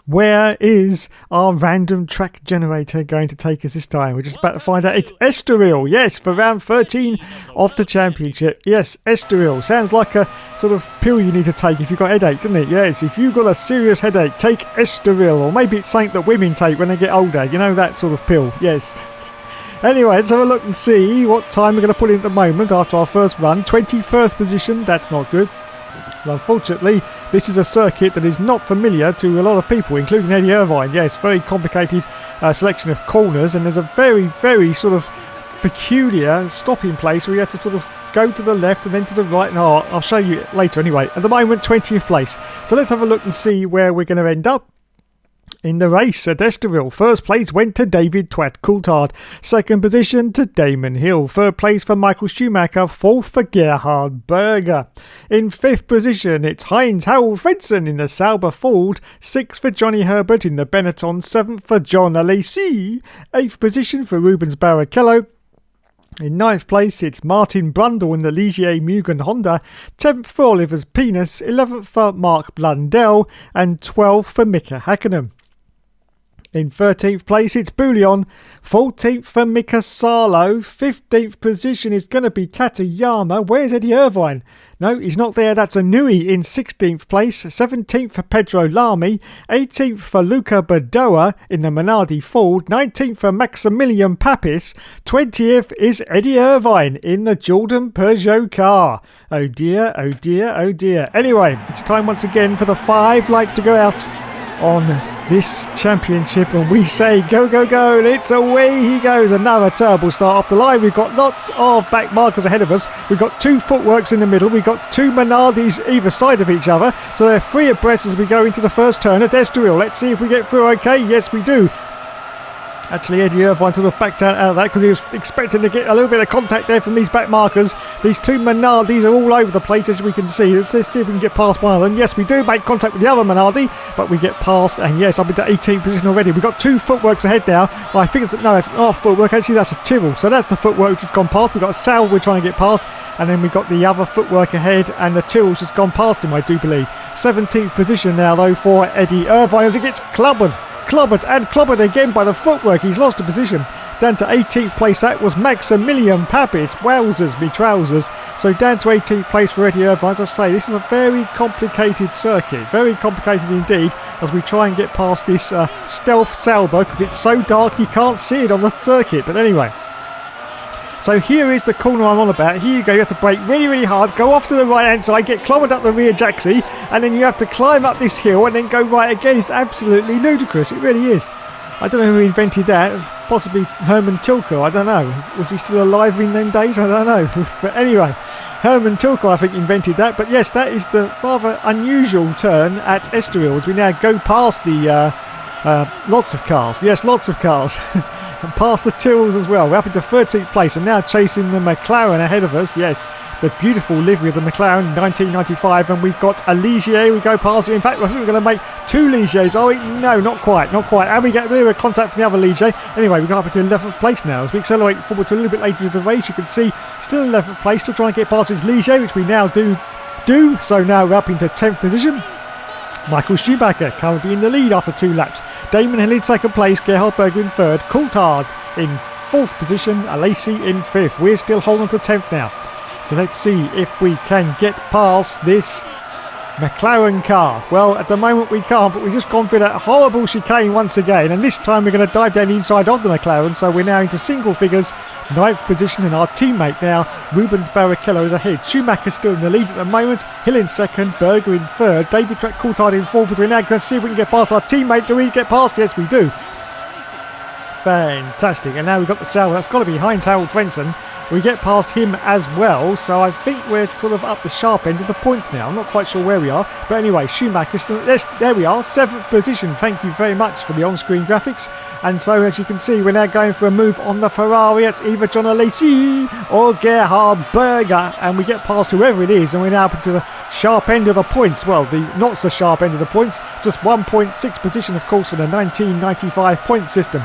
Where is our random track generator going to take us this time? We're just about to find out. It's Estoril, yes, for round 13 of the championship. Yes, Estoril. Sounds like a sort of pill you need to take if you've got a headache, doesn't it? Yes, if you've got a serious headache, take Estoril. Or maybe it's something that women take when they get older. You know, that sort of pill. Yes. Anyway, let's have a look and see what time we're going to put in at the moment after our first run. 21st position. That's not good. Unfortunately, this is a circuit that is not familiar to a lot of people, including Eddie Irvine. Yes, very complicated selection of corners, and there's a very, very sort of peculiar stopping place where you have to sort of go to the left and then to the right. And I'll show you later anyway. At the moment, 20th place. So let's have a look and see where we're going to end up in the race at Estoril. First place went to David Twat Coulthard. Second position to Damon Hill. Third place for Michael Schumacher. Fourth for Gerhard Berger. In fifth position, it's Heinz Harold Fredson in the Sauber Ford. Sixth for Johnny Herbert in the Benetton. Seventh for John Alesi. Eighth position for Rubens Barrichello. In ninth place, it's Martin Brundle in the Ligier Mugen Honda. 10th for Oliver's Penis. 11th for Mark Blundell. And 12th for Mika Hakkinen. In 13th place, it's Bouillon. 14th for Mika Salo. 15th position is going to be Katayama. Where's Eddie Irvine? No, he's not there. That's Anui in 16th place. 17th for Pedro Lamy. 18th for Luca Badoa in the Minardi Ford. 19th for Maximilian Papis. 20th is Eddie Irvine in the Jordan Peugeot car. Oh dear, oh dear, oh dear. Anyway, it's time once again for the 5 lights to go out on this championship, and we say go go go, and it's away he goes. Another terrible start off the line. We've got lots of back markers ahead of us. We've got 2 footworks in the middle. We've got 2 Minardis either side of each other, so they're 3 abreast as we go into the first turn at Estoril. Let's see if we get through okay. Yes, we do. Actually, Eddie Irvine sort of backed out of that because he was expecting to get a little bit of contact there from these back markers. These 2 Minardis are all over the place, as we can see. Let's see if we can get past one of them. Yes, we do make contact with the other Minardi, but we get past, and yes, I'm into 18th position already. We've got 2 footworks ahead now. Well, I think it's, no, it's not footwork. Actually, that's a Tyrrell. So that's the footwork which has gone past. We've got a Sal we're trying to get past, and then we've got the other footwork ahead, and the Tyrrell's just gone past him, I do believe. 17th position now, though, for Eddie Irvine as he gets clobbered again by the footwork. He's lost a position. Down to 18th place, that was Maximilian Papis. Wowzers, me trousers. So down to 18th place for Eddie Irvine. As I say, this is a very complicated circuit. Very complicated indeed, as we try and get past this stealth Sauber, because it's so dark you can't see it on the circuit. But anyway, so here is the corner I'm on about. Here you go, you have to brake really, really hard, go off to the right hand side, get clobbered up the rear jacksie, and then you have to climb up this hill and then go right again. It's absolutely ludicrous, it really is. I don't know who invented that, possibly Herman Tilke, I don't know. Was he still alive in them days? I don't know. But anyway, Herman Tilke I think invented that. But yes, that is the rather unusual turn at Estoril as we now go past the lots of cars. Yes, lots of cars. And past the Tyrrells as well. We're up into 13th place and now chasing the McLaren ahead of us. Yes, the beautiful livery of the McLaren 1995, and we've got a Ligier. We go past it. In fact, I think we're going to make 2 Ligiers. Oh no, not quite. And we get a bit of a contact from the other Ligier. Anyway, we got up into 11th place now. As we accelerate forward to a little bit later in the race, you can see still in 11th place, still trying to get past this Ligier, which we now do. So now we're up into 10th position. Michael Schumacher currently in the lead after 2 laps. Damon Hill in second place, Gerhard Berger in third, Coulthard in 4th position, Alesi in 5th. We're still holding on to 10th now. So let's see if we can get past this McLaren car. Well, at the moment we can't, but we've just gone through that horrible chicane once again, and this time we're going to dive down the inside of the McLaren, so we're now into single figures, 9th position, and our teammate now, Rubens Barrichello, is ahead. Schumacher's still in the lead at the moment, Hill in second, Berger in third, David Coulthard in 4th, as we're now going to see if we can get past our teammate. Do we get past? Yes, we do. Fantastic. And now we've got the Sauber. That's got to be Heinz Harold Frentzen. we get past him as well. So I think we're sort of up the sharp end of the points now. I'm not quite sure where we are. But anyway, Schumacher, there we are, 7th position. Thank you very much for the on-screen graphics. And so, as you can see, we're now going for a move on the Ferrari. It's either John Alesi or Gerhard Berger. And we get past whoever it is, and we're now up to the sharp end of the points. Well, the not so sharp end of the points. Just 1.6 position, of course, for the 1995 point system.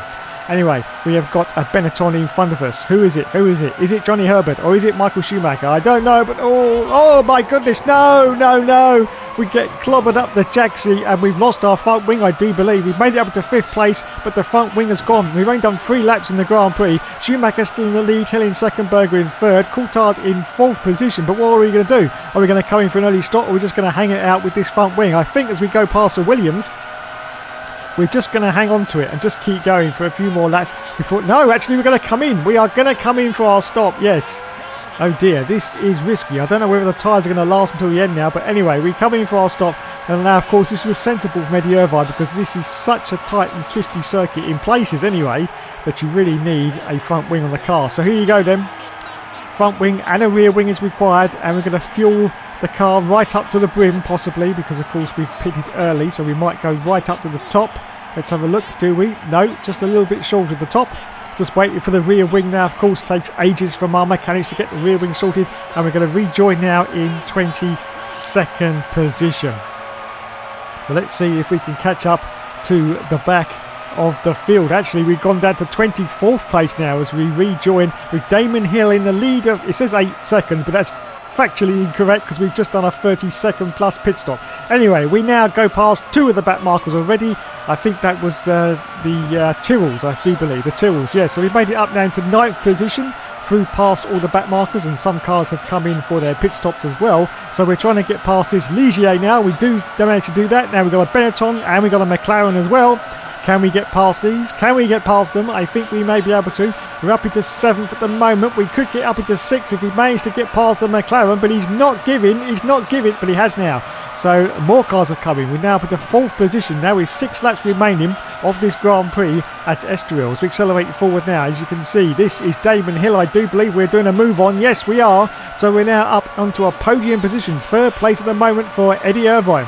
Anyway, we have got a Benetton in front of us. Who is it? Who is it? Is it Johnny Herbert or is it Michael Schumacher? I don't know, but oh my goodness, no. We get clobbered up the Jaxi and we've lost our front wing, I do believe. We've made it up to 5th place, but the front wing has gone. We've only done 3 laps in the Grand Prix. Schumacher still in the lead, Hill in 2nd, Berger in 3rd, Coulthard in 4th position. But what are we going to do? Are we going to come in for an early stop or are we just going to hang it out with this front wing? I think as we go past the Williams, we're just going to hang on to it and just keep going for a few more laps before... No, actually, we're going to come in. We are going to come in for our stop, yes. Oh dear, this is risky. I don't know whether the tyres are going to last until the end now. But anyway, we come in for our stop. And now, of course, this was sensible from Eddie Irvine because this is such a tight and twisty circuit in places anyway that you really need a front wing on the car. So here you go then. Front wing and a rear wing is required. And we're going to fuel the car right up to the brim possibly because of course we've pitted early, so we might go right up to the top. Let's have a look, do we? No, just a little bit short of the top. Just waiting for the rear wing now, of course. Takes ages from our mechanics to get the rear wing sorted, and we're going to rejoin now in 22nd position. So let's see if we can catch up to the back of the field. Actually, we've gone down to 24th place now as we rejoin with Damon Hill in the lead of, it says 8 seconds, but that's factually incorrect because we've just done a 30-second plus pit stop. Anyway, we now go past 2 of the back markers already. I think that was the Tyrrells, I do believe. The Tyrrells, yeah. So we've made it up now into 9th position through past all the back markers, and some cars have come in for their pit stops as well. So we're trying to get past this Ligier now. We do manage to do that. Now we've got a Benetton and we've got a McLaren as well. Can we get past these? Can we get past them? I think we may be able to. We're up into 7th at the moment. We could get up into 6th if we manage to get past the McLaren, but he's not giving, but he has now. So more cars are coming. We're now up into 4th position now with 6 laps remaining of this Grand Prix at Estoril. As we accelerate forward now, as you can see, this is Damon Hill. I do believe we're doing a move on. Yes, we are. So we're now up onto a podium position. 3rd place at the moment for Eddie Irvine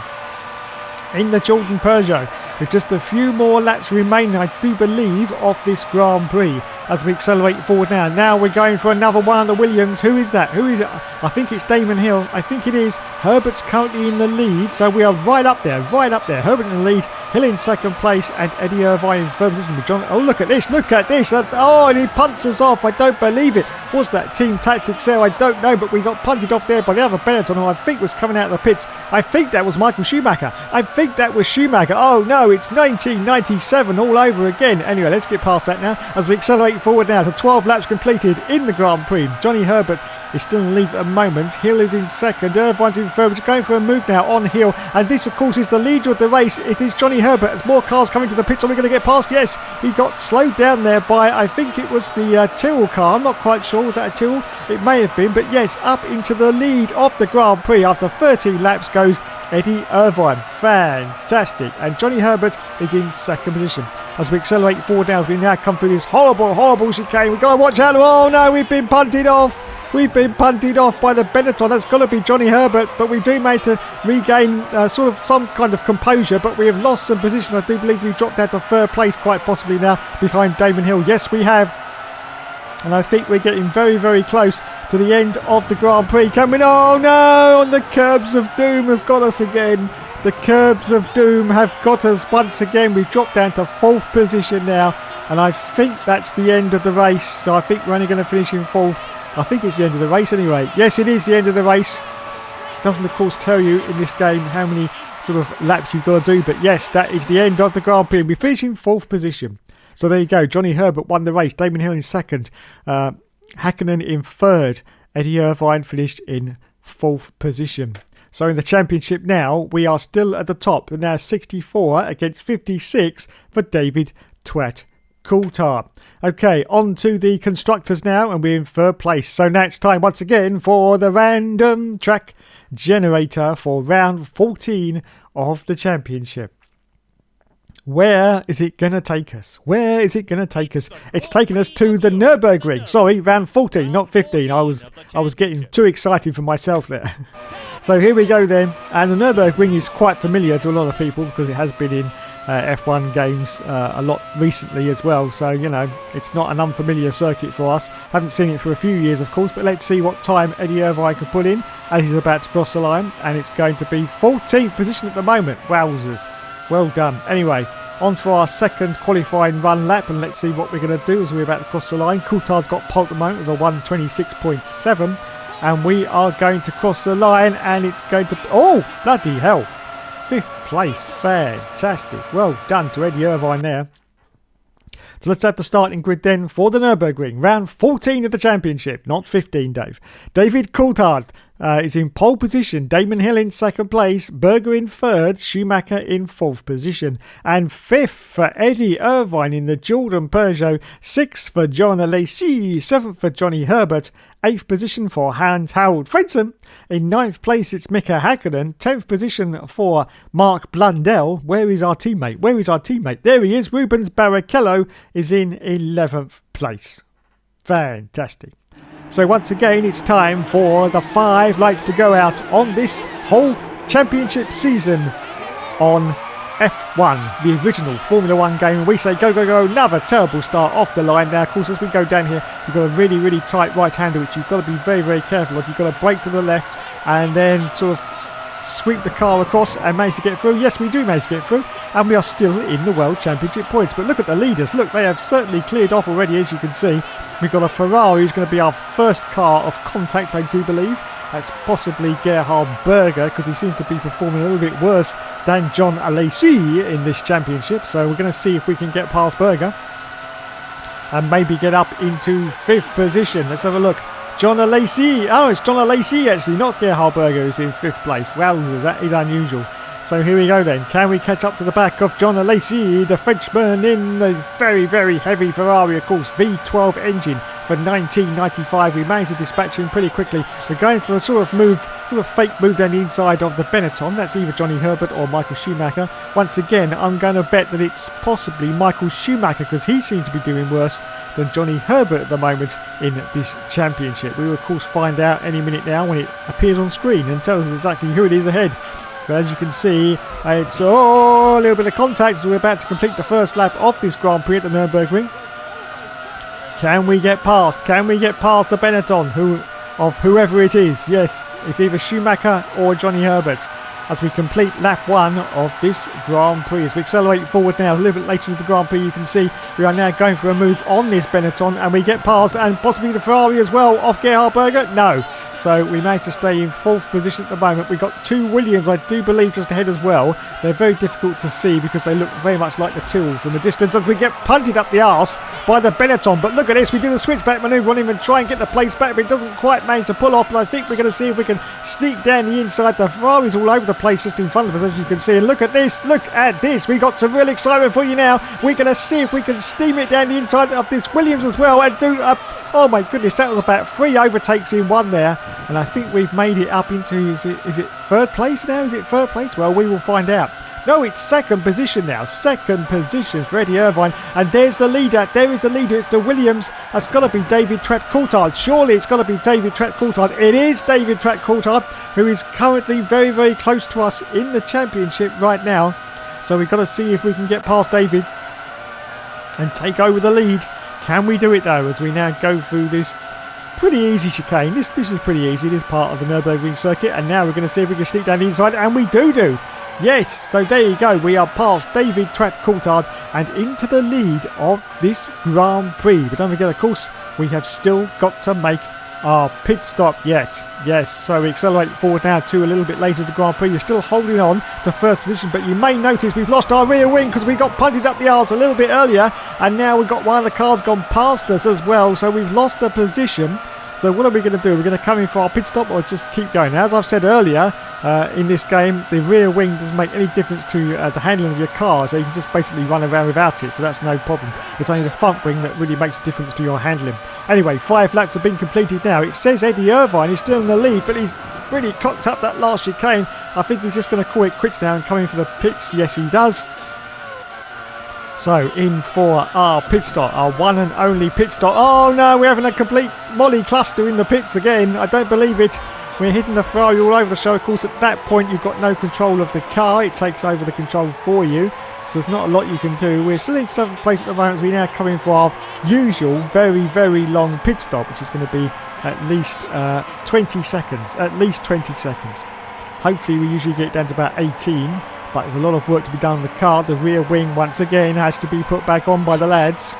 in the Jordan Peugeot, with just a few more laps remaining, I do believe, of this Grand Prix as we accelerate forward now. Now we're going for another one of the Williams. Who is that? Who is it? I think it's Damon Hill. I think it is. Herbert's currently in the lead, so we are right up there. Herbert in the lead, Hill in 2nd place, and Eddie Irvine in 3rd position with John. Oh, look at this. Oh, and he punts us off. I don't believe it. What's that? Team tactics there? I don't know, but we got punted off there by the other Benetton, who I think was coming out of the pits. I think that was Michael Schumacher. Oh, no, it's 1997 all over again. Anyway, let's get past that now as we accelerate forward now to 12 laps completed in the Grand Prix. Johnny Herbert is still in the lead at the moment. Hill is in 2nd. Irvine's in 3rd. We're going for a move now on Hill. And this, of course, is the leader of the race. It is Johnny Herbert. As more cars coming to the pits, are we going to get past? Yes, he got slowed down there by, I think it was the Tyrrell car. I'm not quite sure. Was that a Tyrrell? It may have been. But yes, up into the lead of the Grand Prix after 13 laps goes Eddie Irvine. Fantastic. And Johnny Herbert is in 2nd position. As we accelerate forward now, as we now come through this horrible chicane. We've got to watch out. Oh no, we've been punted off. We've been punted off by the Benetton. That's got to be Johnny Herbert, but we do manage to regain sort of some kind of composure, but we have lost some positions. I do believe we've dropped out to 3rd place quite possibly now behind Damon Hill. Yes, we have. And I think we're getting very close to the end of the Grand Prix. Oh no, on the curbs of doom have got us again. The curbs of doom have got us once again. We've dropped down to 4th position now, and I think that's the end of the race. So I think we're only going to finish in 4th. I think it's the end of the race anyway. Yes, it is the end of the race. Doesn't, of course, tell you in this game how many sort of laps you've got to do. But yes, that is the end of the Grand Prix. We finish in 4th position. So there you go. Johnny Herbert won the race. Damon Hill in 2nd. Hakkinen in 3rd. Eddie Irvine finished in 4th position. So in the championship now, we are still at the top. We're now 64 against 56 for David Twat Coulthard. Okay, on to the constructors now, and we're in 3rd place. So now it's time once again for the random track generator for round 14 of the championship. Where is it going to take us? Where is it going to take us? It's taking us to the Nürburgring. Sorry, round 14, not 15. I was getting too excited for myself there. So here we go then. And the Nürburgring is quite familiar to a lot of people because it has been in F1 games a lot recently as well. So, you know, it's not an unfamiliar circuit for us. Haven't seen it for a few years, of course. But let's see what time Eddie Irvine can put in as he's about to cross the line. And it's going to be 14th position at the moment. Wowzers. Well done. Anyway, on for our second qualifying run lap, and let's see what we're going to do as we're about to cross the line. Coulthard's got pole at the moment with a 1:26.7, and we are going to cross the line, and it's going to... Oh, bloody hell. 5th place. Fantastic. Well done to Eddie Irvine there. So let's have the starting grid then for the Nürburgring. Round 14 of the championship, not 15, Dave. David Coulthard is in pole position. Damon Hill in second place. Berger in third. Schumacher in fourth position. And 5th for Eddie Irvine in the Jordan Peugeot. 6th for John Alesi. 7th for Johnny Herbert. 8th position for Hans-Harold Frentzen. In 9th place, it's Mika Häkkinen. 10th position for Mark Blundell. Where is our teammate? Where is our teammate? There he is. Rubens Barrichello is in 11th place. Fantastic. So once again, it's time for the 5 lights to go out on this whole championship season on F1, the original Formula 1 game. And we say go, go, go. Another terrible start off the line. Now, of course, as we go down here, you've got a really, really tight right-hander, which you've got to be very, very careful of. You've got to brake to the left and then sort of sweep the car across and manage to get through. Yes, we do manage to get through, and we are still in the World Championship points. But look at the leaders. Look, they have certainly cleared off already, as you can see. We've got a Ferrari who's going to be our first car of contact, I do believe. That's possibly Gerhard Berger, because he seems to be performing a little bit worse than John Alesi in this championship. So we're going to see if we can get past Berger and maybe get up into 5th position. Let's have a look. John Alesi. Oh, it's John Alesi actually, not Gerhard Berger who's in 5th place. Wowzers, that is unusual. So here we go then. Can we catch up to the back of John Alesi, the Frenchman in the very, very heavy Ferrari, of course, V12 engine for 1995. We managed to dispatch him pretty quickly. We're going for a sort of fake move down the inside of the Benetton. That's either Johnny Herbert or Michael Schumacher. Once again, I'm going to bet that it's possibly Michael Schumacher, because he seems to be doing worse than Johnny Herbert at the moment in this championship. We will, of course, find out any minute now when it appears on screen and tells us exactly who it is ahead. But as you can see, it's a little bit of contact as we're about to complete the first lap of this Grand Prix at the Nürburgring. Can we get past? Can we get past the Benetton of whoever it is? Yes, it's either Schumacher or Johnny Herbert as we complete lap 1 of this Grand Prix. As we accelerate forward now, a little bit later into the Grand Prix, you can see we are now going for a move on this Benetton, and we get past, and possibly the Ferrari as well, off Gerhard Berger. No. So we managed to stay in 4th position at the moment. We've got 2 Williams, I do believe, just ahead as well. They're very difficult to see because they look very much like the Tyrrell from a distance as we get punted up the arse by the Benetton. But look at this, we do the switchback manoeuvre on him and try and get the place back, but it doesn't quite manage to pull off. And I think we're going to see if we can sneak down the inside. The Ferrari's all over the place just in front of us, as you can see. And look at this, look at this. We got some real excitement for you now. We're going to see if we can steam it down the inside of this Williams as well and do a... Oh my goodness, that was about 3 overtakes in one there. And I think we've made it up into, is it 3rd place now? Is it 3rd place? Well, we will find out. No, it's 2nd position now. 2nd position for Eddie Irvine. And there's the leader. There is the leader. It's the Williams. That's got to be David Trapp-Coulthard. Surely it's got to be David Trapp-Coulthard. It is David Trapp-Coulthard, who is currently very, very close to us in the championship right now. So we've got to see if we can get past David and take over the lead. Can we do it though, as we now go through this pretty easy chicane? This is pretty easy, this part of the Nürburgring circuit, and now we're going to see if we can sneak down the inside, and we do. Yes, so there you go, we are past David Trapp-Coulthard and into the lead of this Grand Prix. But don't forget, of course, we have still got to make our pit stop yet. Yes, so we accelerate forward now to a little bit later the Grand Prix. You're still holding on to 1st position, but you may notice we've lost our rear wing because we got punted up the arse a little bit earlier, and now we've got one of the cars gone past us as well, so we've lost the position. So what are we going to do? We're going to come in for our pit stop or just keep going? Now, as I've said earlier, in this game, the rear wing doesn't make any difference to the handling of your car, so you can just basically run around without it, so that's no problem. It's only the front wing that really makes a difference to your handling. Anyway, 5 laps have been completed now. It says Eddie Irvine is still in the lead, but he's really cocked up that last chicane. I think he's just going to call it quits now and come in for the pits. Yes, he does. So in for our pit stop, our one and only pit stop. Oh no, we're having a complete molly cluster in the pits again. I don't believe it. We're hitting the Ferrari all over the show. Of course, at that point, you've got no control of the car. It takes over the control for you. So there's not a lot you can do. We're still in 7th place at the moment. We're now coming for our usual very, very long pit stop, which is going to be at least 20 seconds. At least 20 seconds. Hopefully, we usually get down to about 18. But there's a lot of work to be done on the car. The rear wing, once again, has to be put back on by the lads.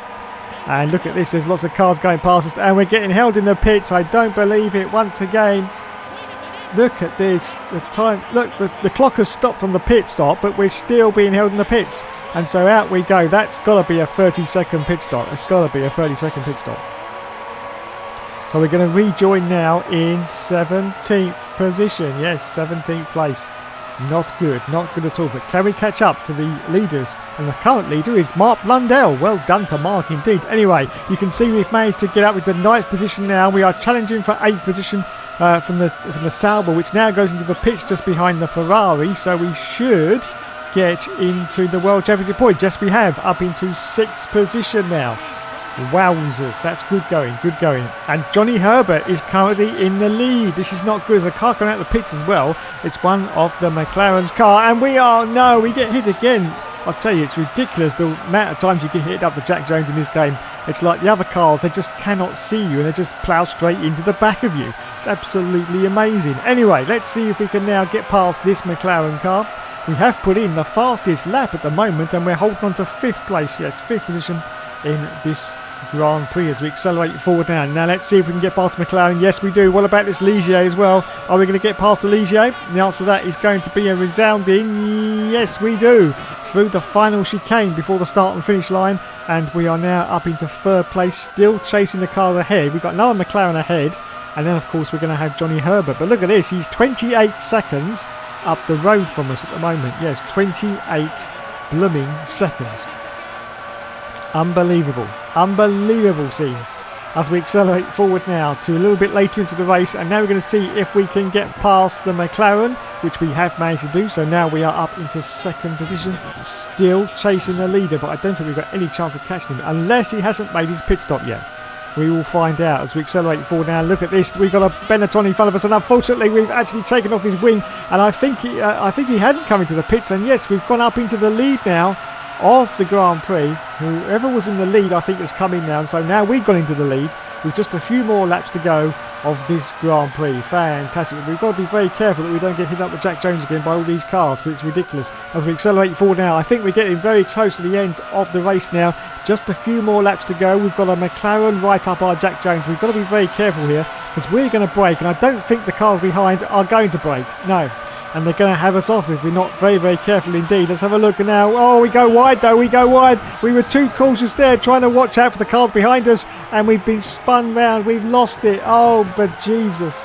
And look at this. There's lots of cars going past us. And we're getting held in the pits. I don't believe it once again. Look at this, the time, look, the clock has stopped on the pit stop, but we're still being held in the pits. And so out we go. That's got to be a 30-second pit stop. It's got to be a 30-second pit stop. So we're going to rejoin now in 17th position. Yes, 17th place. Not good at all. But can we catch up to the leaders? And the current leader is Mark Blundell. Well done to Mark indeed. Anyway, you can see we've managed to get up into 9th position now. We are challenging for 8th position. From the Sauber, which now goes into the pits just behind the Ferrari, so we should get into the World Championship point. Yes, we have, up into 6th position now. Wowzers, that's good going. And Johnny Herbert is currently in the lead. This is not good. There's a car coming out of the pits as well. It's one of the McLaren's car, and we get hit again. I'll tell you, it's ridiculous the amount of times you get hit up the Jack Jones in this game. It's like the other cars, they just cannot see you and they just plough straight into the back of you. It's absolutely amazing. Anyway, let's see if we can now get past this McLaren car. We have put in the fastest lap at the moment and we're holding on to 5th place. Yes, 5th position in this Grand Prix as we accelerate forward now. Now let's see if we can get past McLaren. Yes, we do. What about this Ligier as well? Are we going to get past the Ligier? The answer to that is going to be a resounding yes, we do. Through the final chicane before the start and finish line, and we are now up into 3rd place, still chasing the cars ahead. We've got another McLaren ahead, and then of course we're going to have Johnny Herbert. But look at this, he's 28 seconds up the road from us at the moment. Yes, 28 blooming seconds. Unbelievable scenes as we accelerate forward now to a little bit later into the race, and now we're going to see if we can get past the McLaren, which we have managed to do. So now we are up into 2nd position, still chasing the leader, but I don't think we've got any chance of catching him unless he hasn't made his pit stop yet. We will find out as we accelerate forward now. Look at this, we've got a Benetton in front of us, and unfortunately we've actually taken off his wing, and I think he hadn't come into the pits, and yes, we've gone up into the lead now of the Grand Prix. Whoever was in the lead, I think, has come in now, and so now we've gone into the lead with just a few more laps to go of this Grand Prix. Fantastic. We've got to be very careful that we don't get hit up with Jack Jones again by all these cars, because it's ridiculous. As we accelerate forward now, I think we're getting very close to the end of the race now. Just a few more laps to go. We've got a McLaren right up our Jack Jones. We've got to be very careful here because we're going to brake, and I don't think the cars behind are going to brake. No. And they're going to have us off if we're not very, very careful indeed. Let's have a look now. Oh, we go wide though. We go wide. We were too cautious there, trying to watch out for the cars behind us, and we've been spun round. We've lost it. Oh, but Jesus.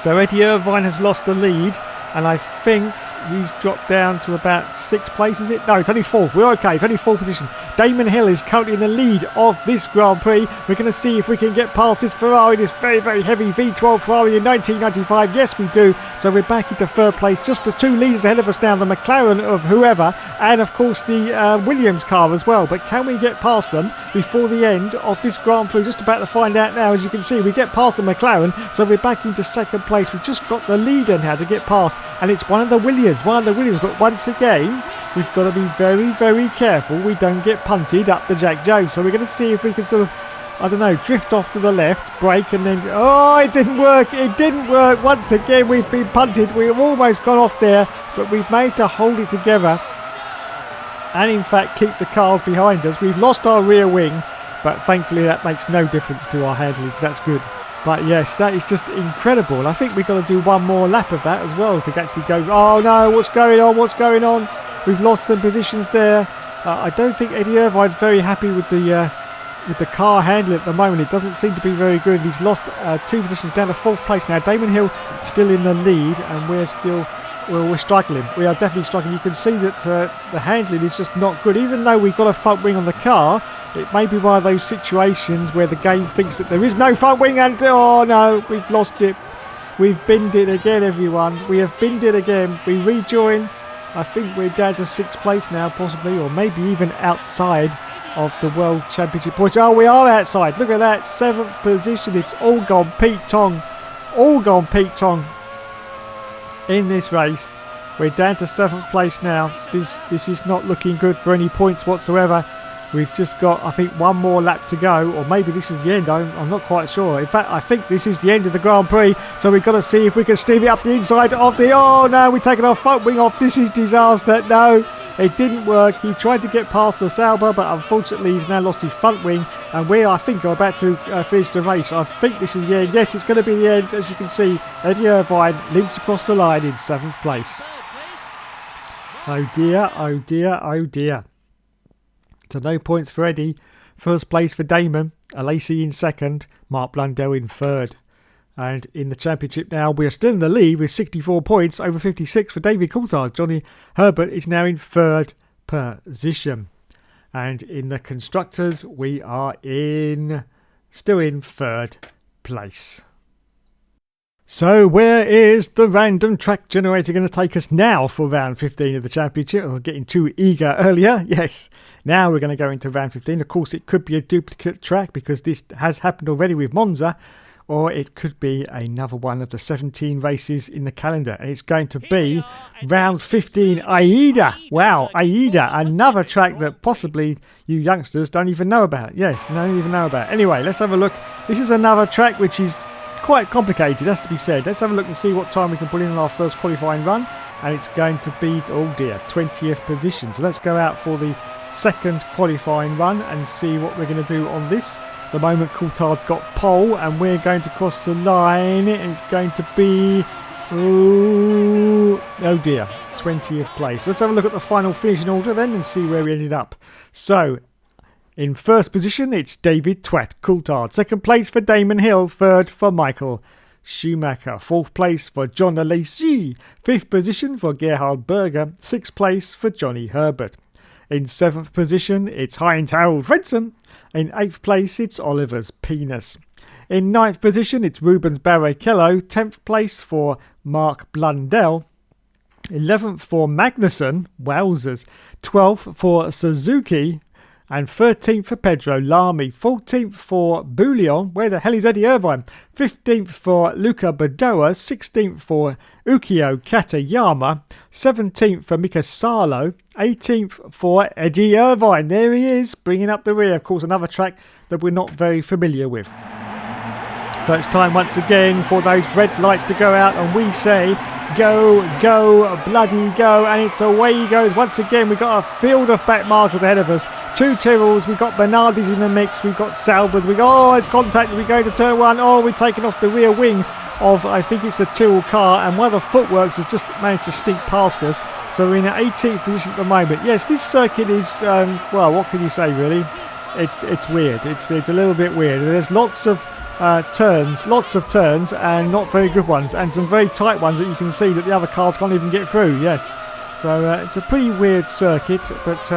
So Eddie Irvine has lost the lead, and I think he's dropped down to about 6th place, is it? No, it's only 4th. We're okay. It's only 4th position. Damon Hill is currently in the lead of this Grand Prix. We're going to see if we can get past this Ferrari, this very, very heavy V12 Ferrari in 1995. Yes, we do. So we're back into 3rd place. Just the 2 leaders ahead of us now, the McLaren of whoever, and of course the Williams car as well. But can we get past them before the end of this Grand Prix? Just about to find out now. As you can see, we get past the McLaren, so we're back into 2nd place. We've just got the leader now to get past, and it's one of the Williams. But once again, we've got to be very, very careful we don't get punted up the Jack Jones. So we're going to see if we can sort of, drift off to the left, brake, and then, oh, it didn't work. Once again, we've been punted. We've almost gone off there, but we've managed to hold it together and in fact keep the cars behind us. We've lost our rear wing, but thankfully that makes no difference to our handling, so that's good. But yes, that is just incredible. And I think we've got to do one more lap of that as well to actually go, oh no, what's going on? We've lost some positions there. I don't think Eddie Irvine's very happy with the car handling at the moment. It doesn't seem to be very good. He's lost 2 positions down to 4th place now. Damon Hill still in the lead, and we're struggling. We are definitely struggling. You can see that the handling is just not good. Even though we've got a front wing on the car, it may be one of those situations where the game thinks that there is no front wing, and oh no, we've lost it. We've binned it again, everyone. We have binned it again. We rejoin I think we're down to 6th place now, possibly, or maybe even outside of the World Championship points. Oh, we are outside. Look at that. 7th position. It's all gone Pete Tong. All gone Pete Tong in this race. We're down to 7th place now. This is not looking good for any points whatsoever. We've just got, I think, one more lap to go, or maybe this is the end. I'm not quite sure. In fact, I think this is the end of the Grand Prix, so we've got to see if we can steam it up the inside of the... Oh, no, we're taking our front wing off. This is disaster. No, it didn't work. He tried to get past the Sauber, but unfortunately he's now lost his front wing, and we, I think, are about to finish the race. I think this is the end. Yes, it's going to be the end. As you can see, Eddie Irvine limps across the line in 7th place. Oh, dear, oh, dear, oh, dear. So no points for Eddie. First place for Damon. Alesi in 2nd. Mark Blundell in 3rd. And in the championship now, we are still in the lead with 64 points over 56 for David Coulthard. Johnny Herbert is now in 3rd position. And in the constructors, we are still in 3rd place. So where is the random track generator going to take us now for round 15 of the championship? I was getting too eager earlier. Yes, now we're going to go into round 15. Of course, it could be a duplicate track because this has happened already with Monza, or it could be another one of the 17 races in the calendar. And it's going to be round 15, Aida. Wow, Aida, another track that possibly you youngsters don't even know about. Yes, don't even know about. Anyway, let's have a look. This is another track which is quite complicated, has to be said. Let's have a look and see what time we can put in on our first qualifying run, and it's going to be, oh dear, 20th position. So let's go out for the second qualifying run and see what we're going to do on this. At the moment, Coulthard's got pole, and we're going to cross the line. It's going to be, oh dear, 20th place. Let's have a look at the final finishing order then and see where we ended up. So in first position, it's David Twat Coulthard. Second place for Damon Hill. Third for Michael Schumacher. Fourth place for John Alesi. Fifth position for Gerhard Berger. Sixth place for Johnny Herbert. In seventh position, it's Heinz Harald Frentzen. In eighth place, it's Oliver's Penis. In ninth position, it's Rubens Barrichello. 10th place for Mark Blundell. 11th for Magnussen. Wowzers. 12th for Suzuki. And 13th for Pedro Lamy. 14th for Bouillon. Where the hell is Eddie Irvine? 15th for Luca Badoa. 16th for Ukio Katayama. 17th for Mika Salo. 18th for Eddie Irvine. There he is, bringing up the rear. Of course, another track that we're not very familiar with. So it's time once again for those red lights to go out, and we say go, go, bloody go, and it's away he goes. Once again, we've got a field of back markers ahead of us. Two Tyrrells, we've got Bernardis in the mix, we've got Salbers, it's contact, we go to turn one. Oh, we're taking off the rear wing of, I think it's a Tyrrell car, and one of the footworks has just managed to sneak past us. So we're in an 18th position at the moment. Yes, this circuit is, well, what can you say really? It's weird. It's a little bit weird. There's lots of turns and not very good ones, and some very tight ones that you can see that the other cars can't even get through. Yes, so it's a pretty weird circuit, but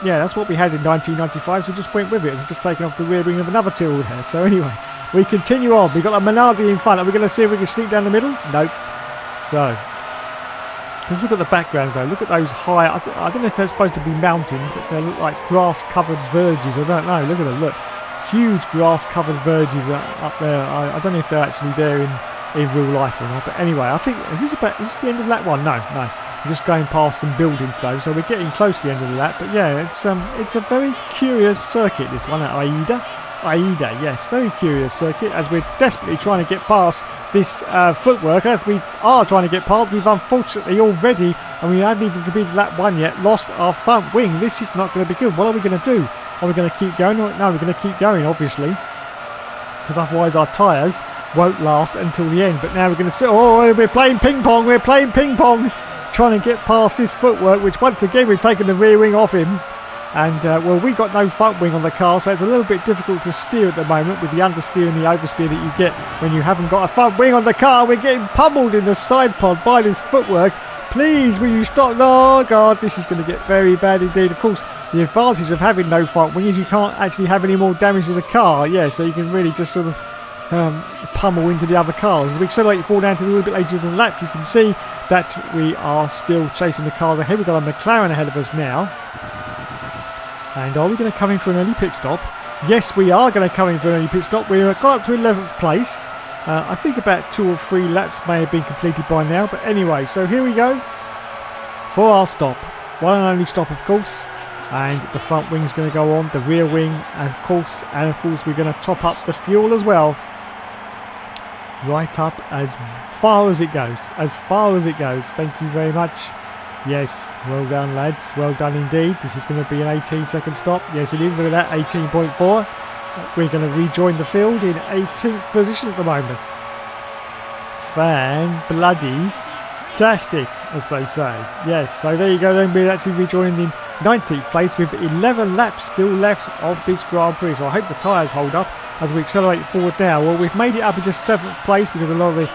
yeah, that's what we had in 1995, so we just went with it. It's just taking off the rear wing of another Tyrrell there. So anyway, we continue on. We've got a Minardi in front. Are we going to see if we can sneak down the middle? Nope. So let's look at the backgrounds though. Look at those high, I don't know if they're supposed to be mountains, but they look like grass covered verges. I don't know. Look at them, look. Huge grass-covered verges up there. I don't know if they're actually there in real life or not. But anyway, I think is this the end of lap one? No. We're just going past some buildings though, so we're getting close to the end of the lap. But yeah, it's a very curious circuit, this one at Aida. Aida, yes, very curious circuit. As we're desperately trying to get past this footwork, as we are trying to get past, we've unfortunately already, and we haven't even completed lap one yet, lost our front wing. This is not going to be good. What are we going to do? Are we going to keep going? No, we're going to keep going, obviously, because otherwise our tyres won't last until the end. But now we're going to say, oh, we're playing ping pong, trying to get past this footwork, which once again we've taken the rear wing off him. And, well, we got no front wing on the car, so it's a little bit difficult to steer at the moment with the understeer and the oversteer that you get when you haven't got a front wing on the car. We're getting pummeled in the side pod by this footwork. Please, will you stop? Oh, God, this is going to get very bad indeed. Of course, the advantage of having no front wing is you can't actually have any more damage to the car. Yeah, so you can really just sort of pummel into the other cars. As we accelerate forward down to a little bit later in the lap, you can see that we are still chasing the cars ahead. We've got a McLaren ahead of us now. And are we going to come in for an early pit stop? Yes, we are going to come in for an early pit stop. We've got up to 11th place. I think about 2 or 3 laps may have been completed by now. But anyway, so here we go for our stop. One and only stop, of course. And the front wing's going to go on, the rear wing, and of course we're going to top up the fuel as well. Right up as far as it goes. As far as it goes. Thank you very much. Yes, well done, lads. Well done indeed. This is going to be an 18-second stop. Yes, it is. Look at that, 18.4. We're going to rejoin the field in 18th position at the moment. Fan-bloody-tastic, as they say. Yes, so there you go then. We're actually rejoining in 19th place with 11 laps still left of this Grand Prix. So I hope the tyres hold up as we accelerate forward now. Well, we've made it up into 7th place because a lot of the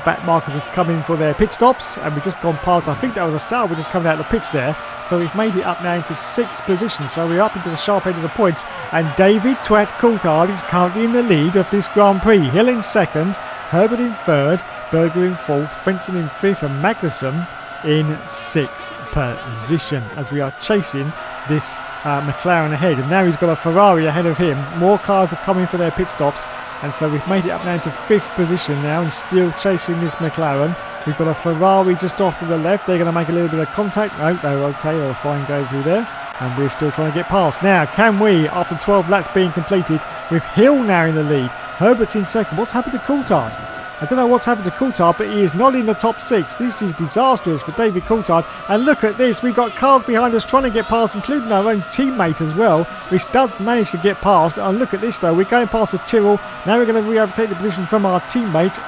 back markers have come in for their pit stops, and we've just gone past, I think that was a Sauber just coming out of the pits there. So we've made it up now into 6th position. So we're up into the sharp end of the points, and David Twat Coulthard is currently in the lead of this Grand Prix. Hill in 2nd, Herbert in 3rd, Berger in 4th, Frentzen in 5th, and Magnussen in 6th position as we are chasing this McLaren ahead. And now he's got a Ferrari ahead of him. More cars have come in for their pit stops, and so we've made it up now to 5th position now and still chasing this McLaren. We've got a Ferrari just off to the left. They're going to make a little bit of contact. No, they're okay. They're fine going through there, and we're still trying to get past. Now, can we, after 12 laps being completed, with Hill now in the lead, Herbert's in 2nd. What's happened to Coulthard? I don't know what's happened to Coulthard, but he is not in the top 6. This is disastrous for David Coulthard. And look at this, we've got cars behind us trying to get past, including our own teammate as well, which does manage to get past. And look at this though, we're going past the Tyrrell. Now we're going to re-overtake the position from our teammate,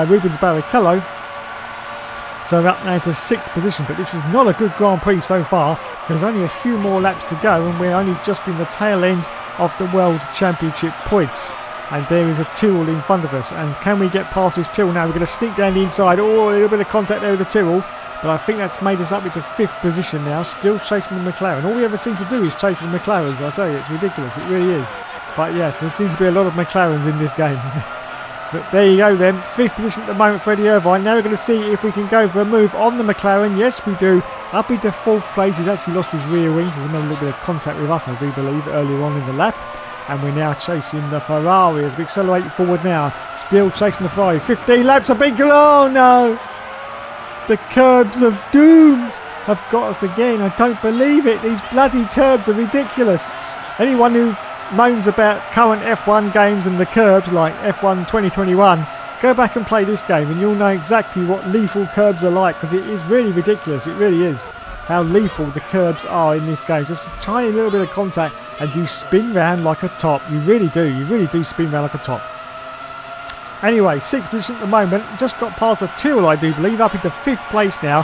Rubens Barrichello. So we're up now to 6th position, but this is not a good Grand Prix so far. There's only a few more laps to go, and we're only just in the tail end of the World Championship points. And there is a Tyrrell in front of us. And can we get past this Tyrrell now? We're going to sneak down the inside. Oh, a little bit of contact there with the Tyrrell. But I think that's made us up into 5th position now. Still chasing the McLaren. All we ever seem to do is chase the McLarens. I tell you, it's ridiculous. It really is. But yes, there seems to be a lot of McLarens in this game. But there you go then. 5th position at the moment for Eddie Irvine. Now we're going to see if we can go for a move on the McLaren. Yes, we do. Up into 4th place. He's actually lost his rear wings. He's made a little bit of contact with us, I do believe, earlier on in the lap. And we're now chasing the Ferrari as we accelerate forward now. Still chasing the Ferrari. 15 laps of big. Oh no! The curbs of doom have got us again. I don't believe it. These bloody curbs are ridiculous. Anyone who moans about current F1 games and the curbs like F1 2021, go back and play this game and you'll know exactly what lethal curbs are like, because it is really ridiculous. It really is how lethal the curbs are in this game. Just a tiny little bit of contact and you spin round like a top. You really do. You really do spin round like a top. Anyway, 6th position at the moment. Just got past the Tyrrell, I do believe, up into 5th place now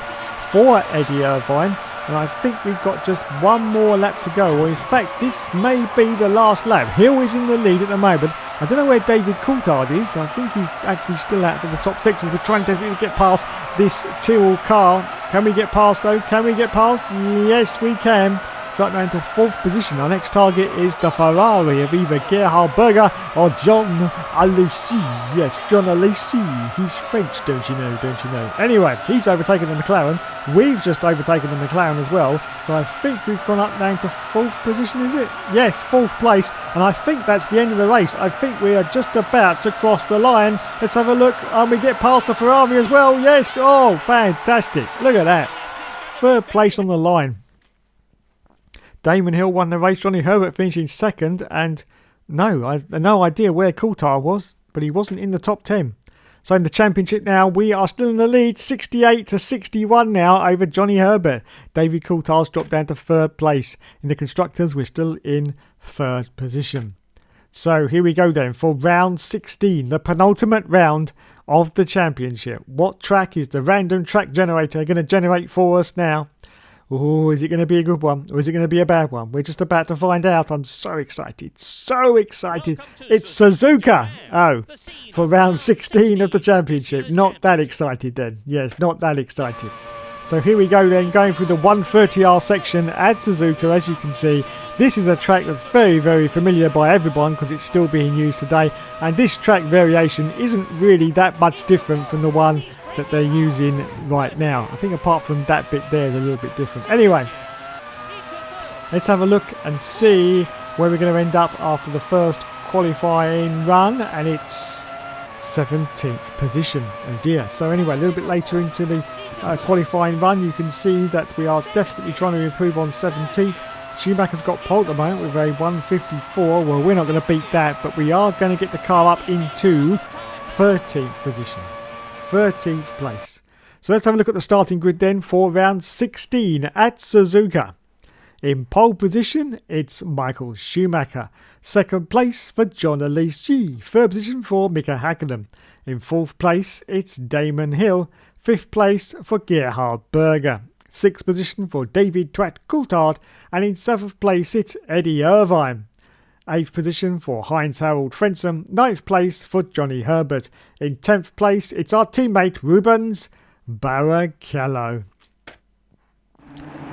for Eddie Irvine. And I think we've got just one more lap to go. Or in fact, this may be the last lap. Hill is in the lead at the moment. I don't know where David Coulthard is. I think he's actually still out of the top 6 as we're trying to get past this Tyrrell car. Can we get past though? Can we get past? Yes, we can. So up now into 4th position. Our next target is the Ferrari of either Gerhard Berger or John Alesi. Yes, John Alesi. He's French, don't you know? Don't you know? Anyway, he's overtaken the McLaren. We've just overtaken the McLaren as well. So I think we've gone up now into 4th position, is it? Yes, 4th place. And I think that's the end of the race. I think we are just about to cross the line. Let's have a look. And we get past the Ferrari as well. Yes. Oh, fantastic. Look at that. 3rd place on the line. Damon Hill won the race. Johnny Herbert finishing 2nd. And no, I had no idea where Coulthard was, but he wasn't in the top 10. So in the championship now, we are still in the lead, 68 to 61 now over Johnny Herbert. David Coulthard's dropped down to 3rd place. In the constructors, we're still in 3rd position. So here we go then for round 16, the penultimate round of the championship. What track is the random track generator going to generate for us now? Oh, is it going to be a good one or is it going to be a bad one? We're just about to find out. I'm so excited. So excited. It's Suzuka. Oh, for round 16 of the championship. Not that excited then. Yes, not that excited. So here we go then, going through the 130R section at Suzuka. As you can see, this is a track that's very, very familiar by everyone because it's still being used today. And this track variation isn't really that much different from the one that they're using right now. I think apart from that bit there is a little bit different. Anyway, let's have a look and see where we're going to end up after the first qualifying run, and it's 17th position. Oh dear. So anyway, a little bit later into the qualifying run, you can see that we are desperately trying to improve on 17th. Schumacher's got pole at the moment with a 154. Well, we're not going to beat that, but we are going to get the car up into 13th position. 13th place. So let's have a look at the starting grid then for round 16 at Suzuka. In pole position, it's Michael Schumacher. Second place for John Alesi. Third position for Mika Häkkinen. In fourth place, it's Damon Hill. Fifth place for Gerhard Berger. Sixth position for David Twat Coulthard. And in seventh place, it's Eddie Irvine. Eighth position for Heinz-Harald Frentzen. Ninth place for Johnny Herbert. In 10th place, it's our teammate Rubens Barrichello.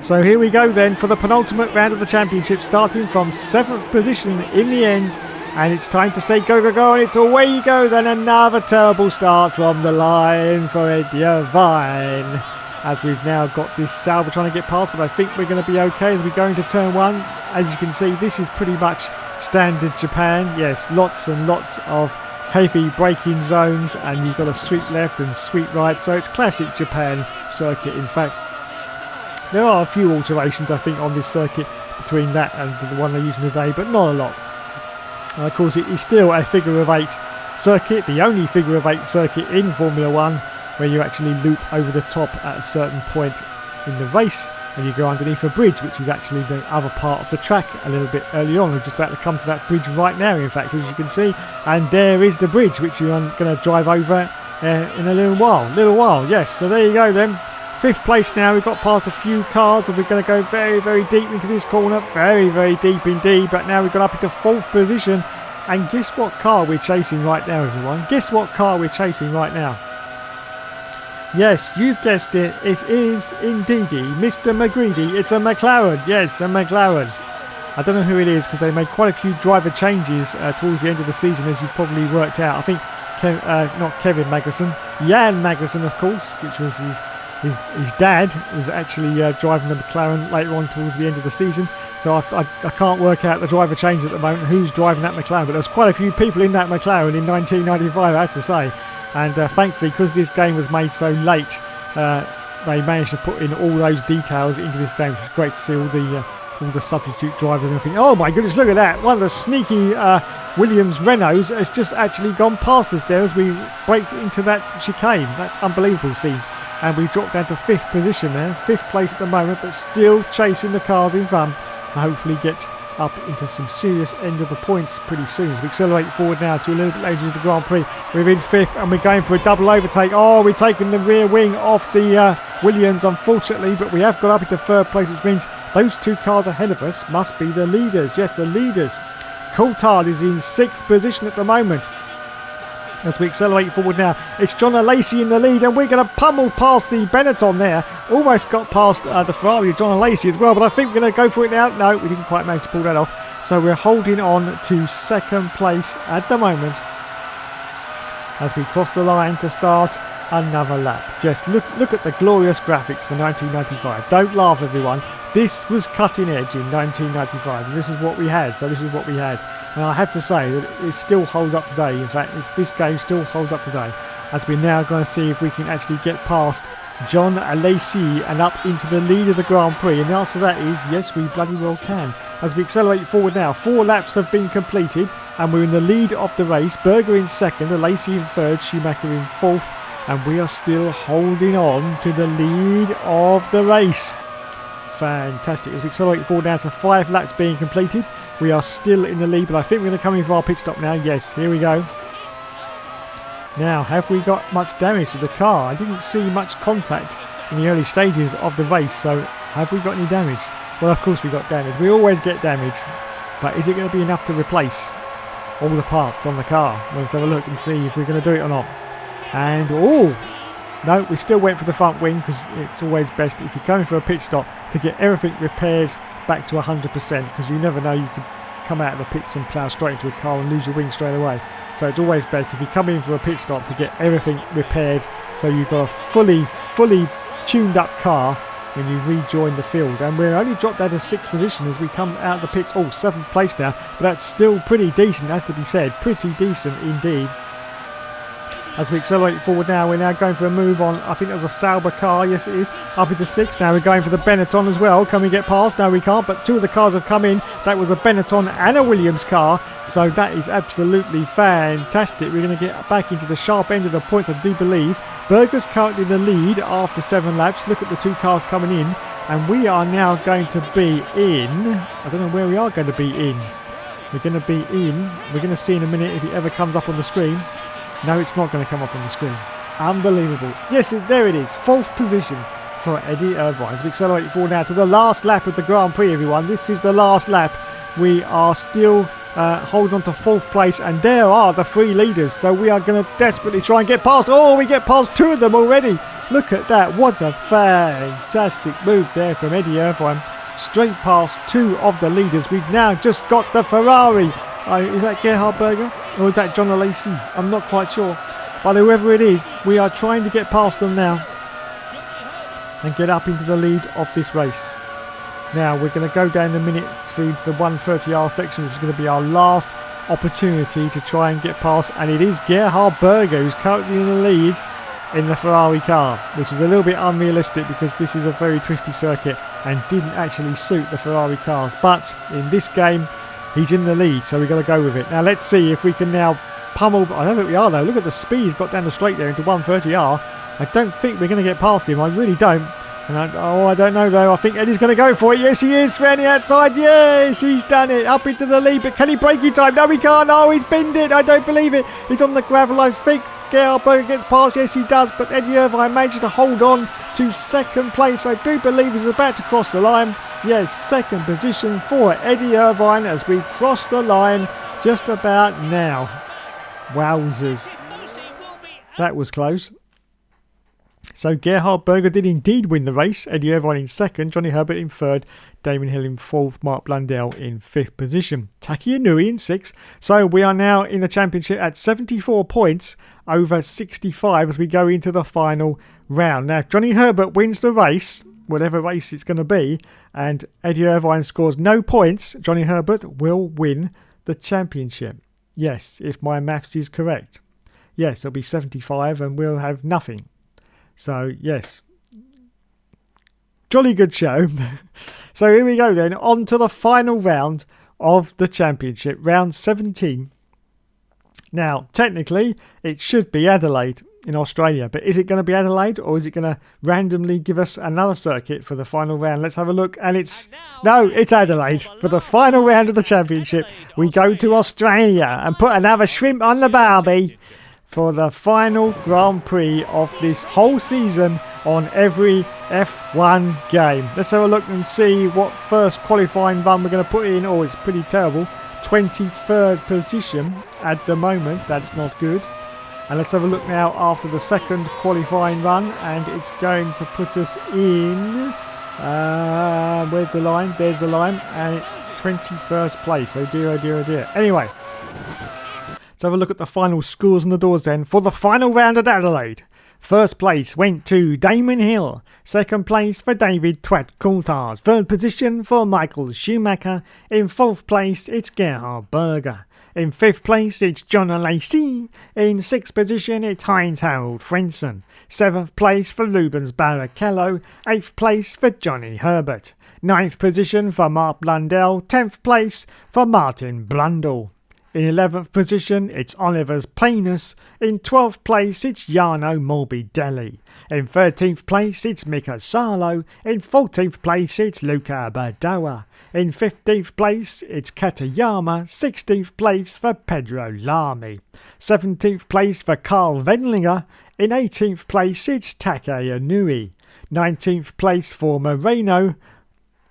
So here we go then for the penultimate round of the championship, starting from 7th position in the end. And it's time to say go, go, go, and it's away he goes. And another terrible start from the line for Eddie Irvine. As we've now got this Sauber trying to get past, but I think we're going to be okay as we go into turn 1. As you can see, this is pretty much standard Japan. Yes, lots and lots of heavy braking zones, and you've got a sweep left and sweep right. So it's classic Japan circuit. In fact, there are a few alterations I think on this circuit between that and the one they're using today, but not a lot. And of course, it is still a figure of 8 circuit, the only figure of 8 circuit in Formula 1 where you actually loop over the top at a certain point in the race and you go underneath a bridge, which is actually the other part of the track a little bit early on. We're just about to come to that bridge right now, in fact, as you can see. And there is the bridge, which you're going to drive over in a little while. Yes, so there you go then. 5th place now. We've got past a few cars and we're going to go very, very deep into this corner. Very, very deep indeed. But now we've got up into 4th position. And guess what car we're chasing right now, everyone? Guess what car we're chasing right now? Yes, you've guessed it. It is indeedy Mr. McGreedy. It's a McLaren. Yes, a McLaren. I don't know who it is because they made quite a few driver changes towards the end of the season, as you've probably worked out. I think not Kevin Magnussen, Jan Magnussen, of course, which was his dad, was actually driving the McLaren later on towards the end of the season. So I can't work out the driver change at the moment, who's driving that McLaren. But there's quite a few people in that McLaren in 1995, I have to say. And thankfully, because this game was made so late, they managed to put in all those details into this game. It's great to see all the substitute drivers and everything. Oh my goodness, look at that. One of the sneaky Williams Renaults has just actually gone past us there as we braked into that chicane. That's unbelievable scenes. And we dropped down to 5th position there. 5th place at the moment, but still chasing the cars in front. And hopefully get up into some serious end of the points pretty soon. As we accelerate forward now to a little bit later into the Grand Prix. We're in 5th and we're going for a double overtake. Oh, we're taking the rear wing off the Williams, unfortunately, but we have got up into 3rd place, which means those 2 cars ahead of us must be the leaders. Yes, the leaders. Coulthard is in 6th position at the moment. As we accelerate forward now, it's John Alesi in the lead, and we're going to pummel past the Benetton there. Almost got past the Ferrari of John Alesi as well, but I think we're going to go for it now. No, we didn't quite manage to pull that off. So we're holding on to 2nd place at the moment as we cross the line to start another lap. Just look at the glorious graphics for 1995. Don't laugh, everyone. This was cutting edge in 1995, and this is what we had. So this is what we had. And I have to say that it still holds up today. In fact, this game still holds up today, as we're now going to see if we can actually get past John Alesi and up into the lead of the Grand Prix. And the answer to that is yes, we bloody well can. As we accelerate forward now, 4 laps have been completed and we're in the lead of the race. Berger in 2nd, Alesi in 3rd, Schumacher in 4th, and we are still holding on to the lead of the race. Fantastic. As we accelerate forward now to 5 laps being completed, we are still in the lead, but I think we're going to come in for our pit stop now. Yes, here we go. Now, have we got much damage to the car? I didn't see much contact in the early stages of the race, so have we got any damage? Well, of course we got damage. We always get damage, but is it going to be enough to replace all the parts on the car? Let's have a look and see if we're going to do it or not. And, oh, No, we still went for the front wing because it's always best if you're going for a pit stop to get everything repaired back to 100%, because you never know, you could come out of the pits and plough straight into a car and lose your wing straight away. So it's always best if you come in for a pit stop to get everything repaired so you've got a fully tuned up car when you rejoin the field. And we're only dropped out of 6th position as we come out of the pits. Oh, 7th place now, but that's still pretty decent, has to be said. Pretty decent indeed. As we accelerate forward now, we're now going for a move on, I think there's a Sauber car, yes it is, up into 6th. Now we're going for the Benetton as well. Can we get past? No, we can't, but 2 of the cars have come in. That was a Benetton and a Williams car, so that is absolutely fantastic. We're going to get back into the sharp end of the points, I do believe. Berger's currently in the lead after 7 laps. Look at the 2 cars coming in, and we are now going to be in, I don't know where we are going to be in. We're going to be in, we're going to see in a minute if it ever comes up on the screen. No, it's not going to come up on the screen. Unbelievable. Yes, there it is. 4th position for Eddie Irvine. As we accelerate forward now to the last lap of the Grand Prix, everyone. This is the last lap. We are still holding on to 4th place, and there are the 3 leaders. So we are going to desperately try and get past. Oh, we get past 2 of them already. Look at that. What a fantastic move there from Eddie Irvine. Straight past 2 of the leaders. We've now just got the Ferrari. Is that Gerhard Berger or is that John Alesi? I'm not quite sure. But whoever it is, we are trying to get past them now and get up into the lead of this race. Now we're going to go down a minute through the 130R section. This is going to be our last opportunity to try and get past, and it is Gerhard Berger who's currently in the lead in the Ferrari car, which is a little bit unrealistic because this is a very twisty circuit and didn't actually suit the Ferrari cars. But in this game, he's in the lead, so we've got to go with it. Now let's see if we can now pummel. I don't think we are though. Look at the speed he's got down the straight there into 130R. I don't think we're going to get past him. I really don't. And I don't know though. I think Eddie's going to go for it. Yes, he is. Round the outside. Yes, he's done it. Up into the lead. But can he break in time? No, he can't. Oh, he's binned it. I don't believe it. He's on the gravel. I think Gerhard Berger gets past. Yes, he does. But Eddie Irvine managed to hold on to 2nd place. I do believe he's about to cross the line. Yes, 2nd position for Eddie Irvine as we cross the line just about now. Wowzers. That was close. So Gerhard Berger did indeed win the race. Eddie Irvine in 2nd, Johnny Herbert in 3rd, Damon Hill in 4th, Mark Blundell in 5th position. Taki Inui in 6th. So we are now in the championship at 74 points over 65 as we go into the final round. Now, if Johnny Herbert wins the race, whatever race it's going to be, and Eddie Irvine scores no points, Johnny Herbert will win the championship. Yes, if my maths is correct. Yes, it'll be 75 and we'll have nothing. So, yes. Jolly good show. So here we go then, on to the final round of the championship, round 17. Now, technically, it should be Adelaide in Australia, but is it going to be Adelaide or is it going to randomly give us another circuit for the final round? Let's have a look, and it's Adelaide for the final round of the championship. We go to Australia and put another shrimp on the barbie for the final Grand Prix of this whole season on every F1 game. Let's have a look and see what first qualifying run we're going to put in. Oh, it's pretty terrible. 23rd position at the moment. That's not good. And let's have a look now after the 2nd qualifying run, and it's going to put us in where's the line? There's the line, and it's 21st place. Oh dear, oh dear, oh dear. Anyway, let's have a look at the final scores on the doors then for the final round at Adelaide. First place went to Damon Hill. 2nd place for David Twat Coulthard. 3rd position for Michael Schumacher. In 4th place, it's Gerhard Berger. In 5th place, it's John Alesi. In 6th position, it's Heinz Harald Frentzen. 7th place for Rubens Barrichello. 8th place for Johnny Herbert. 9th position for Mark Blundell. 10th place for Martin Blundell. In 11th position, it's Oliver's Plainus. In 12th place, it's Jarno Morbidelli. In 13th place, it's Mika Salo. In 14th place, it's Luca Badoa. In 15th place, it's Katayama. 16th place for Pedro Lamy. 17th place for Carl Wendlinger. In 18th place, it's Take Inui. 19th place for Moreno.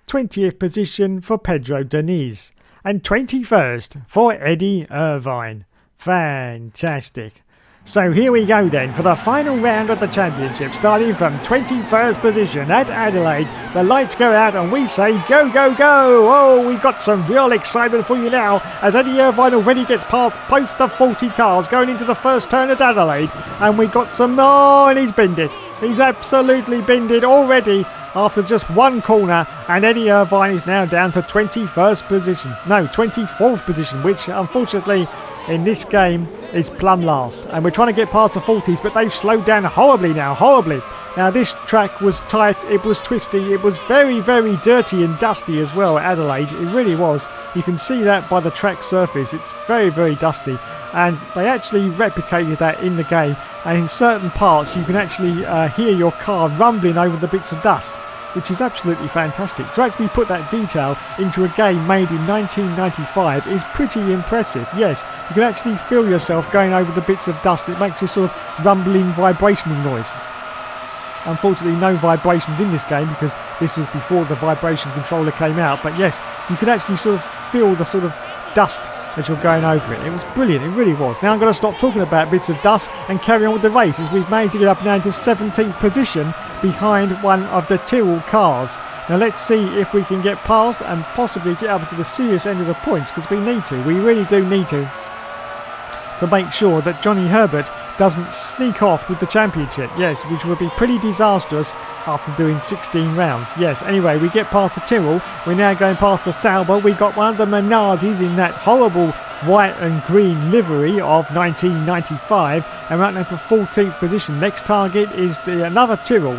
20th position for Pedro Diniz. And 21st for Eddie Irvine. Fantastic. So here we go then for the final round of the championship, starting from 21st position at Adelaide. The lights go out and we say go, go, go. Oh, we've got some real excitement for you now as Eddie Irvine already gets past both the 40 cars going into the first turn at Adelaide. And we got some, oh, and he's binned it. He's absolutely binned it already after just one corner, and Eddie Irvine is now down to 24th position, which unfortunately in this game is plumb last. And we're trying to get past the 40s, but they've slowed down horribly now, Now this track was tight, it was twisty, it was very, very dirty and dusty as well at Adelaide. It really was. You can see that by the track surface. It's very, very dusty. And they actually replicated that in the game. And in certain parts you can actually hear your car rumbling over the bits of dust, which is absolutely fantastic. To actually put that detail into a game made in 1995 is pretty impressive. Yes, you can actually feel yourself going over the bits of dust. It makes a sort of rumbling, vibrationing noise. Unfortunately, no vibrations in this game because this was before the vibration controller came out. But yes, you can actually sort of feel the sort of dust as you're going over it. It was brilliant, it really was. Now I'm going to stop talking about bits of dust and carry on with the race as we've managed to get up now into 17th position behind one of the Tyrrell cars. Now let's see if we can get past and possibly get up to the serious end of the points, because we need to. We really do need to make sure that Johnny Herbert doesn't sneak off with the championship. Yes, which would be pretty disastrous after doing 16 rounds. Yes, anyway, we get past the Tyrrell. We're now going past the Sauber. We got one of the Minardis in that horrible white and green livery of 1995, and right now to 14th position. Next target is another Tyrrell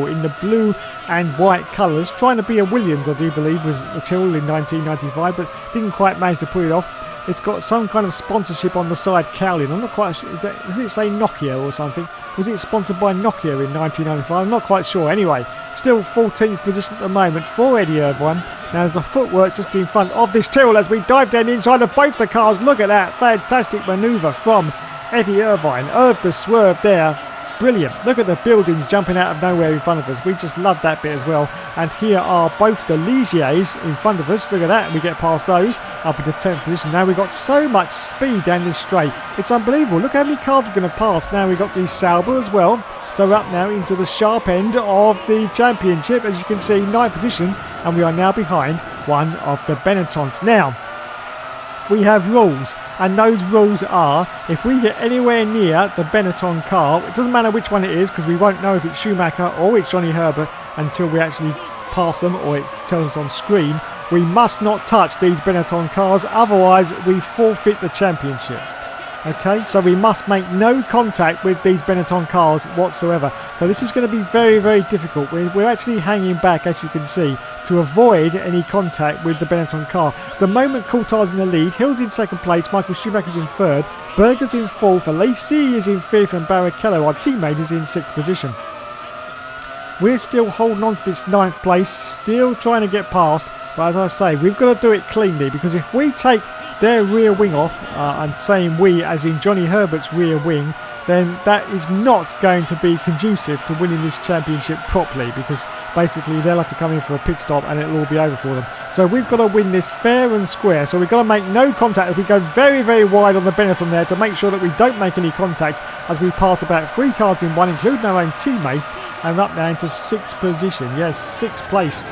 in the blue and white colours, trying to be a Williams, I do believe, was the Tyrrell in 1995, but didn't quite manage to pull it off. It's got some kind of sponsorship on the side cowling. I'm not quite sure. Does it say Nokia or something? Was it sponsored by Nokia in 1995? I'm not quite sure. Anyway, still 14th position at the moment for Eddie Irvine. Now there's a footwork just in front of this Tyrrell as we dive down inside of both the cars. Look at that fantastic manoeuvre from Eddie Irvine. The swerve there. Brilliant. Look at the buildings jumping out of nowhere in front of us. We just love that bit as well. And here are both the Ligiers in front of us. Look at that. We get past those up into 10th position. Now we've got so much speed down this straight. It's unbelievable. Look how many cars we're going to pass. Now we've got the Sauber as well. So we're up now into the sharp end of the championship. As you can see, 9th position. And we are now behind one of the Benettons. Now, we have rules, and those rules are if we get anywhere near the Benetton car, it doesn't matter which one it is because we won't know if it's Schumacher or it's Johnny Herbert until we actually pass them or it tells us on screen. We must not touch these Benetton cars, otherwise we forfeit the championship. Okay, so we must make no contact with these Benetton cars whatsoever. So this is going to be very, very difficult. We're actually hanging back, as you can see, to avoid any contact with the Benetton car. The moment Coulthard's in the lead, Hill's in second place, Michael Schumacher's in third, Berger's in fourth, Alesi is in fifth, and Barrichello, our teammate, is in sixth position. We're still holding on to this 9th place, still trying to get past, but as I say, we've got to do it cleanly, because if we take their rear wing off, I'm saying we as in Johnny Herbert's rear wing, then that is not going to be conducive to winning this championship properly, because basically they'll have to come in for a pit stop and it'll all be over for them. So we've got to win this fair and square. So we've got to make no contact as we go very, very wide on the Benetton there to make sure that we don't make any contact as we pass about 3 cars in one, including our own teammate, and up now into 6th position. Yes, 6th place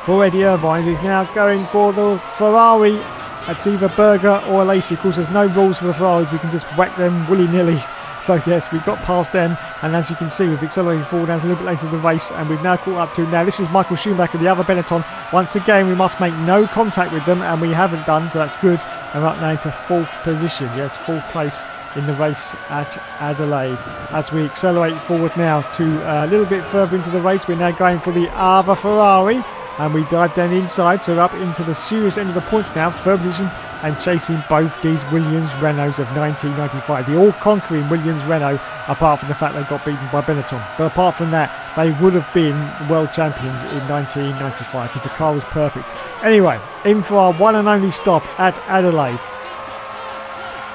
for Eddie Irvine. He's now going for the Ferrari. That's either Berger or Alesi. Of course, there's no rules for the Ferraris. We can just whack them willy-nilly. So yes, we got past them, and as you can see, we've accelerated forward now a little bit later in the race, and we've now caught up to now. This is Michael Schumacher, the other Benetton. Once again, we must make no contact with them, and we haven't done, so that's good. And up now to 4th position. Yes, 4th place in the race at Adelaide. As we accelerate forward now to a little bit further into the race, we're now going for the other Ferrari. And we dive down inside, so up into the serious end of the points now, 3rd position, and chasing both these Williams Renaults of 1995. The all-conquering Williams Renault, apart from the fact they got beaten by Benetton. But apart from that, they would have been world champions in 1995 because the car was perfect. Anyway, in for our one and only stop at Adelaide,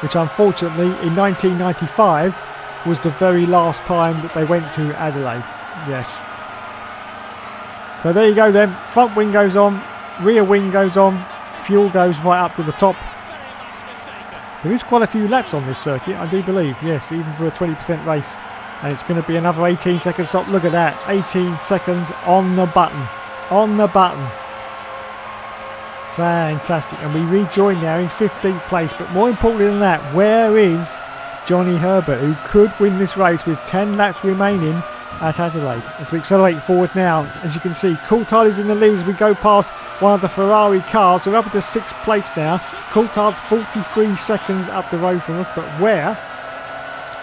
which unfortunately in 1995 was the very last time that they went to Adelaide. Yes. So there you go then, front wing goes on, rear wing goes on, fuel goes right up to the top. There is quite a few laps on this circuit, I do believe. Yes, even for a 20% race. And it's going to be another 18 second stop. Look at that. 18 seconds on the button. On the button. Fantastic. And we rejoin now in 15th place. But more importantly than that, where is Johnny Herbert, who could win this race with 10 laps remaining at Adelaide? As we accelerate forward now, as you can see, Coulthard is in the lead as we go past one of the Ferrari cars. So we're up into 6th place now. Coulthard's 43 seconds up the road from us. But where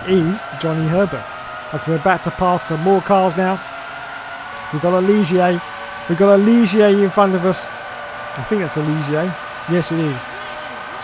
is Johnny Herbert? As we're about to pass some more cars now. We've got a Ligier. We've got a Ligier in front of us. I think that's a Ligier. Yes, it is.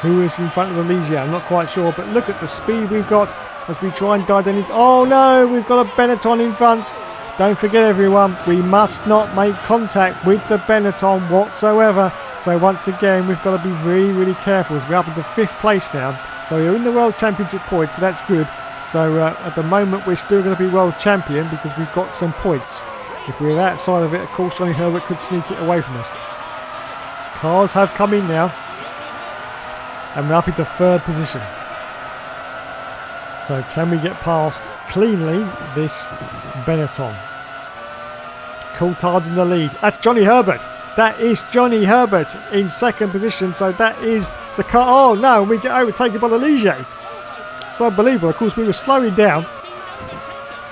Who is in front of the Ligier? I'm not quite sure. But look at the speed we've got as we try and dive in. Oh no, we've got a Benetton in front. Don't forget everyone, we must not make contact with the Benetton whatsoever. So once again, we've got to be really, really careful as we're up into 5th place now. So we're in the World Championship points, so that's good. So at the moment, we're still going to be World Champion because we've got some points. If we're outside of it, of course, Johnny Herbert could sneak it away from us. Cars have come in now. And we're up into 3rd position. So can we get past cleanly this Benetton? Coulthard's in the lead. That's Johnny Herbert. That is Johnny Herbert in 2nd position. So that is the car. Oh no, we get overtaken by the Ligier. It's unbelievable. Of course, we were slowing down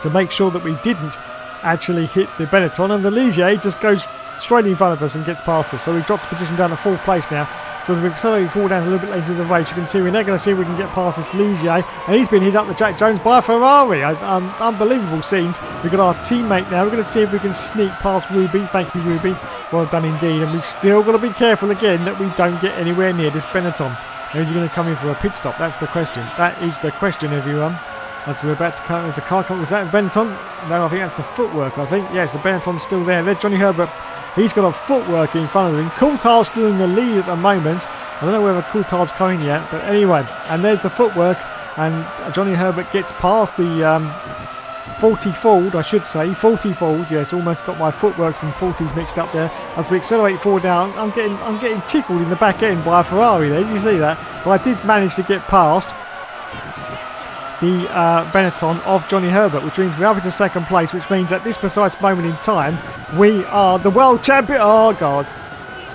to make sure that we didn't actually hit the Benetton, and the Ligier just goes straight in front of us and gets past us. So we've dropped the position down to 4th place now. So as we accelerate forward down a little bit later in the race, you can see we're now going to see if we can get past this Ligier. And he's been hit up the Jack Jones by a Ferrari. Unbelievable scenes. We've got our teammate now. We're going to see if we can sneak past Ruby. Thank you, Ruby. Well done indeed. And we've still got to be careful again that we don't get anywhere near this Benetton. Or is he going to come in for a pit stop? That's the question. That is the question, everyone. As we're about to come, there's a car coming. Was that Benetton? No, I think that's the footwork, I think. Yes, the Benetton's still there. There's Johnny Herbert. He's got a footwork in front of him. Coulthard's still in the lead at the moment. I don't know whether Coulthard's coming yet, but anyway. And there's the footwork. And Johnny Herbert gets past the 40 Ford, I should say. 40 Ford, yes, almost got my footworks and 40s mixed up there. As we accelerate forward now, I'm getting tickled in the back end by a Ferrari there. Did you see that? But I did manage to get past the Benetton of Johnny Herbert, which means we're up into 2nd place, which means at this precise moment in time, we are the world champion. Oh, God.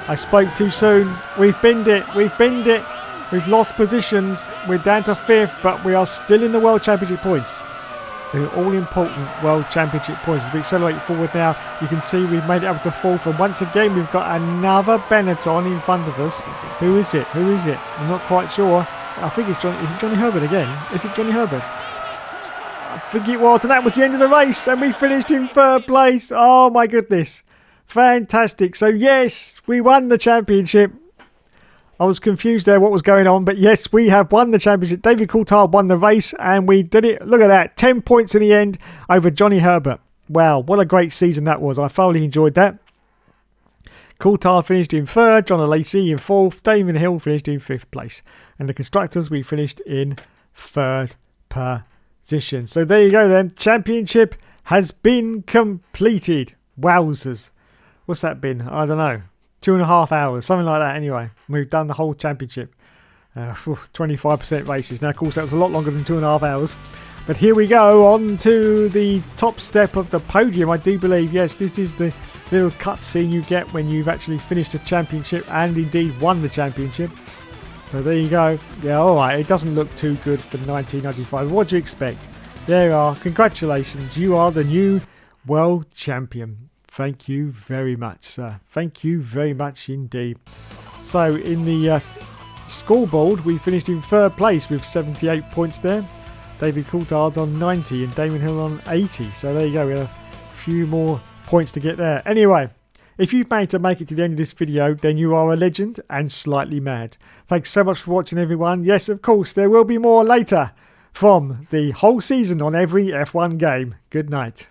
I spoke too soon. We've binned it. We've binned it. We've lost positions. We're down to 5th, but we are still in the World Championship points. The all-important World Championship points. As we accelerate forward now, you can see we've made it up to 4th, and once again, we've got another Benetton in front of us. Who is it? Who is it? I'm not quite sure. I think it's Johnny. Is it Johnny Herbert again? Is it Johnny Herbert? I think it was, and that was the end of the race, and we finished in 3rd place. Oh my goodness. Fantastic. So yes, we won the championship. I was confused there what was going on, but yes, we have won the championship. David Coulthard won the race, and we did it. Look at that. 10 points in the end over Johnny Herbert. Wow, what a great season that was. I thoroughly enjoyed that. Coulthard finished in 3rd, John Alesi in 4th, Damon Hill finished in 5th place. And the constructors, we finished in 3rd position. So there you go then. Championship has been completed. Wowzers. What's that been? I don't know. 2.5 hours, something like that anyway. We've done the whole championship. 25% races. Now, of course, that was a lot longer than 2.5 hours. But here we go on to the top step of the podium, I do believe. Yes, this is the little cutscene you get when you've actually finished the championship and indeed won the championship. So there you go. Yeah, alright, it doesn't look too good for 1995. What do you expect? There you are. Congratulations. You are the new world champion. Thank you very much, sir. Thank you very much indeed. So in the scoreboard, we finished in 3rd place with 78 points there. David Coulthard's on 90 and Damon Hill on 80. So there you go. We have a few more points to get there. Anyway, if you've managed to make it to the end of this video, then you are a legend and slightly mad. Thanks so much for watching, everyone. Yes, of course, there will be more later from the whole season on every F1 game. Good night.